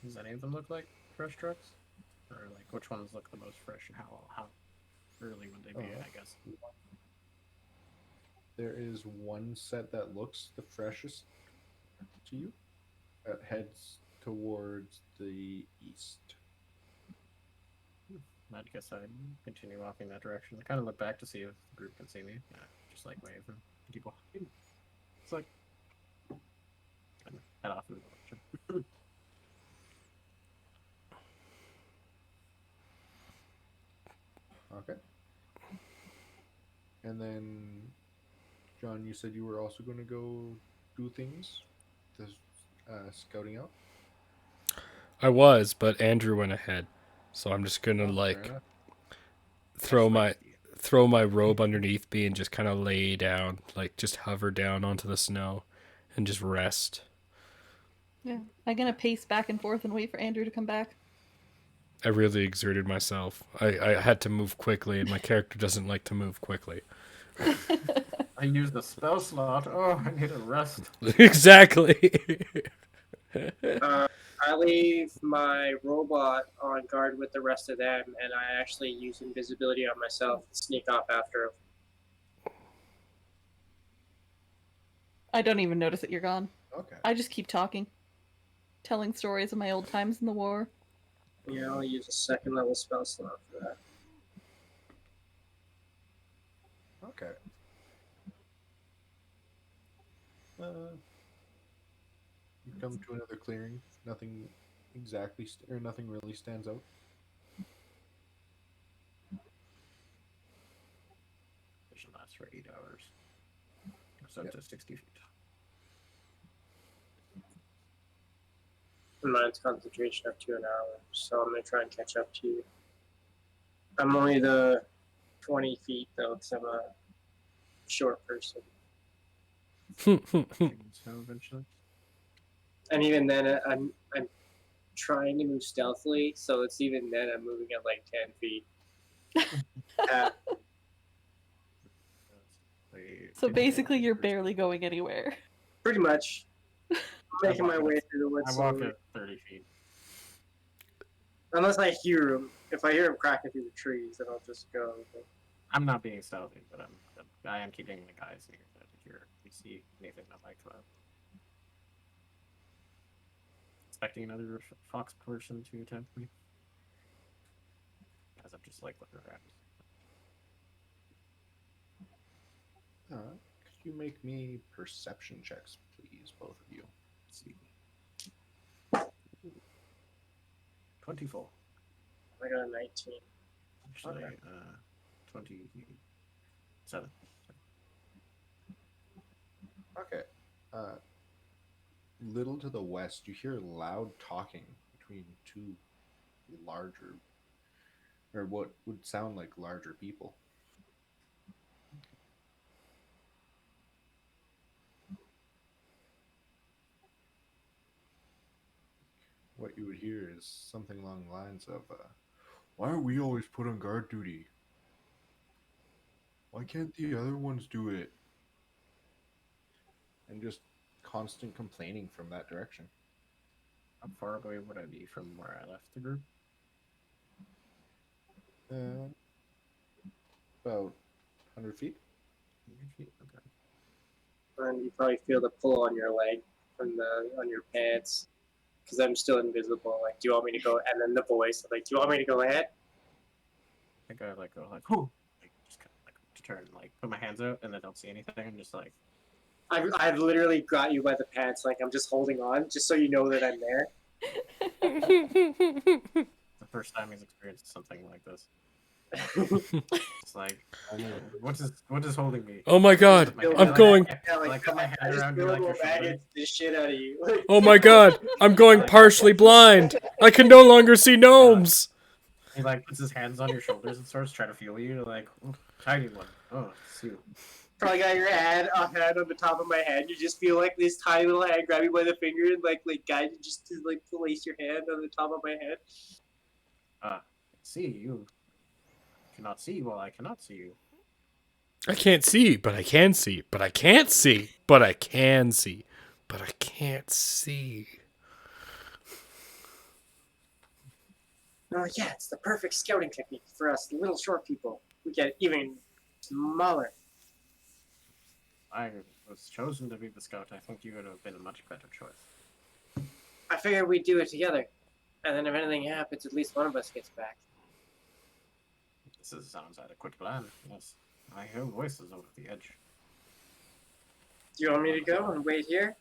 Does any of them look like fresh trucks? Or like which ones look the most fresh and how early would they be, I guess? There is one set that looks the freshest to you. That heads towards the east. I guess I'd continue walking that direction. I kind of look back to see if the group can see me. Just like wave and keep walking. It's like kind of head off in the direction. Okay. And then, John, you said you were also going to go do things, the scouting out. I was, but Andrew went ahead. So I'm just gonna Fair like enough. throw my robe underneath me and just kind of lay down, like just hover down onto the snow and just rest. Yeah. I'm gonna pace back and forth and wait for Andrew to come back. I really exerted myself. I had to move quickly, and my character doesn't like to move quickly. I used the spell slot. Oh, I need a rest. Exactly. I leave my robot on guard with the rest of them, and I actually use invisibility on myself to sneak off after him. I don't even notice that you're gone. Okay. I just keep talking, telling stories of my old times in the war. Yeah, I'll use a second level spell slot for that. Okay. You come to another clearing. Nothing exactly, or nothing really stands out. Mission lasts for 8 hours. It's up Yep. to 60 feet. Mine's concentration up to an hour, so I'm gonna try and catch up to you. I'm only the 20 feet though, because I'm a short person. So eventually. And even then, I'm trying to move stealthily, so it's even then I'm moving at like 10 feet. So basically, you're barely going anywhere. Pretty much. Making my way through the woods. I walk slowly. at 30 feet. Unless I hear him. If I hear him cracking through the trees, then I'll just go. But I'm not being stealthy, but I am keeping my eyes near that if you see anything that might come out. Expecting another fox person to attempt me. As I'm just like looking around. Could you make me perception checks, please, both of you? Let's see. 24. I got a 19. Actually, 27. Okay. Little to the west, you hear loud talking between two larger, or what would sound like larger people. What you would hear is something along the lines of, "Why are we always put on guard duty? Why can't the other ones do it?" And just constant complaining from that direction. How far away would I be from where I left the group? Uh, about 100 feet. 100 feet? Okay. And you probably feel the pull on your leg from on your pants. Because I'm still invisible. Like, do you want me to go? And then the voice, like, do you want me to go ahead? I think I like go like, whoo, like just kind of like to turn, like put my hands out, and then don't see anything. I'm just like, I've literally got you by the pants. Like, I'm just holding on, just so you know that I'm there. the first time he's experienced something like this. It's like, what is holding me? Oh my god, Like, I'm going. Like put my hand I just around feel you like your back shoulder. the shit out of you. Oh my god, I'm going partially blind. I can no longer see gnomes. He like puts his hands on your shoulders and starts trying to feel you. Like, oh, tiny one. Oh, it's you. Probably got your hand on the top of my head. You just feel like this tiny little hand grab you by the finger and like guide you just to like place your hand on the top of my head. See you. Cannot see. Well, I cannot see you. I can't see, but I can see, but I can't see, but I can see, but I can't see. Oh yeah, it's the perfect scouting technique for us little short people. We get even smaller. I was chosen to be the scout. I think you would have been a much better choice. I figured we'd do it together, and then if anything happens, at least one of us gets back. Sounds like a quick plan. Yes, I hear voices over the edge. Do you want me to go and wait here?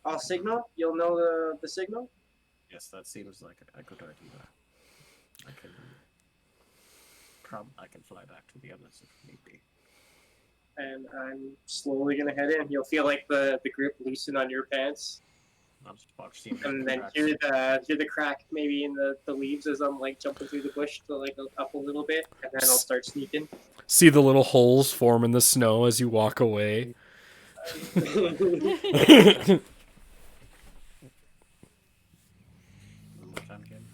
I'll signal. You'll know the signal. Yes, that seems like a good idea. I can fly back to the others if need be. And I'm slowly gonna head in. You'll feel like the grip loosen on your pants, I'll just watch the and then cracks. hear the crack maybe in the leaves as I'm like jumping through the bush to like up a little bit, and then I'll start sneaking. See the little holes form in the snow as you walk away. One more time, kid.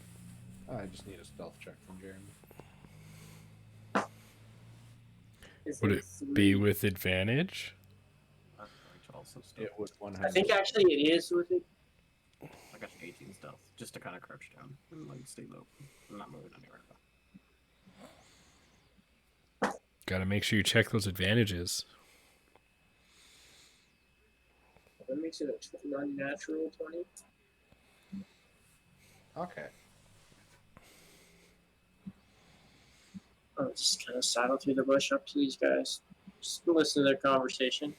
I just need a stealth check from Jeremy. Would it be with advantage? I'm going to also stealth. It would 100. I think actually it is with it. I got an 18 stealth, just to kind of crouch down and like stay low. I'm not moving anywhere. Gotta make sure you check those advantages. That makes it a non-natural 20. Okay. I'll just kind of saddle through the bush up to these guys. Just listen to their conversation.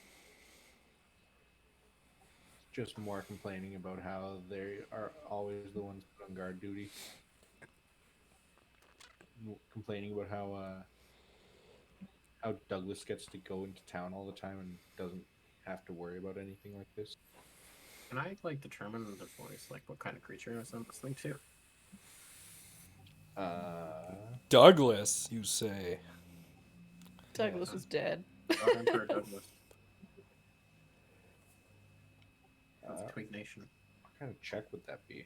Just more complaining about how they are always the ones put on guard duty. Complaining about how Douglas gets to go into town all the time and doesn't have to worry about anything like this. Can I like determine the voice, like what kind of creature I'm listening to? Douglas, you say? Douglas is dead. Emperor Douglas. Twig Nation. What kind of check would that be?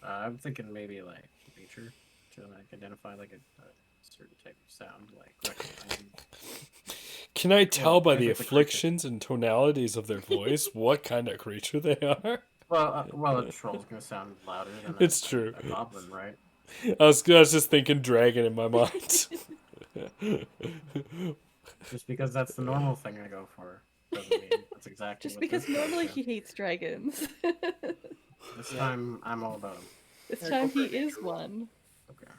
I'm thinking maybe like nature to like identify like a certain type of sound, like recognizing. Can I tell by the Maybe it's a afflictions and tonalities of their voice what kind of creature they are? Well, a troll's gonna sound louder than It's true. a goblin, right? I was just thinking dragon in my mind. Just because that's the normal thing I go for doesn't mean that's exactly. Just what because this normally is. he hates dragons. This time I'm all about him. This Yeah, time go for he it, is nature. one. Okay.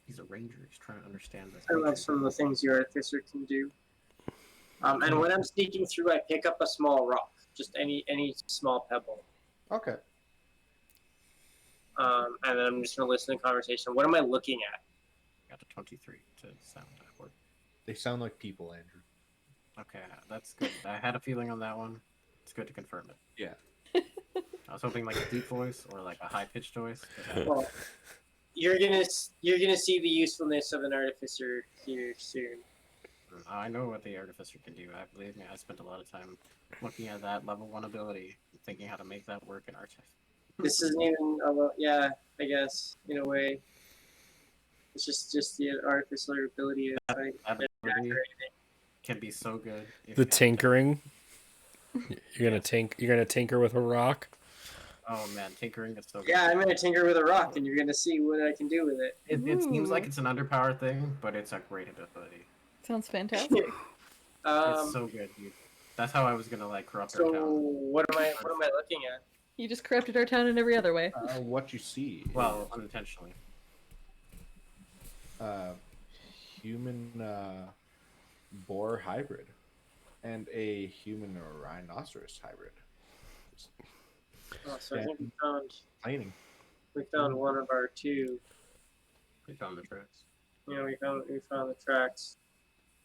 He's a ranger. He's trying to understand this. I love some of the things your artificer can do. And when I'm sneaking through, I pick up a small rock, just any small pebble. Okay. And then I'm just gonna listen to the conversation. What am I looking at? Got a 23 to sound backward. They sound like people, Andrew. Okay, that's good. I had a feeling on that one. It's good to confirm it. Yeah. I was hoping like a deep voice or like a high pitched voice. But, Well, you're gonna see the usefulness of an artificer here soon. I know what the artificer can do. I believe me. I spent a lot of time looking at that level 1 ability, thinking how to make that work in Artif. This isn't even yeah, I guess in a way. It's just the artificer ability. That ability can be so good. If The you have tinkering. You're gonna tinker with a rock. Oh man, tinkering is so good. Yeah, I'm gonna tinker with a rock, and you're gonna see what I can do with it. It seems like Ooh. it's an underpowered thing, but it's a great ability. Sounds fantastic. It's so good, dude. That's how I was gonna like corrupt our So town. what am I looking at? You just corrupted our town in every other way. What you see Well, unintentionally. human boar hybrid and a human rhinoceros hybrid. Oh, so I think Planing. we found one of our two. We found the tracks. Yeah, we found the tracks.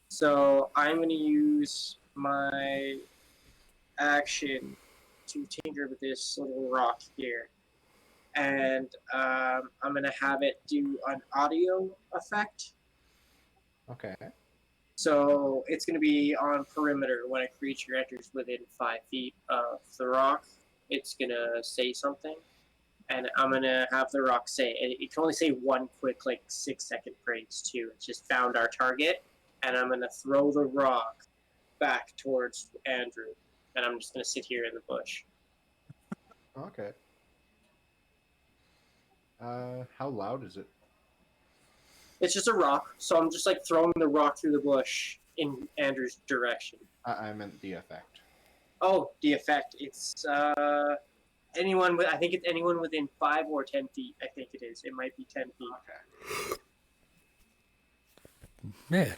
So I'm gonna use my action to tinker with this little rock here, and I'm gonna have it do an audio effect. Okay. So it's gonna be on perimeter when a creature enters within 5 feet of the rock. It's gonna say something, and I'm gonna have the rock say. It can only say one quick, like 6-second phrase too. It's just found our target, and I'm gonna throw the rock back towards Andrew, and I'm just gonna sit here in the bush. Okay. How loud is it? It's just a rock, so I'm just like throwing the rock through the bush in Andrew's direction. I meant the effect. Oh, the effect. It's anyone with. I think it's anyone within 5 or 10 feet. I think it is. It might be 10 feet. Okay. Man,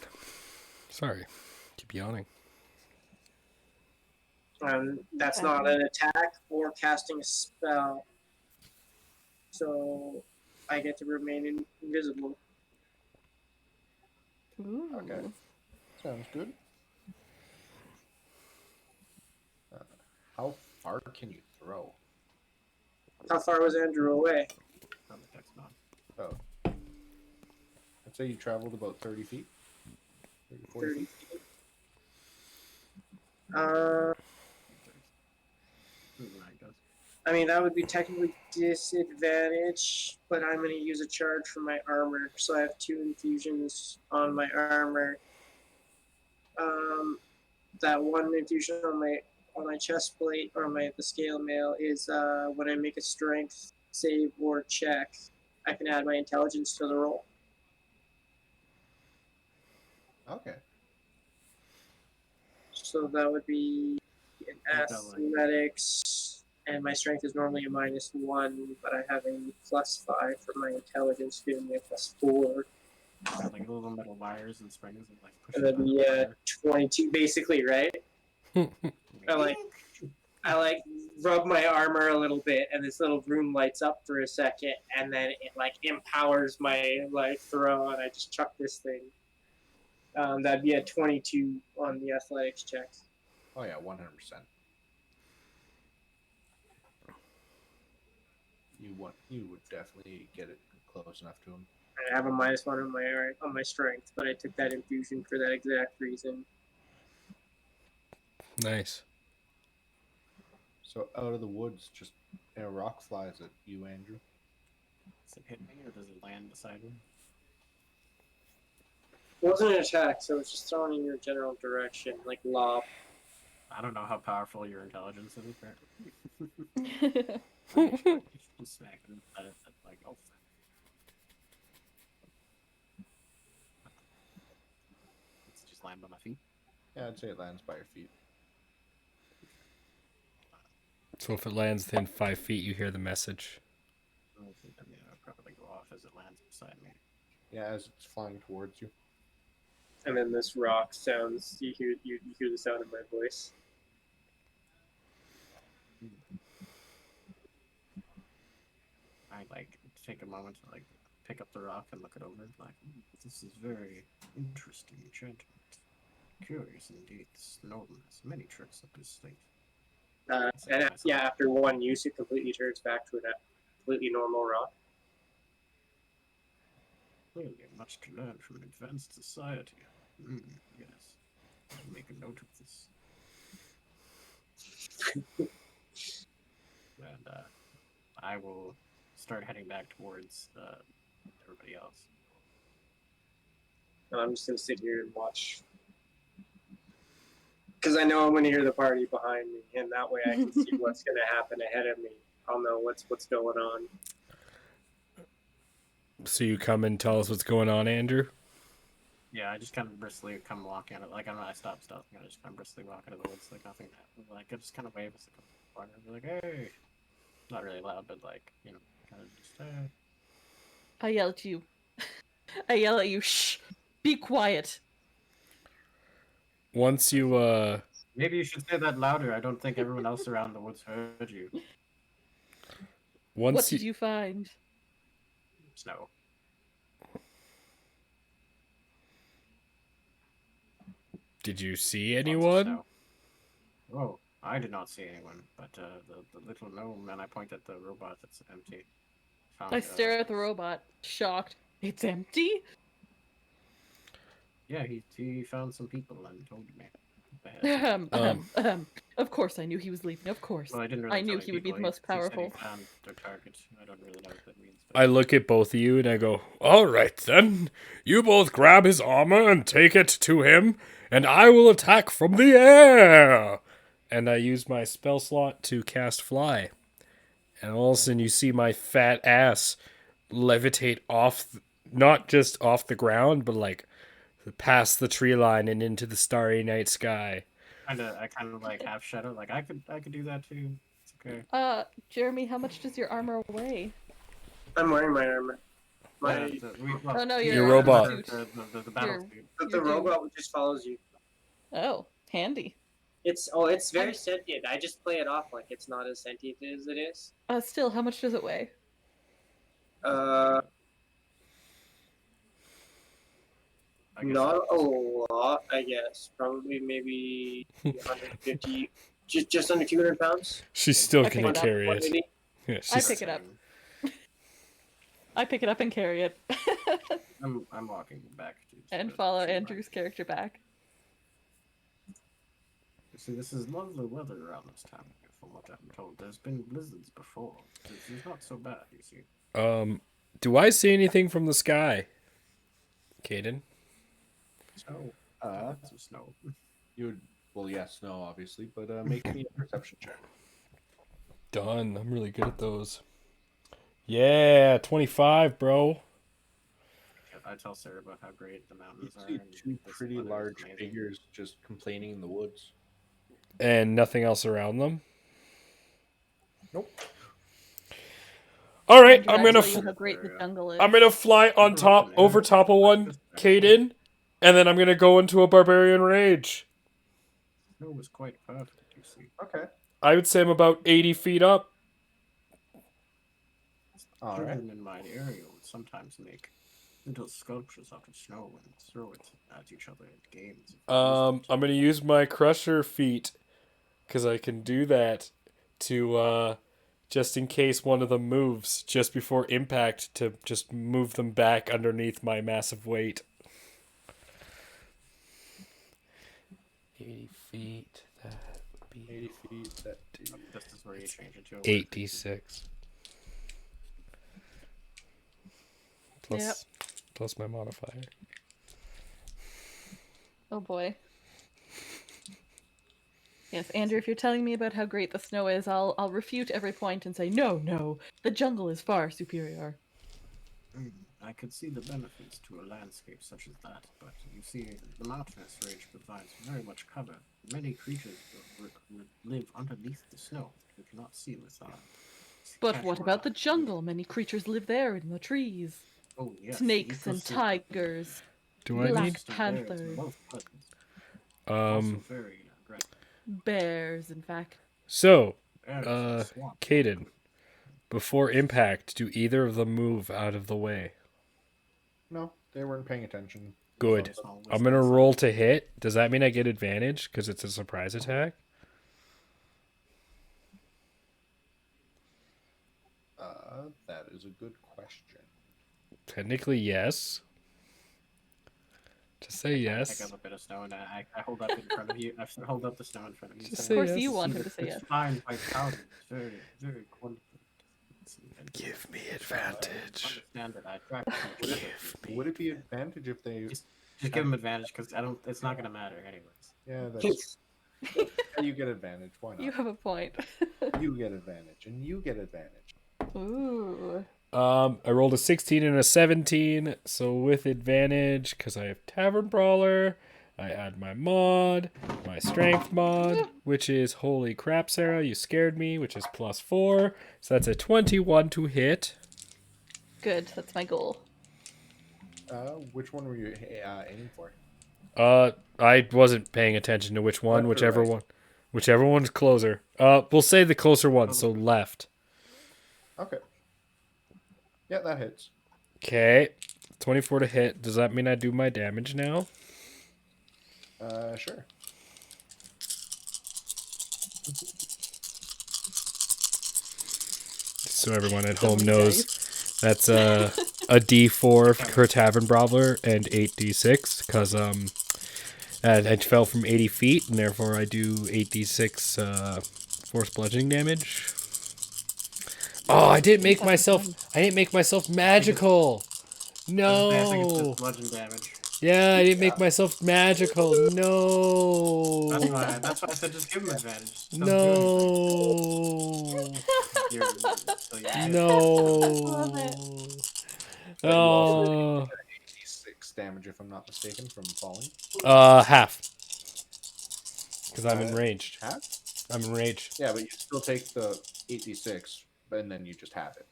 sorry, keep yawning. That's not an attack or casting a spell, so I get to remain invisible. Ooh. Okay. Sounds good. How far can you throw? How far was Andrew away? Found the text mod. Oh. I'd say you traveled about 30 feet. 30, 40 30 feet. feet. Uh, Right, guys. I mean, that would be technically disadvantage, but I'm going to use a charge for my armor. So I have 2 infusions on my armor. That one infusion on my chest plate or the scale mail is when I make a strength save or check, I can add my intelligence to the roll. Okay. So that would be an athletics, and my strength is normally a -1, but I have a +5 for my intelligence, giving me a +4. Like little metal wires and springs and like push And that'd be 22, basically, right? I like rub my armor a little bit, and this little rune lights up for a second, and then it like empowers my like throw, and I just chuck this thing. That'd be a 22 on the athletics checks. Oh yeah, 100%. You would definitely get it close enough to him. I have a -1 on my strength, but I took that infusion for that exact reason. Nice. So out of the woods, just a rock flies at you, Andrew. Does it hit me or does it land beside me? It wasn't an attack, so it was just thrown in your general direction, like lob. I don't know how powerful your intelligence is, apparently. I'm smacking at it like, oh. It's just land by my feet. Yeah, I'd say it lands by your feet. So if it lands within 5 feet, you hear the message. I think it'll probably go off as it lands beside me. Yeah, as it's flying towards you. And then this rock sounds. You hear the sound of my voice. I I like take a moment to like pick up the rock and look it over. Like, this is very interesting enchantment. Curious indeed. This gnome has many tricks up his sleeve. Yeah, after one use, it completely turns back to a completely normal rock. Clearly, much to learn from an advanced society. Yes. I'll make a note of this. And I will start heading back towards everybody else. And I'm just gonna sit here and watch. Because I know I'm gonna hear the party behind me, and that way I can see what's gonna happen ahead of me. I'll know what's going on. So you come and tell us what's going on, Andrew? Yeah, I just kind of briskly come walking out of, like, I stop stealthing. I just kind of briskly walk out of the woods, like nothing happened. Like, I just kind of wave as I come corner and be like, hey. Not really loud, but like, you know, kind of just, hey. I yell at you. I yell at you, shh! Be quiet! Once you, Maybe you should say that louder. I don't think everyone else around the woods heard you. What once did you find? Snow. Did you see Lots of anyone? snow. Oh, I did not see anyone, but the little gnome, and I point at the robot that's empty. Found, I stare at the robot, shocked. It's empty? Yeah, he found some people and told me. Of course I knew he was leaving, of course. Well, I didn't really I knew tell any he would be people. the most He said powerful. he found their target. I don't really know what that means. But I look at both of you and I go, all right then. You both grab his armor and take it to him, and I will attack from the air. And I use my spell slot to cast fly. And all of a sudden you see my fat ass levitate off, not just off the ground, but like past the tree line and into the starry night sky. I kind of like half shadow. Like I could do that too. It's okay. Jeremy, how much does your armor weigh? I'm wearing my armor. Oh no, Your robot. The battle suit. The robot just follows you. Oh, handy. It's very sentient. I just play it off like it's not as sentient as it is. Still, how much does it weigh? Not a lot, I guess. Probably maybe 150, just under 200 pounds. She's still I gonna pick it up. carry it. 180. Yeah, I she's, pick it up. I pick it up and carry it. I'm walking back to And follow Andrew's character back. See, this is lovely weather around this time. From what I'm told, there's been blizzards before. It's not so bad, you see. do I see anything from the sky? Caden? Snow. Some snow. You would, well, yeah, snow, obviously, but make me a perception check. Done. I'm really good at those. Yeah, 25, bro. I tell Sarah about how great the mountains You are. see and two this pretty weather is large amazing. figures just complaining in the woods. And nothing else around them? Nope. All right, Andrew, I'm I gonna tell you how great the jungle is. I'm gonna fly on top, over top of one, Caden, and then I'm gonna go into a barbarian rage. Snow was quite perfect, you see. Okay. I would say I'm about 80 feet up. All right. Children in my area would sometimes make little sculptures out of snow and throw it at each other in games. I'm gonna use my crusher feat, because I can do that to just in case one of them moves just before impact, to just move them back underneath my massive weight. 80 feet, that would be 80 feet, that This is where you change it to a 8d6. Plus, Yep. plus my modifier. Oh boy. Yes, Andrew, if you're telling me about how great the snow is, I'll refute every point and say, no, the jungle is far superior. I could see the benefits to a landscape such as that, but you see, the mountainous range provides very much cover. Many creatures would live underneath the snow. You cannot see with our But what about the jungle? Many creatures live there in the trees. Oh, yes, Snakes and ecosystem. tigers. Do I Black need? Ecosystem there is panthers. both pleasant, also very aggressive. Bears, in fact. So, Bears and swamp. Caden, Before impact, do either of them move out of the way? No, they weren't paying attention. Good. Small I'm gonna distance. roll to hit. Does that mean I get advantage because it's a surprise attack? That is a good question. Technically, yes. Just say I yes. pick up a bit of snow and I hold up in front of you. I hold up the snow in front of you. Just Of say course, yes. you want him to say yes. It's fine by thousands. Very, very wonderful. Give me advantage. Understand that I try. Give me. Would it be advantage if they? Just give them advantage because I don't. It's not gonna matter anyways. Yeah, that's. Yeah, you get advantage. Why not? You have a point. You get advantage, and you get advantage. Ooh. I rolled a 16 and a 17, so with advantage, because I have Tavern Brawler, I add my mod, my strength mod, which is holy crap, Sarah, you scared me, which is +4. So that's a 21 to hit. Good. That's my goal. Which one were you aiming for? I wasn't paying attention to which one, Left or right? whichever one's closer. We'll say the closer one, so left. Okay. Yeah, that hits. Okay, 24 to hit. Does that mean I do my damage now? Sure. So everyone at So home many knows dice. that's a D4 for Tavern Brawler and 8d6 because I fell from 80 feet and therefore I do 8d6 force bludgeoning damage. Oh, I didn't make myself magical. I think it's No. just bludgeon damage. Yeah, I didn't make myself magical. No. That's why I said just give him advantage. Don't do anything. No. You're- Love it. No. But you also Oh. 86 damage, if I'm not mistaken, from falling. Half. Because I'm enraged. Half? I'm enraged. Yeah, but you still take the 86, and then you just have it.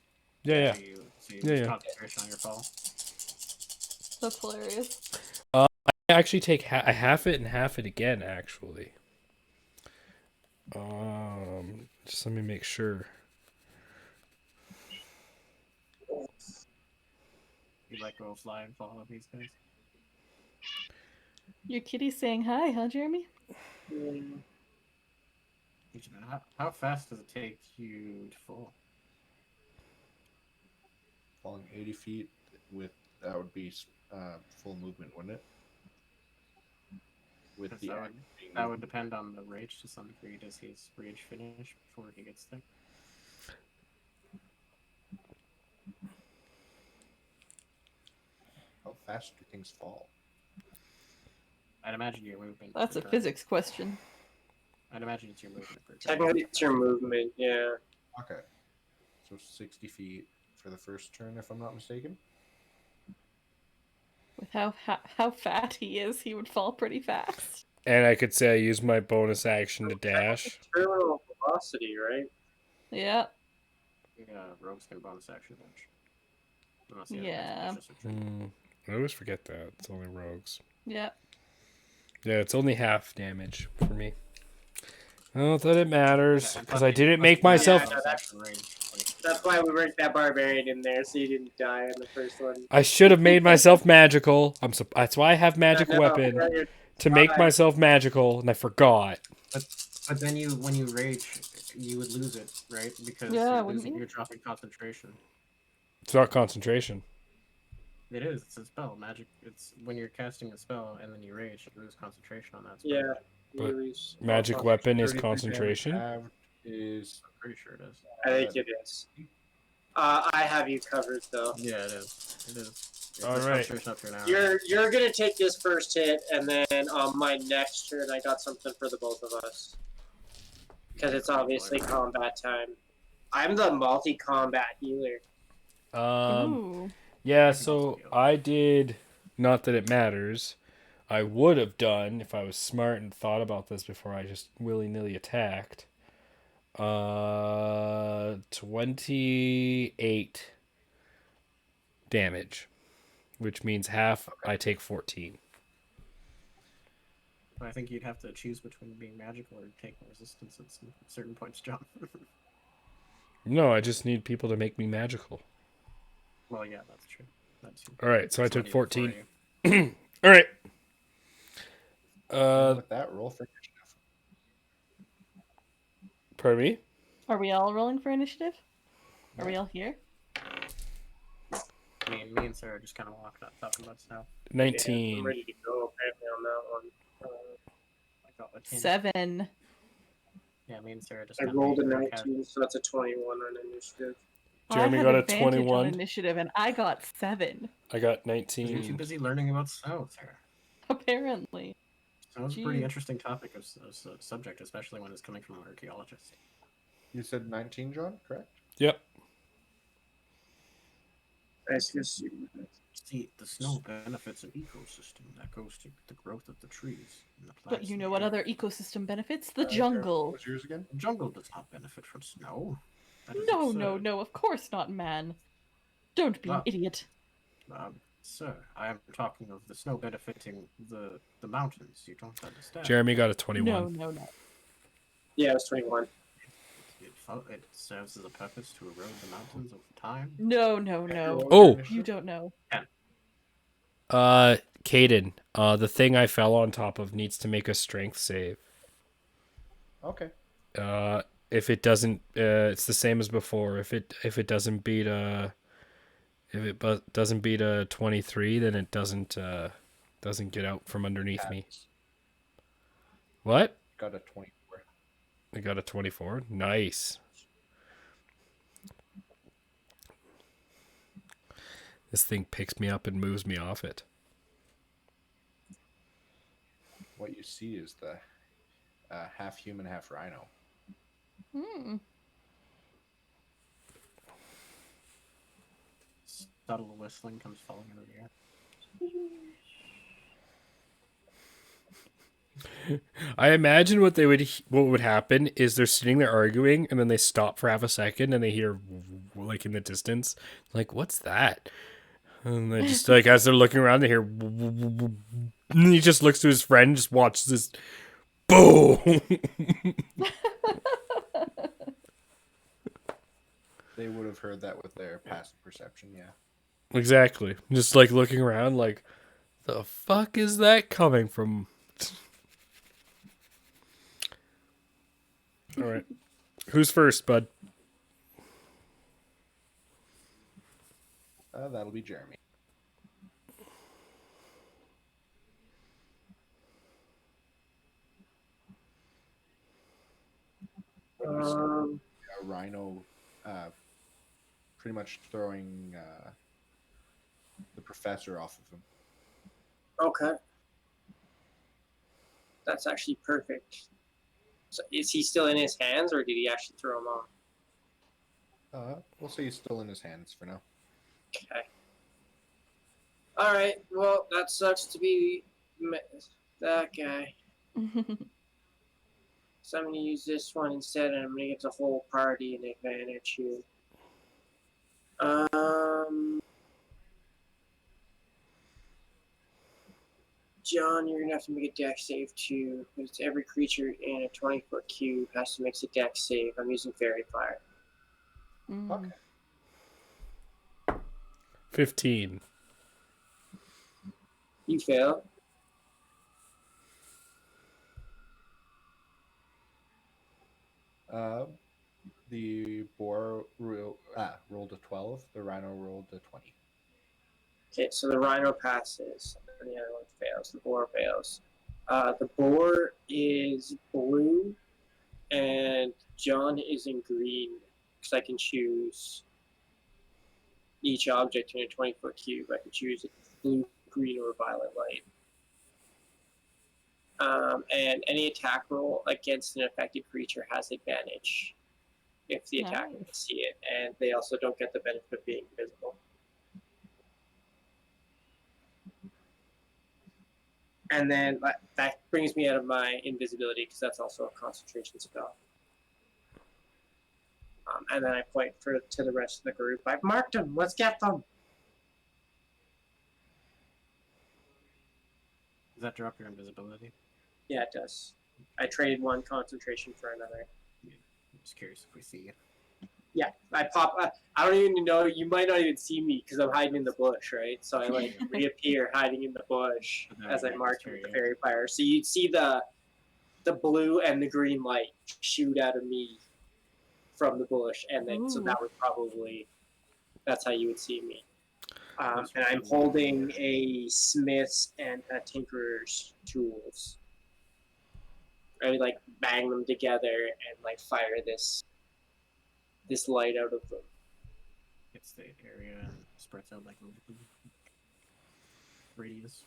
Yeah. So you Yeah, lose yeah. concentration on your fall. That's hilarious. I actually take I half it and half it again. Actually. Just let me make sure. You like go fly and fall of these guys. Your kitty's saying hi, huh, Jeremy? How fast does it take you to fall? Falling 80 feet with that would be full movement, wouldn't it? With Because the that act being That would depend on the rage to some degree. Does his rage finish before he gets there? How fast do things fall? I'd imagine your movement. That's a per turn. physics question. I'd imagine it's your movement per turn. Technically, it's your movement. Yeah. Okay. So 60 feet for the first turn, if I'm not mistaken. With how fat he is, he would fall pretty fast. And I could say I use my bonus action to dash. Terminal velocity, right? Yeah. Yeah, rogues can bonus action dash. Unless you have Yeah. vicious retreat. I always forget that. It's only rogues. Yeah. Yeah, it's only half damage for me. Not that it matters, Yeah, and because plus I you- didn't plus make you myself... have bonus action range. That's why we worked that barbarian in there, so you didn't die in the first one. I should have made myself magical. That's why I have magic No, weapon, you're to make fine. myself magical, and I forgot. But then when you rage, you would lose it, right? Because Yeah, wouldn't you? you're dropping concentration. It's not concentration. It is. It's a spell. Magic. It's when you're casting a spell and then you rage, you lose concentration on that spell. Yeah. But you lose. Magic weapon is 33 damage concentration. halved is I'm pretty sure it is. I think it is. I have you covered though. Yeah, it is. It is. It's All a right. concentration up to an hour. You're gonna take this first hit, and then on my next turn, I got something for the both of us. Because it's obviously combat time. I'm the multi-combat healer. Ooh. Yeah, I can so also heal. I did, not that it matters, I would have done, if I was smart and thought about this before I just willy-nilly attacked, 28 damage, which means half, I take 14. I think you'd have to choose between being magical or take resistance at certain points, John. No, I just need people to make me magical. Well, yeah, that's true. That's All right, so I that's what took he did 14. for you. All right. And with that, roll for initiative. Pardon me? Are we all rolling for initiative? Are we Yeah. all here? Me and Sarah just kind of walked up talking about stuff. Yeah, 19. I'm ready to go apparently on that one. I got a 10. 7. Yeah, me and Sarah just I kind rolled a of 19, so that's a 21 on initiative. Jeremy I got had a advantage 21. on initiative, and I got 7. I got You're too 19. busy learning about snow, Sarah. Apparently. So it's a pretty Jeez. interesting topic of subject, especially when it's coming from an archaeologist. You said 19, John, correct? Yep. I guess See, the snow benefits an ecosystem that goes to the growth of the trees and the plants. But you in know the what air. other ecosystem benefits? The Jeremy, jungle. What was yours again? The jungle does not benefit from snow. That is No, absurd. no, no, of course not, man. Don't be an Ah. idiot. Sir, I am talking of the snow benefiting the mountains. You don't understand. Jeremy got a 21. No, no, no. Yeah, it was 21. It serves as a purpose to erode the mountains over time. No, no, no. What was Oh. your You initiative? don't know. Caden, the thing I fell on top of needs to make a strength save. Okay. If it doesn't, it's the same as before. If it doesn't beat doesn't beat a 23, then it doesn't get out from underneath me. Pass. What? Got a 24. I got a 24. Nice. This thing picks me up and moves me off it. What you see is the half human, half rhino. Hmm. Subtle whistling comes falling into the air. I imagine what would happen is they're sitting there arguing and then they stop for half a second and they hear like in the distance, like, what's that? And they just like as they're looking around they hear and he just looks to his friend and just watches this boom. They would have heard that with their past perception, yeah. Exactly. Just like looking around like the fuck is that coming from? All right. Who's first, bud? That'll be Jeremy. Um, A rhino pretty much throwing the professor off of him. okay. That's actually perfect. So is he still in his hands, or did he actually throw him off? We'll say he's still in his hands for now. Okay. All right. Well, that sucks to be that guy. So I'm gonna use this one instead, and I'm gonna get the whole party an advantage here. John, you're gonna have to make a dex save too, because every creature in a 20-foot cube has to make a dex save. I'm using Fairy Fire. Mm. Okay. 15. You fail. The boar rolled a 12. The rhino rolled a 20. Okay, so the rhino passes, and the other one fails. The boar fails. The boar is blue, and John is in green, because I can choose each object in a 20-foot cube. I can choose blue, green, or violet light. And any attack roll against an affected creature has advantage if the attacker can see it, and they also don't get the benefit of being invisible. And then that brings me out of my invisibility, because that's also a concentration spell. And then I point to the rest of the group. I've marked them. Let's get them. Does that drop your invisibility? Yeah, it does. I traded one concentration for another. I'm just curious if we see you. Yeah, I pop. I don't even know. You might not even see me because I'm hiding in the bush, right? So I like reappear hiding in the bush as I march with the fairy fire. So you'd see the blue and the green light shoot out of me from the bush, and then so Ooh. that would probably that's how you would see me. And I'm holding a smith's and a tinkerer's tools. I would like bang them together and like fire this light out of them. It's the area and spreads out like a radius.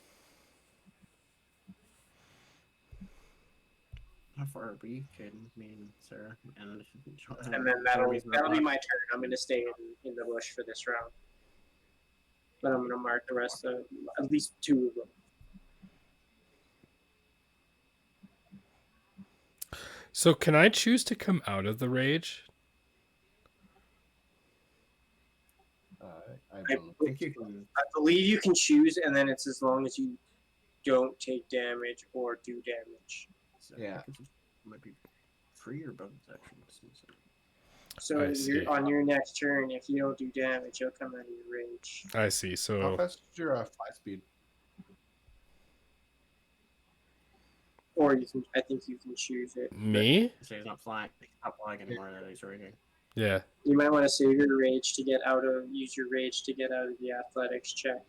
How far are we, Caden, me and Sarah? And then that'll be my turn. I'm gonna stay in the bush for this round. But I'm gonna mark the rest of at least 2 of them. So can I choose to come out of the rage? I think you can. I believe you can choose, and then it's as long as you don't take damage or do damage. So Yeah. I think it might be free or bonus action. So I see. on your next turn, if you don't do damage, you'll come out of your rage. I see. How So fast is your 5 speed? Or you can, I think you can choose it. me? So he's not flying. He's not flying anymore. That he's raging. Yeah. You might want to save your rage to get out of use your rage to get out of the athletics check.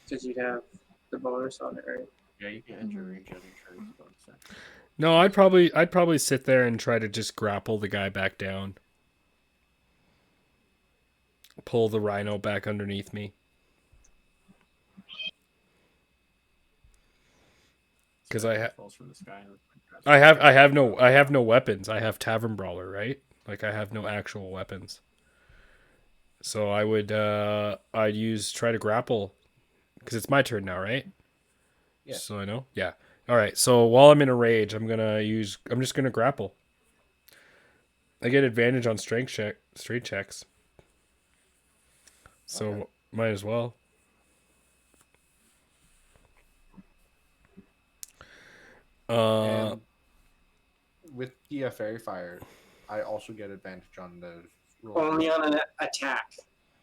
Because you'd have the bonus on it, right? Yeah, you can enter range of your turn as a bonus action. No, I'd probably sit there and try to just grapple the guy back down. Pull the rhino back underneath me. Because falls from the sky. I have no weapons. I have tavern brawler, right? Like I have no actual weapons. So I would I'd try to grapple because it's my turn now, right? Yeah. So I know. Yeah. All right. So while I'm in a rage, I'm just gonna grapple. I get advantage on strength checks. So Okay. might as well. And with the fairy fire, I also get advantage on the roll. Only on an attack.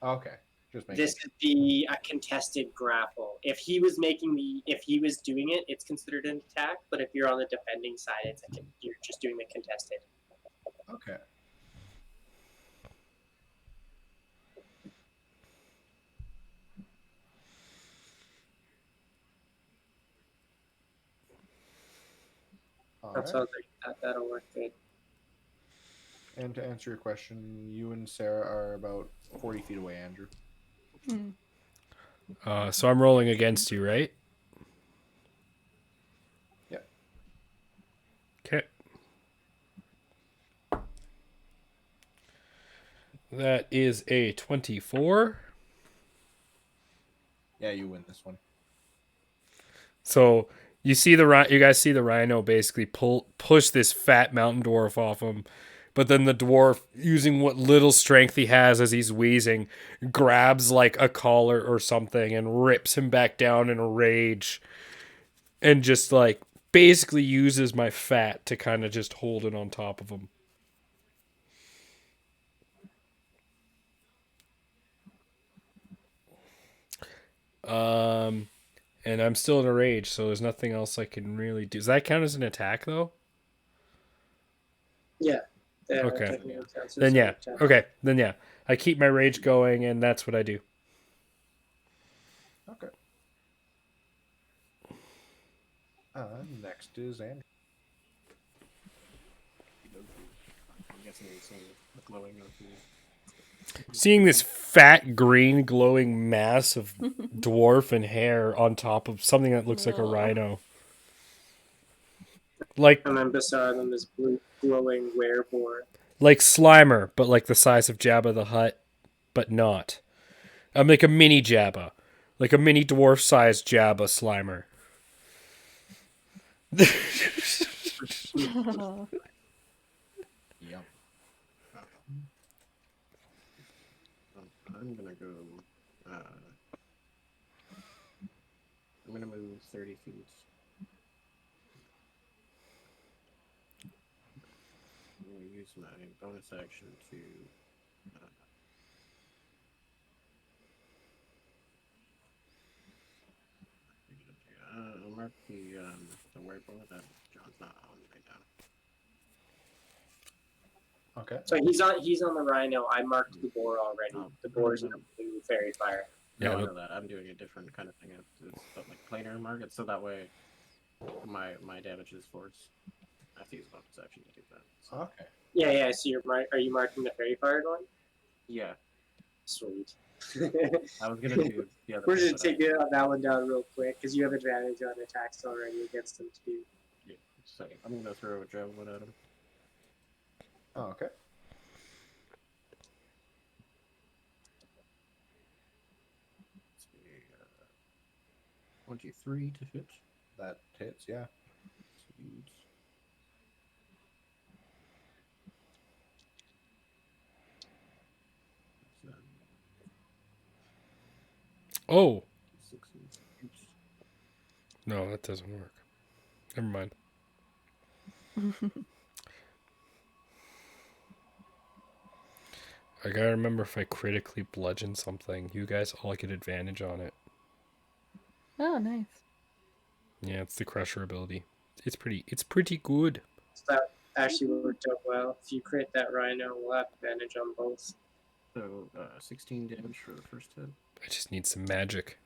Okay. Just make This would be a contested grapple. If he was doing it, it's considered an attack. But if you're on the defending side, you're just doing the contested. Okay. All That right. sounds like that'll work good. And to answer your question, you and Sarah are about 40 feet away, Andrew. So I'm rolling against you, right? Yep. Okay. That is a 24. Yeah, you win this one. So you guys see the rhino basically push this fat mountain dwarf off him, but then the dwarf, using what little strength he has as he's wheezing, grabs like a collar or something and rips him back down in a rage, and just like basically uses my fat to kind of just hold it on top of him. And I'm still in a rage, so there's nothing else I can really do. Does that count as an attack, though? Yeah. Okay. Then yeah. Okay. Then yeah. I keep my rage going, and that's what I do. Okay. Next is Andrew. I'm guessing you're seeing the glowing of the. Seeing this fat, green, glowing mass of dwarf and hair on top of something that looks like a rhino. Like And then beside them is blue glowing wereboar. like Slimer, but like the size of Jabba the Hutt, but not. I'm like a mini Jabba. Like a mini dwarf-sized Jabba Slimer. Yep. I'm gonna go. I'm gonna move 30 feet. I'm gonna use use my bonus action to. I'll mark the whiteboard that John's not on right now. Okay. So he's on the rhino. I marked the boar already. Oh, The boar's in a blue fairy fire. No, Yeah, I the- know that. I'm doing a different kind of thing. It's like planar market, so that way my damage is force. I have to use bonus action to do that. So. Okay. Yeah. So are you marking the fairy fire one? Yeah, Sweet. I was gonna do the other. We're thing, just but I- taking that one down real quick because you have advantage on attacks already against them too. Yeah, so I'm gonna throw a javelin at him. Oh, okay. Let's see, 23 to hit. That hits, yeah. Sweet. Then Oh 16. Oops. no, that doesn't work. Never mind. I gotta remember if I critically bludgeon something, you guys all get advantage on it. Oh, nice. Yeah, it's the crusher ability. It's pretty good. So that actually worked out well. If you crit that rhino, we'll have advantage on both. So 16 damage for the first hit. I just need some magic.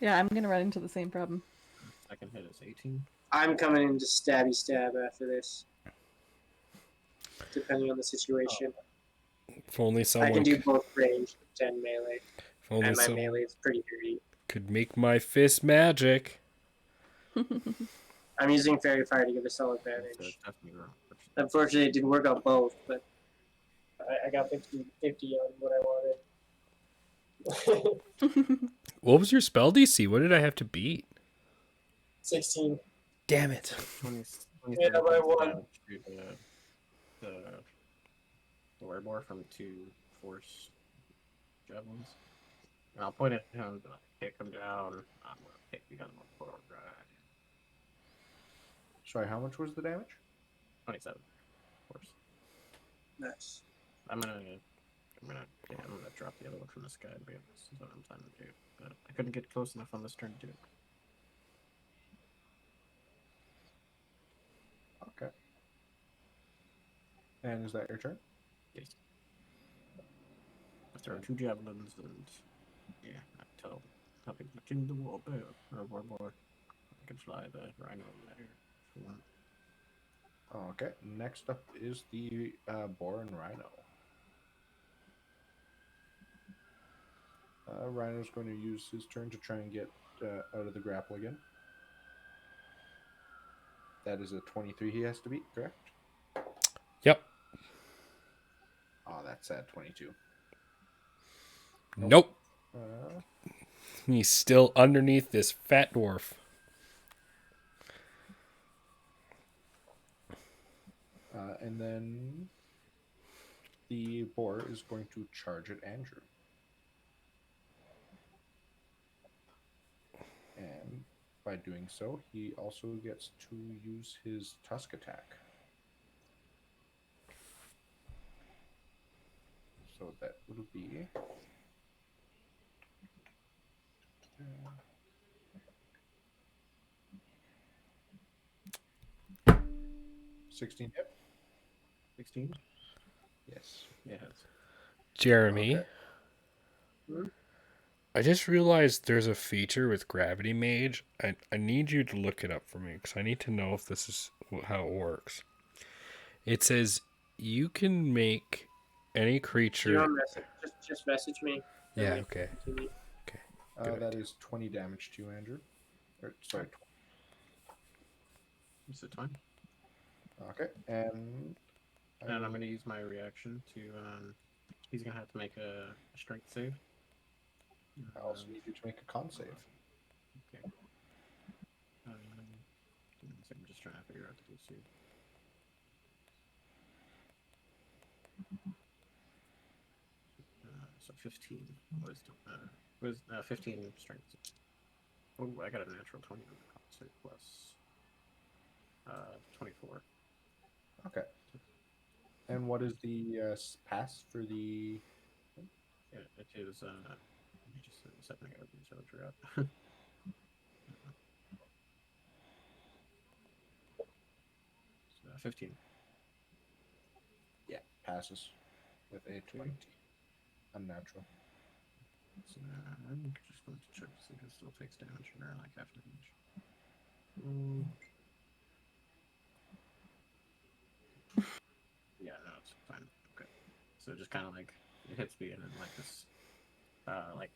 Yeah, I'm gonna run into the same problem. Second hit is 18. I'm coming in to stabby stab after this, depending on the situation. If only I someone can do both range and melee, if only and my someone melee is pretty dirty. could make my fist magic. I'm using fairy fire to give us all So advantage. it's definitely wrong. Unfortunately, it didn't work on both, but I got 50 on what I wanted. What was your spell DC? What did I have to beat? 16. Damn it. 20, Yeah, by one. The werebore from 2 force javelins. And I'll point at him and kick him down. I'm gonna pick the other one forward. Right. Sorry, how much was the damage? 27 force. Nice. I'm gonna drop the other one from the sky to be able to see what I'm planning to do. But I couldn't get close enough on this turn to do it. Okay. And is that your turn? Yes. I throw 2 javelins and yeah, I tell him to kill the war bear or war boy. I can fly the rhino in that air if you want. Okay. Next up is the boar and rhino. Rhino's going to use his turn to try and get out of the grapple again. That is a 23 he has to beat, correct? Yep. Oh, that's sad. 22. Nope. Uh, He's still underneath this fat dwarf. and then the boar is going to charge at Andrew. And by doing so, he also gets to use his tusk attack. So that will be 16 hit. 16? Yes. Yes. Jeremy. Okay. I just realized there's a feature with Gravity Mage. I need you to look it up for me because I need to know if this is how it works. It says you can make any creature. You want message? Just message me. Yeah, Then we okay. can continue. Good That idea. is 20 damage to you, Andrew. Sorry. What's the time? Okay. And And I'm going to use my reaction to. He's going to have to make a strength save. I also need you to make a con save. Okay. So I'm just trying to figure out the DC. So 15 wisdom. 15 strength. Oh, I got a natural 20 on the con save plus 24. Okay. And what is the pass for the? Yeah, it is. Let me just set my other soldier up. 15. Yeah, passes with a 20. Unnatural. So I'm just going to check to see if it still takes damage or like half damage. Yeah, no, it's fine. Okay. So just kind of like it hits me and then like this, like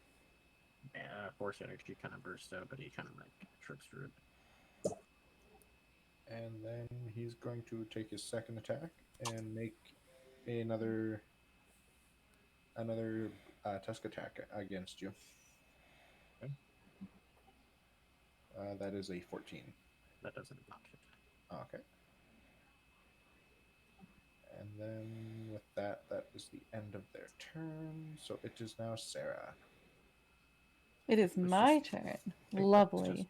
force energy kind of bursts out, but he kind of like trips through it. And then he's going to take his second attack and make another tusk attack against you. Okay. That is a 14. That doesn't not hit. Okay. And then with that, that is the end of their turn. So it is now Sarah. It is Let's my just- turn. I think that's Lovely. just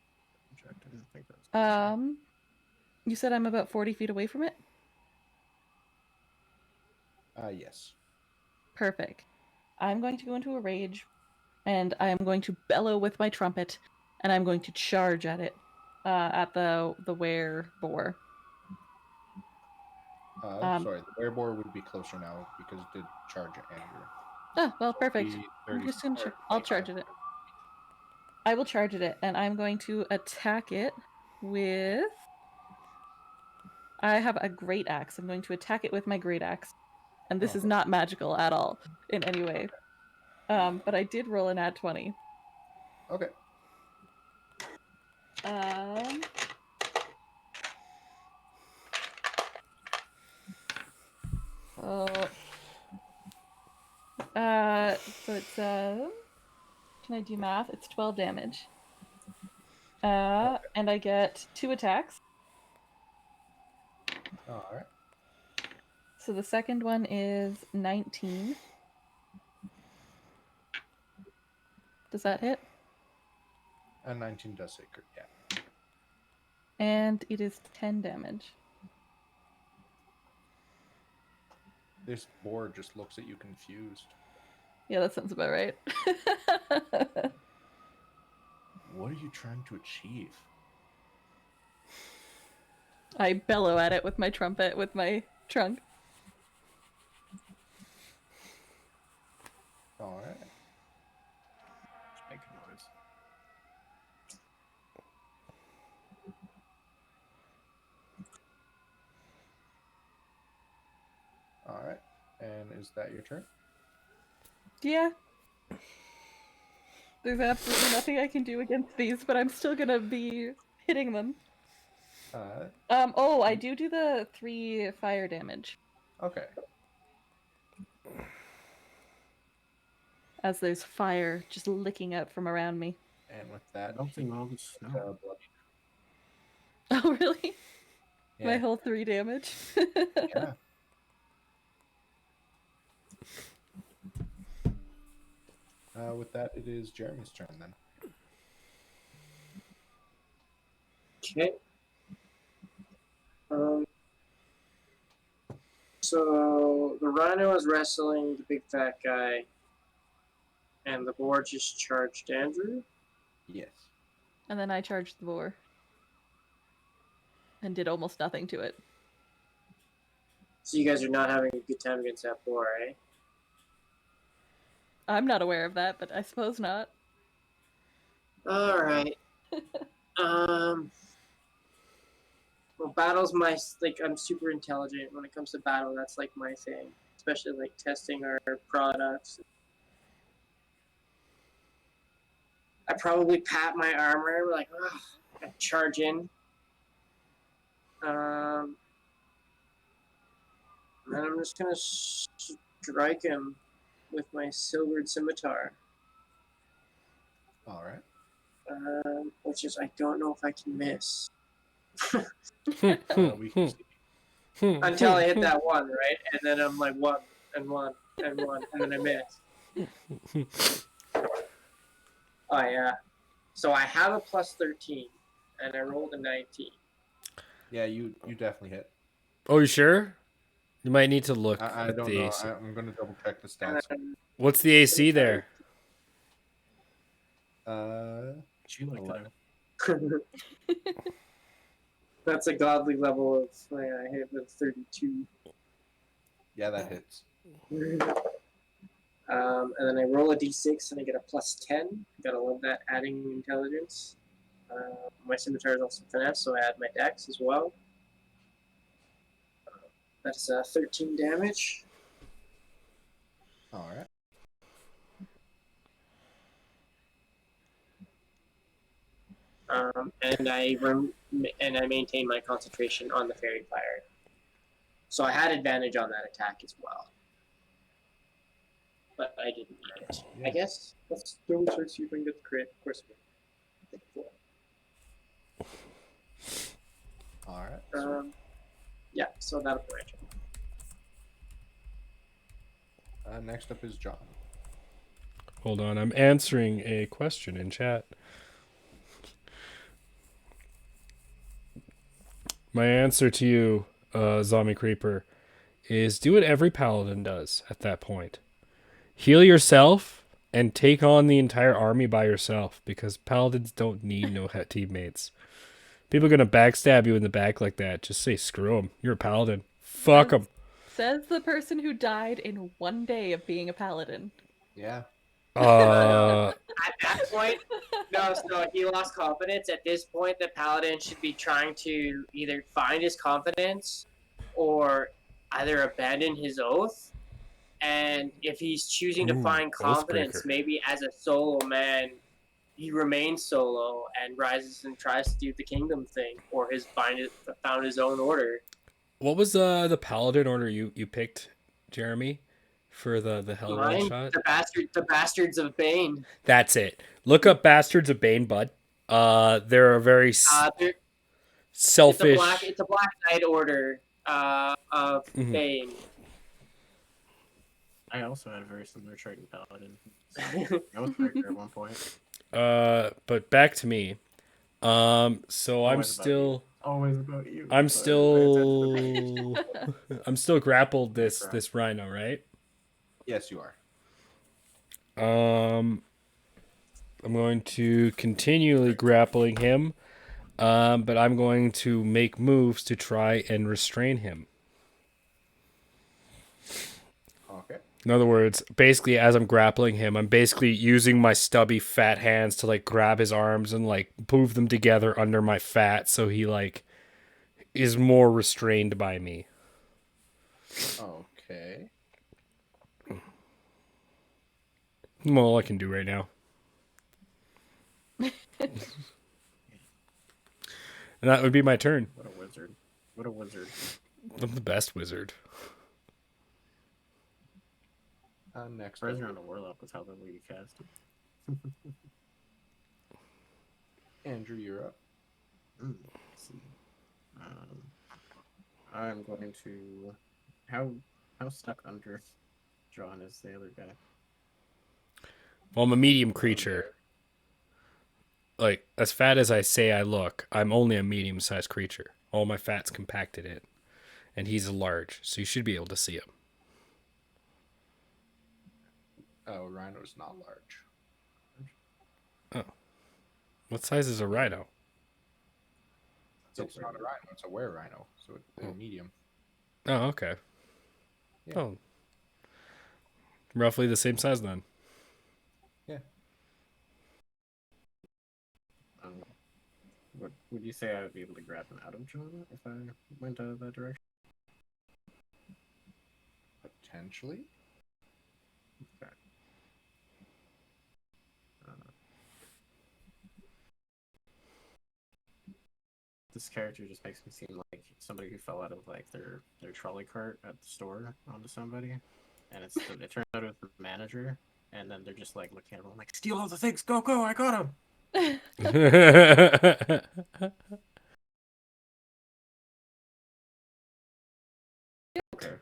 object. I didn't think that was gonna be- You said I'm about 40 feet away from it? Yes. Perfect. I'm going to go into a rage, and I am going to bellow with my trumpet, and I'm going to charge at it, at the were-boar. Sorry, the werebore would be closer now because it did charge at Andrew. Oh, well, So it'd perfect. be I'm 30 just gonna or I'll 25. charge at it. I will charge at it, and I'm going to attack it with. I have a great axe. I'm going to attack it with my great axe, and this is not magical at all in any way. But I did roll an ad 20. Okay. Um. Oh. So it's Can I do math? It's 12 damage. And I get 2 attacks. All right. So the second one is 19. Does that hit? And 19 does hit. Yeah. And it is 10 damage. This board just looks at you confused. Yeah, that sounds about right. What are you trying to achieve? I bellow at it with my trumpet, with my trunk. All right. Just make a noise. All right. And is that your turn? Yeah. There's absolutely nothing I can do against these, but I'm still gonna be hitting them. Oh, I do the 3 fire damage. Okay. As there's fire just licking out from around me. And with that, Melting all the snow. bloody. Oh, really? Yeah. My whole 3 damage? Yeah. With that, it is Jeremy's turn then. Okay. So the rhino is wrestling the big fat guy, and the boar just charged Andrew. Yes. And then I charged the boar. And did almost nothing to it. So you guys are not having a good time against that boar, eh? I'm not aware of that, but I suppose not. All right. Well, battle's my I'm super intelligent when it comes to battle. That's like my thing, especially like testing our products. I probably pat my armor like, ugh, I charge in. And I'm just gonna strike him with my silvered scimitar. All right. Which is I don't know if I can miss. We can see. Until I hit that one, right? And then I'm like 1 and 1 and 1, and then I miss. Oh yeah. So I have a plus 13, and I rolled a 19. Yeah, you definitely hit. Oh, you sure? You might need to look I at don't the know. AC. I'm gonna double check the stats. What's the AC there? She like that. 11. That's a godly level of I hit with 32. Yeah, that hits. And then I roll a d6 and I get a plus 10. Gotta love that adding intelligence. My scimitar is also finesse, so I add my dex as well. That's 13 damage. All right. And I maintain my concentration on the fairy fire. So I had advantage on that attack as well. But I didn't need it. I guess let's double check see if I can get the crit. Of course we All right. Yeah, so that'll be right. Next up is John. Hold on, I'm answering a question in chat. My answer to you, Zombie Creeper, is do what every paladin does at that point. Heal yourself and take on the entire army by yourself, because paladins don't need no teammates. People are going to backstab you in the back like that. Just say, screw them. You're a paladin. Fuck them. Says the person who died in one day of being a paladin. Yeah. Uh, At that point, no, so he lost confidence. At this point, the paladin should be trying to either find his confidence or either abandon his oath. And if he's choosing to find confidence, Oathbreaker. maybe as a solo man, he remains solo and rises and tries to do the kingdom thing, or has found his own order. What was the paladin order you picked, Jeremy, for the hell one shot? The bastards of Bane. That's it. Look up Bastards of Bane, bud. They're a very selfish. It's a Black Knight order of Mhm. Bane. I also had a very similar trait in Paladin. I was breaker at one point. But back to me. So I'm Always about still. you. Always about you. I'm But still. I'm still grappled this rhino, right? Yes, you are. I'm going to continually grappling him, but I'm going to make moves to try and restrain him. Okay. In other words, basically, as I'm grappling him, I'm basically using my stubby fat hands to like grab his arms and like move them together under my fat, so he like is more restrained by me. Okay. All I can do right now. And that would be my turn. What a wizard. What a wizard. I'm the best wizard. Next Surprised up, you're on a warlock with how little you cast. Andrew, you're up. Let's see. I'm going to. How stuck under John is the other guy? Well, I'm a medium creature. Like, as fat as I say I look, I'm only a medium-sized creature. All my fat's compacted in. And he's a large, so you should be able to see him. Oh, Rhino's not large. Oh. What size is a rhino? It's not a rhino. It's a were rhino, so it's medium. Oh, okay. Yeah. Oh. Roughly the same size then. Yeah. What would you say I would be able to grab him out of John if I went that direction? Potentially. Okay. This character just makes me seem like somebody who fell out of like their trolley cart at the store onto somebody, and it turns out it was the manager, and then they're just like looking at him like, steal all the things, go, I got him. Okay.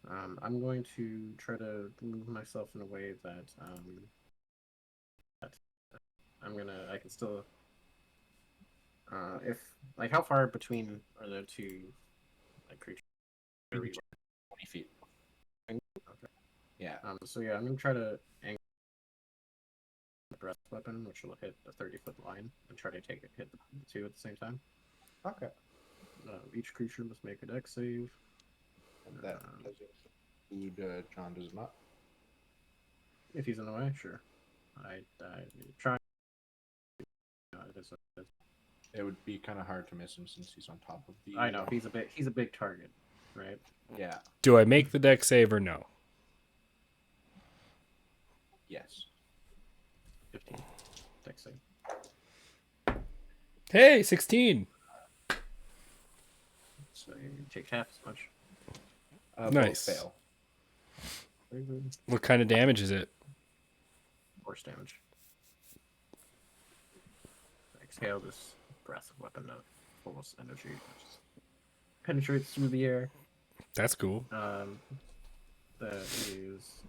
I'm going to try to move myself in a way that that I can still if like how far between are the two like creatures? 20 feet. Okay. Yeah. So yeah, I'm gonna try to angle the breath weapon, which will hit a 30-foot line, and try to hit the two at the same time. Okay. Each creature must make a dex save. That does include John, does it not? If he's in the way, sure. I try. It would be kind of hard to miss him since he's on top of the. I know he's a big target, right? Yeah. Do I make the deck save or no? Yes. 15 dex save. Hey, 16. So you take half as much. Nice. Both fail. Very good. What kind of damage is it? Force damage. Exhale this breath weapon of force energy, which penetrates through the air. That's cool. That is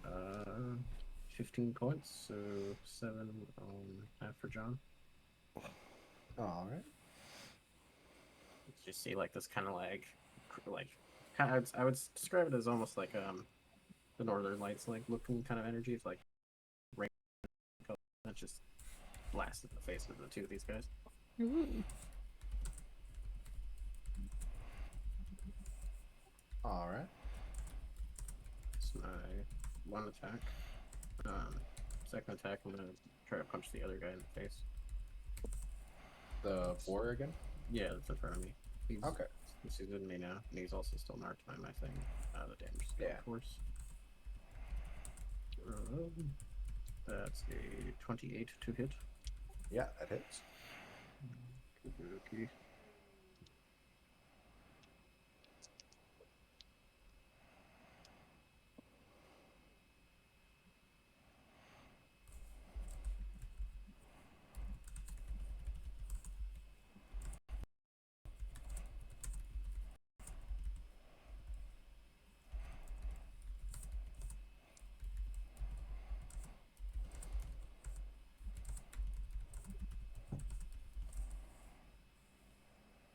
15 points, so 7 on half for John. All right. You see, like this kind of like I would describe it as almost like the Northern Lights like looking kind of energy. It's like rain that just blasted the face of the two of these guys. Ooh. All right. It's my one attack. Second attack, I'm gonna try to punch the other guy in the face. The boar again? Yeah, that's in front of me. Okay. He's in me now, and he's also still marked by my thing. The damage skill, Yeah. of course. That's a 28 to hit. Yeah, that hits. Okay.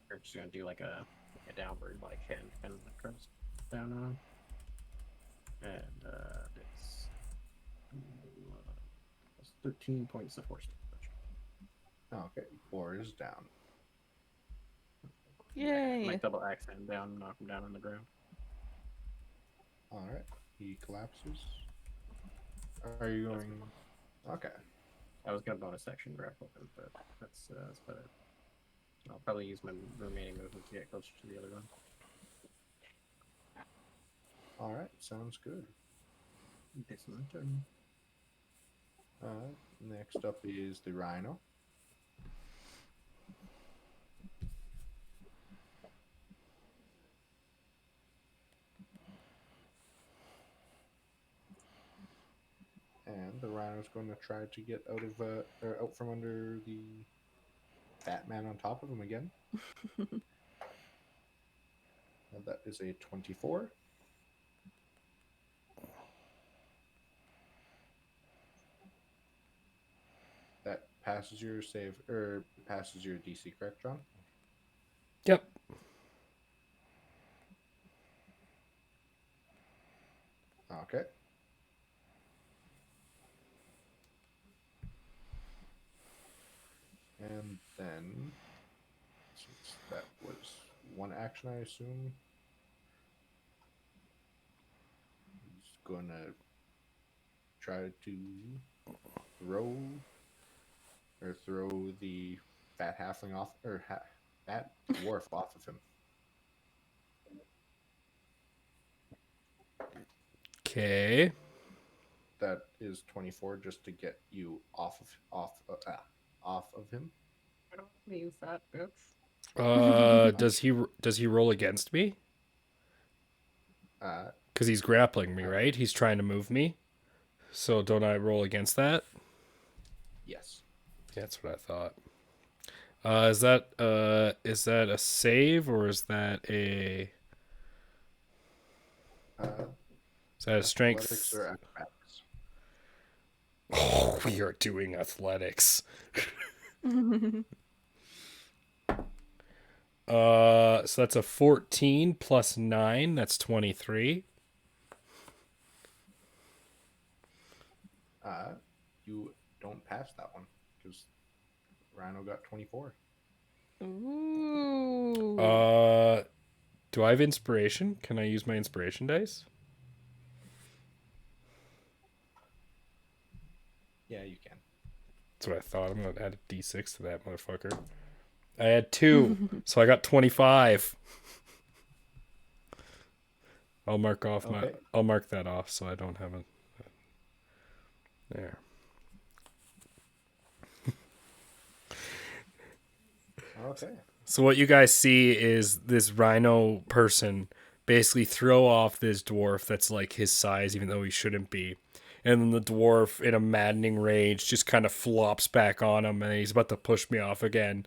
We're just gonna do like a downward like hand kind of across down on, and it's 13 points of force damage. Okay. Boar is down. Yay! Like double axe him down, knock him down on the ground. All right. He collapses. Are you going? Okay. I was gonna bonus action grab weapon, but that's better. I'll probably use my remaining movement to get closer to the other one. All right. Sounds good. It's my turn. Next up is the rhino. And the rhino's going to try to get out of or out from under the Batman on top of him again. And that is a 24. That passes your save or passes your DC, correct, John? Yep. Okay. And then, since that was one action, I assume, he's gonna try to throw the fat halfling off, or fat dwarf off of him. Okay. That is 24, just to get you off of him. Get off me, you fat bitch. Does he roll against me? Because he's grappling me, right? He's trying to move me. So don't I roll against that? Yes. That's what I thought. Is that a save or is that a? So that is strength. Athletics or acrobatics? Oh, we are doing athletics. So that's a 14 plus 9. That's 23. You don't pass that one because Rhino got 24. Ooh. Do I have inspiration? Can I use my inspiration dice? Yeah, you can. That's what I thought. I'm gonna add a d6 to that motherfucker. I had 2, so I got 25. I'll mark off Okay. I'll mark that off so I don't have a. There. Okay. So what you guys see is this rhino person basically throw off this dwarf that's like his size, even though he shouldn't be. And then the dwarf, in a maddening rage, just kind of flops back on him, and he's about to push me off again.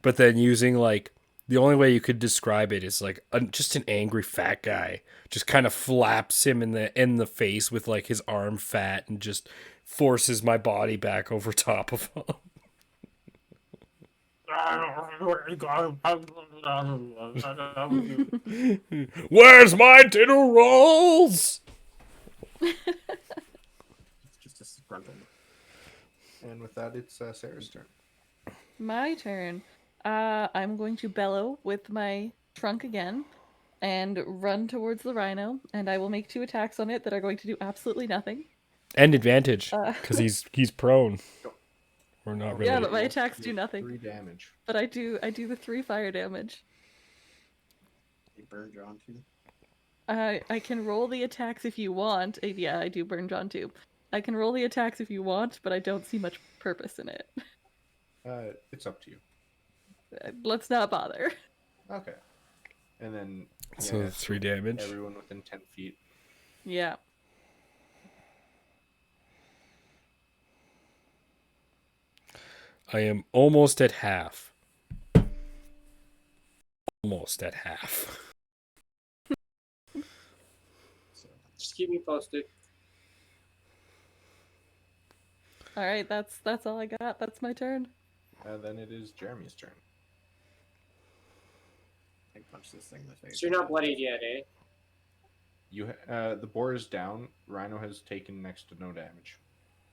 But then using like the only way you could describe it is like just an angry fat guy just kind of flaps him in the face with like his arm fat and just forces my body back over top of him. Where's my dinner rolls? It's just disgruntled. And with that, it's Sarah's turn. My turn. I'm going to bellow with my trunk again and run towards the rhino, and I will make 2 attacks on it that are going to do absolutely nothing. And advantage because he's prone. Or not really. Yeah, but my attacks do nothing. 3 damage. But I do the 3 fire damage. You burn John too. I can roll the attacks if you want. Yeah, I do burn John too. I can roll the attacks if you want, but I don't see much purpose in it. It's up to you. Let's not bother. Okay. And then So 3 damage. Everyone within 10 feet. Yeah. I am almost at half. Almost at half. So Just keep me posted. All right, that's all I got. That's my turn. Then it is Jeremy's turn. I punch this thing in the face. So you're not bloodied yet, eh? The boar is down. Rhino has taken next to no damage.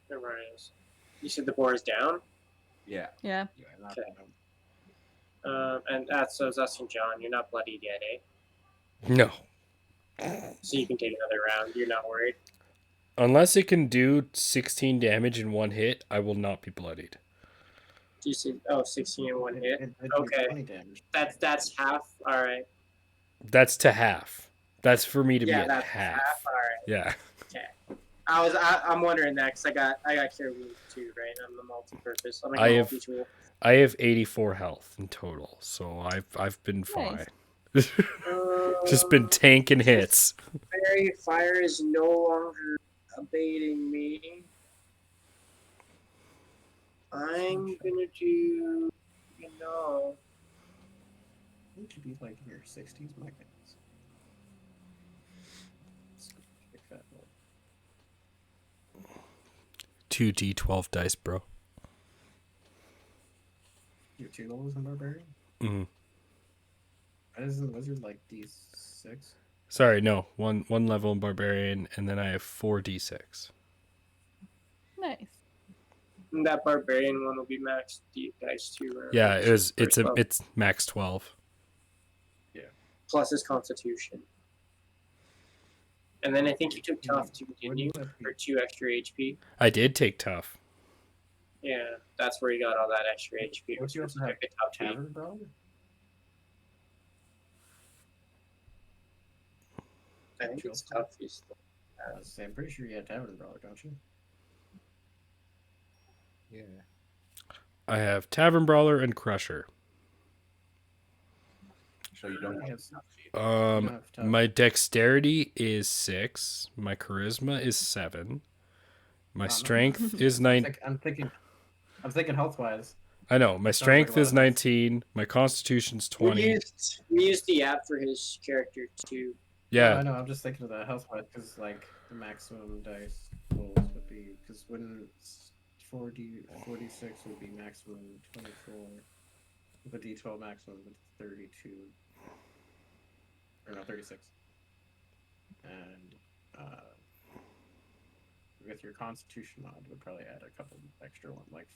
Never mind. You said the boar is down? Yeah. Yeah. Yeah, not Okay. bad. And that's us and John. You're not bloodied yet, eh? No. So you can take another round. You're not worried. Unless it can do 16 damage in 1 hit, I will not be bloodied. You said 16 in 1 hit. It'd do Okay. 20 damage. That's half. All right. That's to half. That's for me to be Yeah, at that's half. half. All right. Yeah. I'm wondering that because I got cure wounds too, right? I'm the multi-purpose. I'm like I a have- multi-tool. I have 84 health in total, so I've been fine. Just been tanking hits. Fairy fire is no longer abating me. I'm gonna do, You could be like in your 60s, my goodness. Big fat boy. 2 d12 dice, bro. You're 2 levels in Barbarian? Mm. Why isn't Wizard like D6? Sorry, no. One level in barbarian, and then I have 4 d6. Nice. And that barbarian one will be max deep dice too. Right? Yeah, it's Well, max 12. plus his constitution. And then I think you took tough too, When didn't you? have For 2 extra HP. I did take tough. Yeah, that's where you got all that extra HP. Don't you also have Took the tough two. Tavern Brawler? I think it's tough. I'm pretty sure you had Tavern Brawler, don't you? Yeah. I have Tavern Brawler and Crusher. So you don't have Yes. enough feet. You don't have tough. My dexterity is 6. My charisma is 7. My Oh, no. strength is 9. I'm thinking health wise. I know. My Sounds like strength a lot is of health. 19. My constitution's We 20. used the app for his character too. Yeah. I know. I'm just thinking of the health wise because like the maximum dice rolls would be because when it's 46 would be maximum 24, the D12 maximum would be 32 or no 36, and with your Constitution mod would probably add a couple extra one like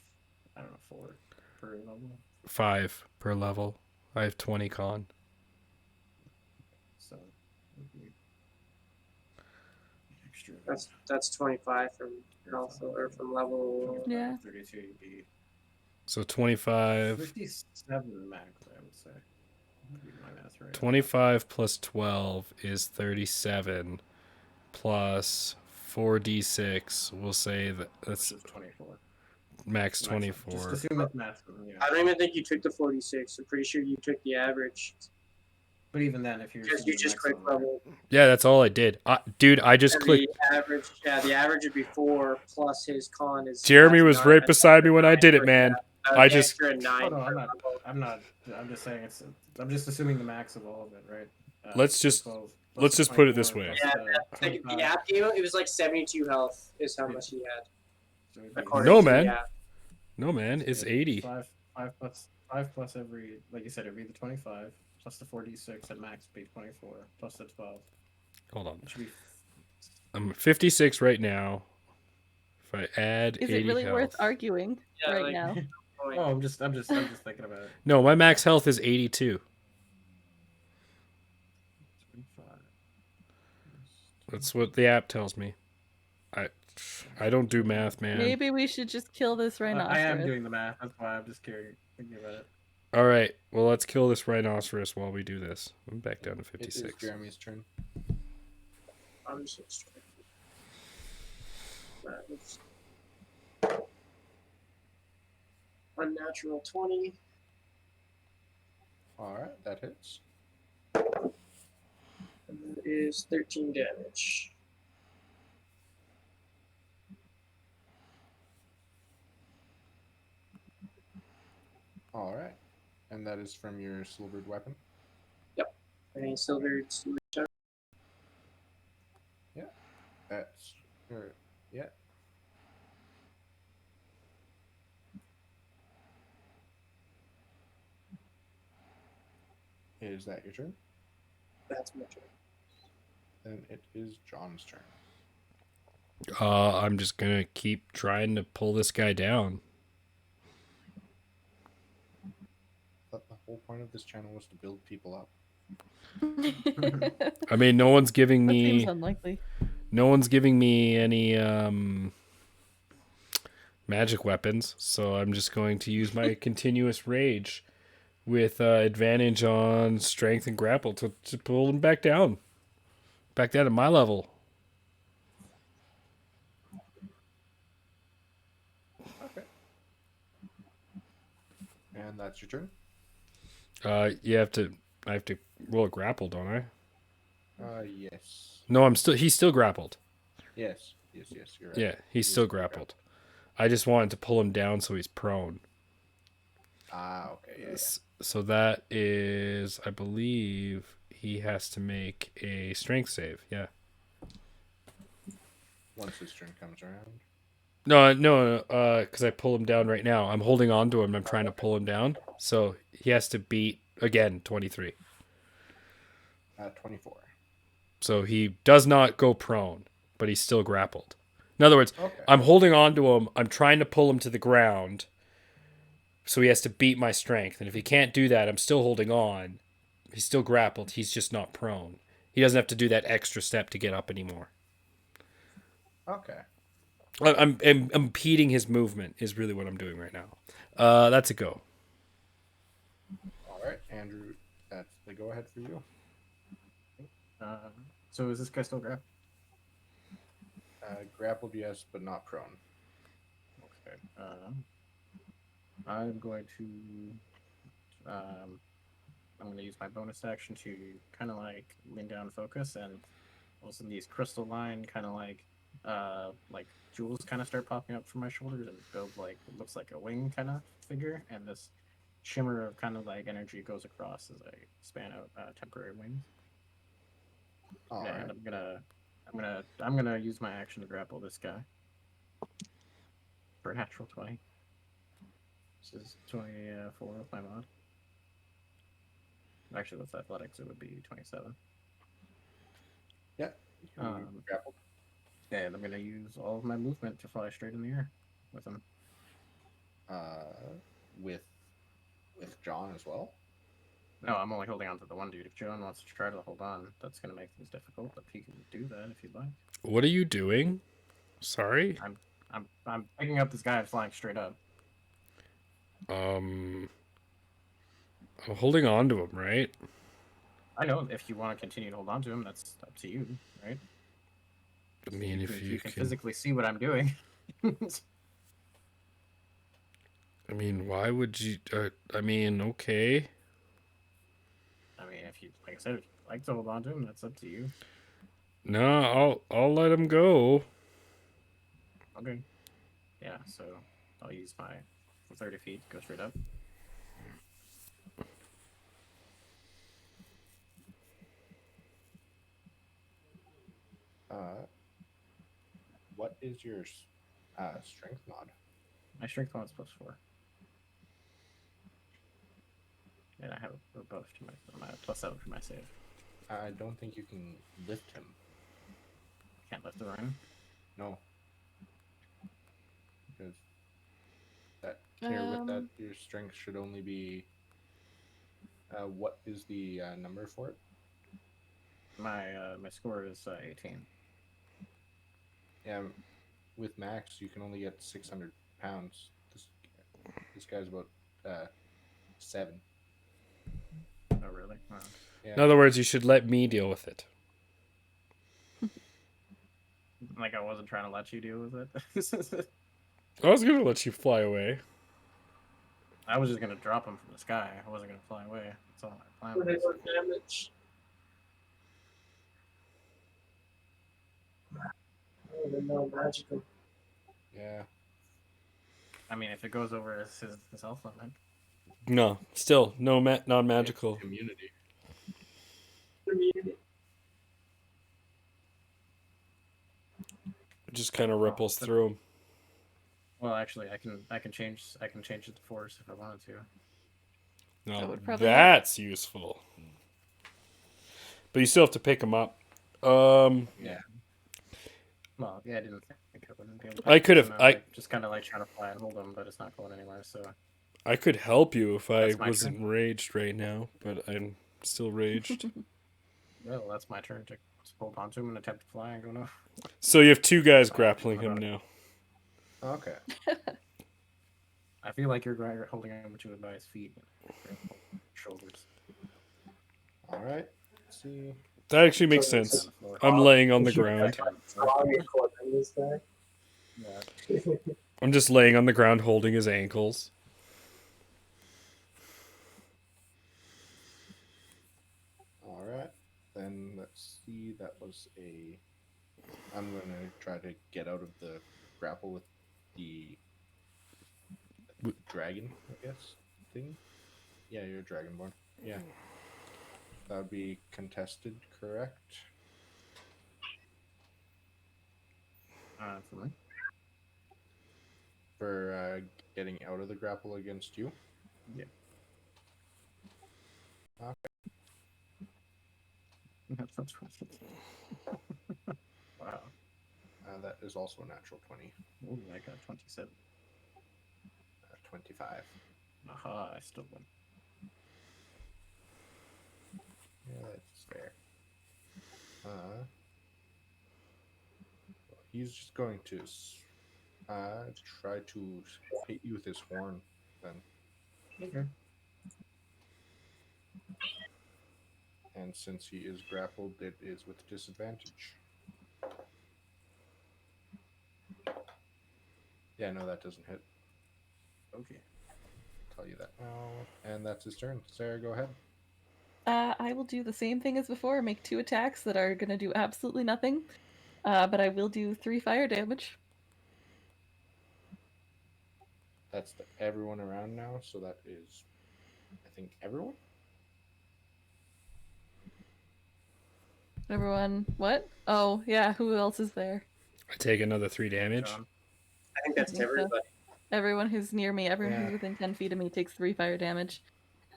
I don't know 4 per level. 5 per level. I have 20 con. So would be extra. That's 25 from health or from level. Yeah. 32 would be So 25. 57 max, I would say. Would be my math right. 25 plus 12 is 37 plus 4d6. We'll say that's Which is 24. max Just 24. assume it's maximum. Yeah. I don't even think you took the 46. I'm pretty sure you took the average But even then, if you're because you just click level. Yeah, that's all I did. Dude, I just And clicked. the average, the average would be 4 plus his con is. Jeremy that's was 9. right beside me when I did it, man. I just. Extra 9 Oh, no, per level. I'm just saying it's. I'm just assuming the max of all of it, right? Let's just- 12 plus let's the just put it 24 this way. plus Yeah, the like 25. the app gave it was like 72 health is how much he had. So it'd be According No, to the man. app. No, man, it's 80. 5 plus every, like you said, it'd be the 25 plus the 4d6 at max would be 24 plus the 12. Hold on. It should be. I'm 56 right now. If I add Is 80 it really health. worth arguing Yeah, right like- now? Point. Oh, I'm just thinking about it. No, my max health is 82. 25. That's what the app tells me. I don't do math, man. Maybe we should just kill this rhinoceros. I am doing the math. That's why I'm just thinking about it. All right, well, let's kill this rhinoceros while we do this. I'm back down to It is 56. Jeremy's turn. I'm just straight. Unnatural 20. Alright, that hits. And that is 13 damage. Alright. And that is from your silvered weapon. Any silver shot? That's yeah. Is that your turn? That's my turn. Then it is John's turn. I'm just gonna keep trying to pull this guy down. Thought the whole point of this channel was to build people up. I mean, no one's giving That seems me unlikely. any magic weapons, so I'm just going to use my continuous rage with advantage on strength and grapple to pull him back down to my level. Okay. And that's your turn? I have to roll a grapple, don't I? Yes. No, he's still grappled. Yes, you're right. Yeah, he's still grappled. I just wanted to pull him down so he's prone. Ah, okay. Yeah. So that is, I believe, he has to make a strength save. Yeah. Once his turn comes around. No, because I pull him down right now. I'm holding on to him. I'm trying to pull him down. So he has to beat, again, 23. 24. So he does not go prone, but he's still grappled. In other words, Okay. I'm holding on to him. I'm trying to pull him to the ground. So he has to beat my strength. And if he can't do that, I'm still holding on. He's still grappled. He's just not prone. He doesn't have to do that extra step to get up anymore. Okay. I'm impeding his movement is really what I'm doing right now. That's a go. All right, Andrew, that's the go ahead for you. So is this guy still grappled? Grappled, yes, but not prone. Okay. I'm going to. I'm going to use my bonus action to kind of like lean down and focus, and all of a sudden these crystal line kind of like jewels kind of start popping up from my shoulders and build like it looks like a wing kind of figure, and this shimmer of kind of like energy goes across as I span out temporary wings. All Yeah, right. and I'm gonna use my action to grapple this guy for a natural 20. This is 24 with my mod. Actually, with athletics, it would be 27. Yeah. You can be Um, grappled. And I'm gonna use all of my movement to fly straight in the air with him. With John as well. No, I'm only holding on to the one dude. If John wants to try to hold on, that's gonna make things difficult. But he can do that if you'd like. What are you doing? Sorry. I'm picking up this guy and flying straight up. I'm holding on to him, right? I know if you want to continue to hold on to him, that's up to you, right? I mean, if you can can. physically see what I'm doing. I mean, why would you? I mean, okay. I mean, if you, like I said, if you like to hold on to him, that's up to you. No, I'll let him go. Okay. Yeah, so I'll use my 30 feet, go straight up. What is your strength mod? My strength mod's +4. And I have a buff to my +7 for my save. I don't think you can lift him. Can't lift the rhino. No. Because that here with that your strength should only be. What is the number for it? My score is 18. Yeah, with max you can only get 600 pounds. This guy's about 7. Oh really? Wow. Yeah. In other words, you should let me deal with it. Like I wasn't trying to let you deal with it. I was gonna let you fly away. I was just gonna drop him from the sky. I wasn't gonna fly away. That's all my plan What was. damage? Oh, they're no magical. Yeah. I mean, if it goes over his health limit. No, still no non-magical. Immunity. Immunity. It just kind of ripples through him. Well, actually, I can change it to force if I wanted to. No, That would probably that's useful. But you still have to pick him up. Yeah. Well, yeah, I didn't think I wouldn't be able to. I could have. So now I just kind of like trying to fly and hold him, but it's not going anywhere. So I could help you if I That's my wasn't raged right now, but I'm still raged. well, that's my turn to hold onto him and attempt to fly and go no. So you have 2 guys grappling him now. Okay. I feel like you're holding him to him by his feet, shoulders. All right. Let's see. That actually makes sense. I'm laying on the ground. This guy. Yeah. I'm just laying on the ground holding his ankles. All right. Then let's see. That was a. I'm gonna try to get out of the grapple with the dragon, I guess. Thing. Yeah, you're a dragonborn. Yeah. That would be contested, correct? For me. For getting out of the grapple against you. Yeah. Okay. That's wow. That is also a natural 20. Ooh, I got 27. 25. Aha, I still win. Yeah, that's fair. He's just going to try to hit you with his horn then. Okay. And since he is grappled, it is with disadvantage. Yeah, no, that doesn't hit. Okay. I'll tell you that now. And that's his turn. Sarah, go ahead. I will do the same thing as before, make 2 attacks that are going to do absolutely nothing. But I will do 3 fire damage. That's everyone around now, so that is, I think, everyone? Everyone, what? Oh, yeah, who else is there? I take another 3 damage. John. I think that's I think so. everybody. Everyone who's near me, everyone Yeah. who's within 10 feet of me takes 3 fire damage.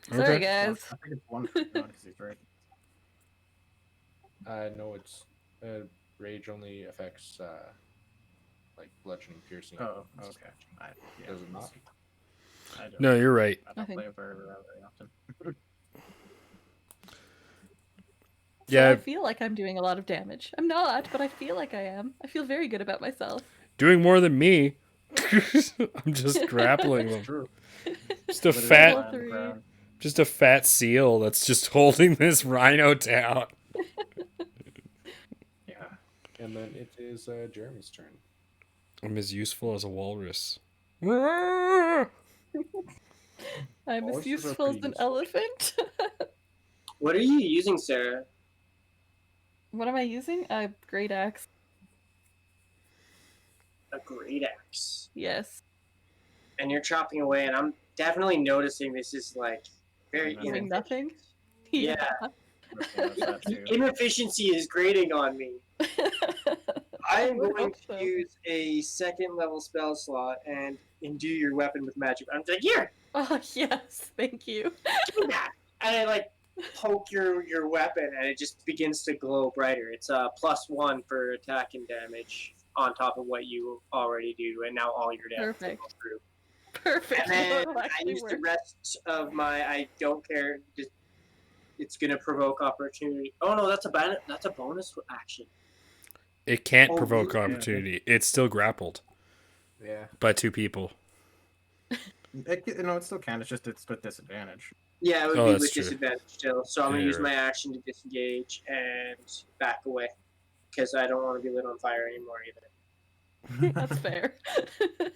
Okay. Sorry, Well, guys. I think it's one for John because he's right. No, it's rage only affects like bludgeoning, piercing. Oh, okay. Does it not? I don't, No, you're right. I don't I think- play very often. So Yeah. I feel like I'm doing a lot of damage. I'm not, but I feel like I am. I feel very good about myself. Doing more than me. I'm just grappling them. True. Just a Literally fat, lie on the Three. ground. just a fat seal that's just holding this rhino down. Yeah. And then it is Jeremy's turn. I'm as useful as a walrus. I'm Horses as are useful as pretty an useful. elephant. What are you using, Sarah? What am I using? A great axe. A great axe. Yes. And you're chopping away, and I'm definitely noticing this is like very Doing Doing inefficient. nothing? Yeah. Notice that too. Inefficiency is grating on me. I'm would going hope to so. use a second level spell slot and imbue your weapon with magic. I'm like, here, Oh, yes. Thank you. give me that. And I like poke your weapon, and it just begins to glow brighter. It's a +1 for attack and damage on top of what you already do, and now all your damage will Perfect. go through. Perfect. And then That'll I actually use the work. rest of my I don't care. Just, it's gonna provoke opportunity. Oh no, that's a bonus action. It can't Oh, provoke yeah. opportunity. It's still grappled Yeah. by 2 people. No, it still can. It's with disadvantage. Yeah, it would Oh, be that's with true. disadvantage still. So I'm Yeah, gonna use you're my action to disengage and back away because I don't want to be lit on fire anymore either. That's fair.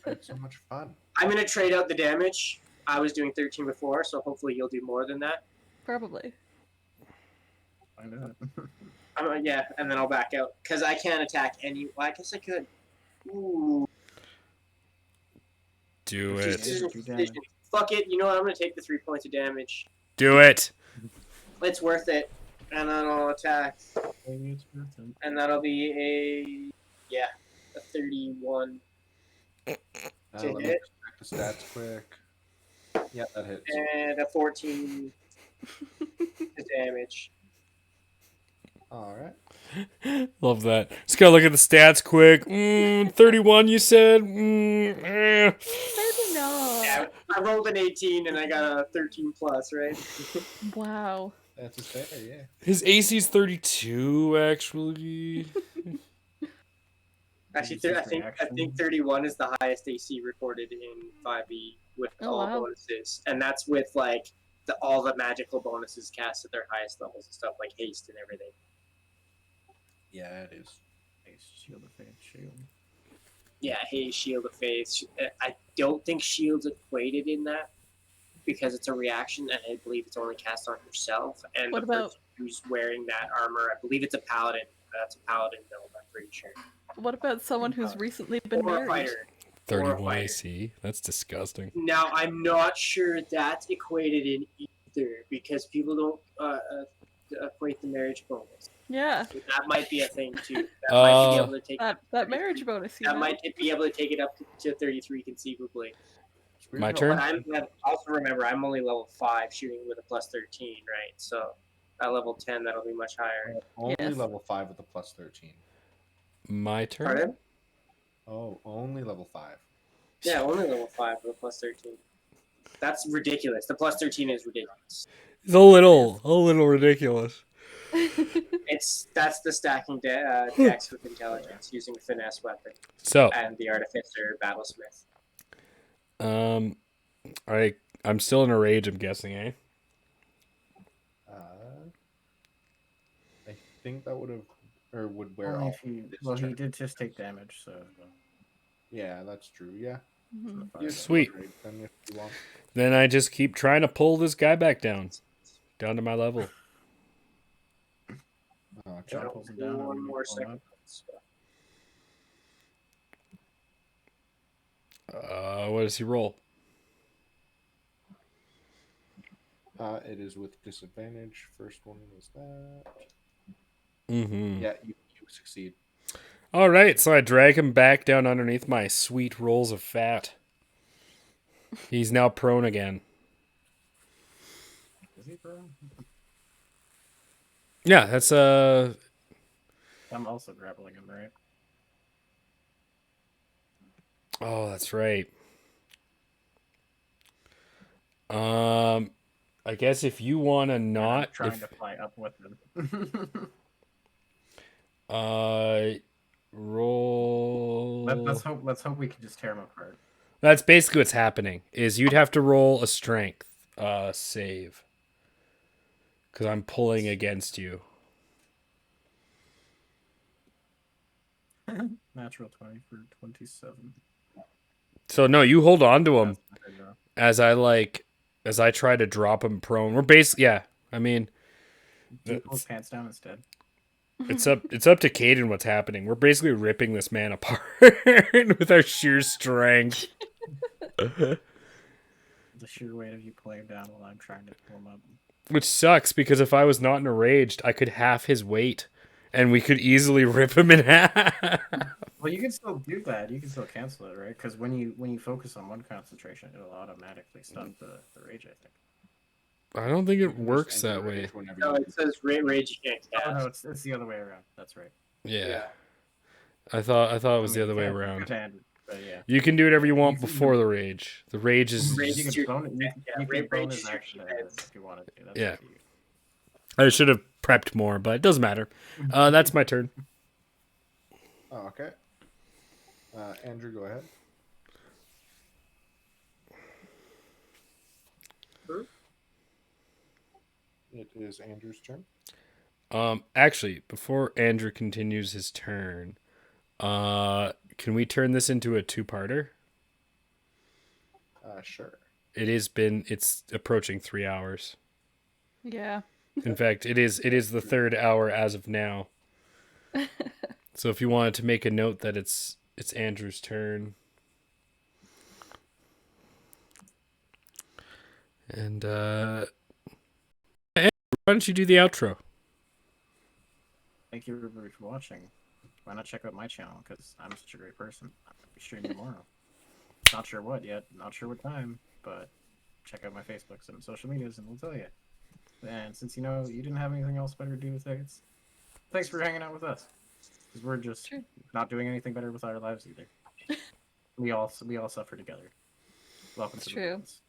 It's so much fun. I'm gonna trade out the damage. I was doing 13 before, so hopefully you'll do more than that. Probably. Find out. Yeah, and then I'll back out because I can't attack any. Well, I guess I could. Ooh, Do It's it. just- decision, do damage. decision. Fuck it. You know what? I'm gonna take the 3 points of damage. Do it. It's worth it, and then I'll attack, Maybe it's worth it. and that'll be a 31 to Let me hit check the stats quick. Yeah, that hits. and a 14 to damage. All right. Love that. Just gotta look at the stats quick. 31, you said? Maybe not. Yeah, I rolled an 18 and I got a 13 plus, right? Wow. That's a fair, yeah. His AC's 32, actually. Actually, Use his I think reaction. 31 is the highest AC recorded in 5e with Oh, all wow. bonuses, and that's with like all the magical bonuses cast at their highest levels and stuff like haste and everything. Yeah, it is. Ace, shield of fate, shield. Yeah, haste, shield of faith. I don't think shield's equated in that because it's a reaction, and I believe it's only cast on yourself. And What the about- person who's wearing that armor, I believe it's a paladin. That's a paladin build, I'm pretty sure. What about someone who's recently been Or a married? fighter. 31 fighter. AC. That's disgusting. Now, I'm not sure that's equated in either because people don't equate the marriage bonus. Yeah, That might be a thing too. That might be able to take that marriage bonus. You that know? might be able to take it up to 33 conceivably. My But turn? also remember, I'm only level 5 shooting with a plus 13, right? So at level 10, that'll be much higher. Only Yes. level 5 with a plus 13. My turn? Pardon? Oh, only level 5. Yeah, only level 5 with a plus 13. That's ridiculous. The plus 13 is ridiculous. It's a little ridiculous. That's the stacking dex with intelligence using finesse weapon So, and the artificer battlesmith. I'm still in a rage, I'm guessing, eh? I think that would have, or would wear Only off. if he, this well, he turn. did just take damage, so. Yeah, that's true. Yeah. Mhm. You can Sweet. trade then if you want. Then I just keep trying to pull this guy back down to my level. Oh, John check. pulls him down. One and more pull him second. up. What does he roll? It is with disadvantage. First one was that. Mm-hmm. Yeah, you succeed. All right, so I drag him back down underneath my sweet rolls of fat. He's now prone again. Is he, bro? Yeah, that's I'm also grappling him, right? Oh, that's right. I guess if you want to And I'm not trying to fly up with him. roll. Let's hope we can just tear him apart. That's basically what's happening. Is you'd have to roll a strength save because I'm pulling against you. Natural 20 for 27. So no, you hold on to him That's not good enough. as I try to drop him prone. We're basically I mean Do you pull his pants down instead? it's up to Caden what's happening. We're basically ripping this man apart with our sheer strength. The sheer weight of you pulling him down while I'm trying to pull him up. Which sucks because if I was not enraged, I could half his weight and we could easily rip him in half. Well, you can still do that. You can still cancel it, right? Because when you focus on one concentration, it'll automatically stop the rage, I think. I don't think You it can just works enter that way. rage whenever No, you- it says rage you can't Oh cast. no, it's the other way around. That's right. Yeah. I thought it was the other way Yeah, around. good-handed, but yeah. You can do whatever you want You can- before the rage. The rage is Rage You is can your- bone, you yeah, can rage bonus is your action it defense. if you wanted to. That's Yeah. up to you. I should have prepped more, but it doesn't matter. That's my turn. Oh, okay. Andrew, go ahead. It is Andrew's turn. Actually, before Andrew continues his turn, can we turn this into a two-parter? Sure. It's approaching 3 hours. Yeah. In fact, it is the third hour as of now. So if you wanted to make a note that it's Andrew's turn. And Andrew, why don't you do the outro? Thank you everybody for watching. Why not check out my channel? Because I'm such a great person. I'm going to be streaming tomorrow. Not sure what yet. Not sure what time. But check out my Facebooks and social medias and we'll tell you. And since you didn't have anything else better to do with things, thanks for hanging out with us. Because we're just not doing anything better with our lives either. we all suffer together. Welcome It's to true. the woods.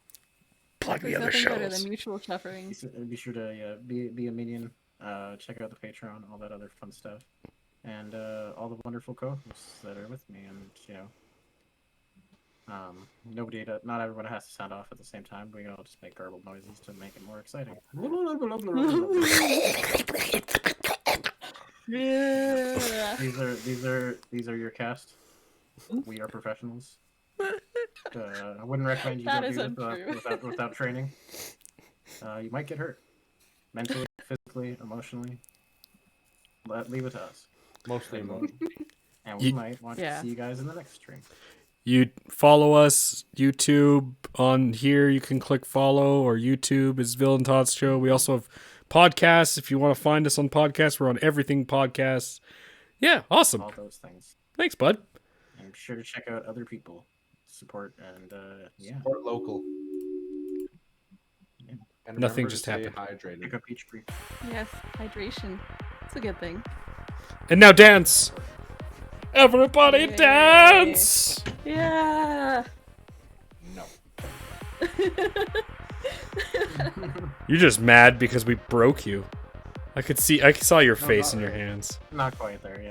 Plug the There's other nothing better shows. than mutual suffering. Be sure to be a minion. Check out the Patreon, all that other fun stuff, and all the wonderful co-hosts that are with me. And not everyone has to sound off at the same time. We all just make garbled noises to make it more exciting. Yeah. These are your cast. We are professionals. I wouldn't recommend you That don't is do this untrue. without training. You might get hurt, mentally, physically, emotionally. Leave it to us, Mostly emotion. and we might want Yeah. to see you guys in the next stream. You follow us YouTube on here. You can click follow, or YouTube is Villain Tots Show. We also have podcasts. If you want to find us on podcasts, we're on everything podcasts. Yeah, awesome. All those things. Thanks, bud. And be sure to check out other people, support, and yeah, Support local. Yeah. And Nothing remember just to stay happened. pick hydrated. up each tree. Yes, hydration. It's a good thing. And now dance. Everybody Yay. dance. Yeah. No. You're just mad because we broke you. I saw your No, face not in your really. hands. Not quite there yet.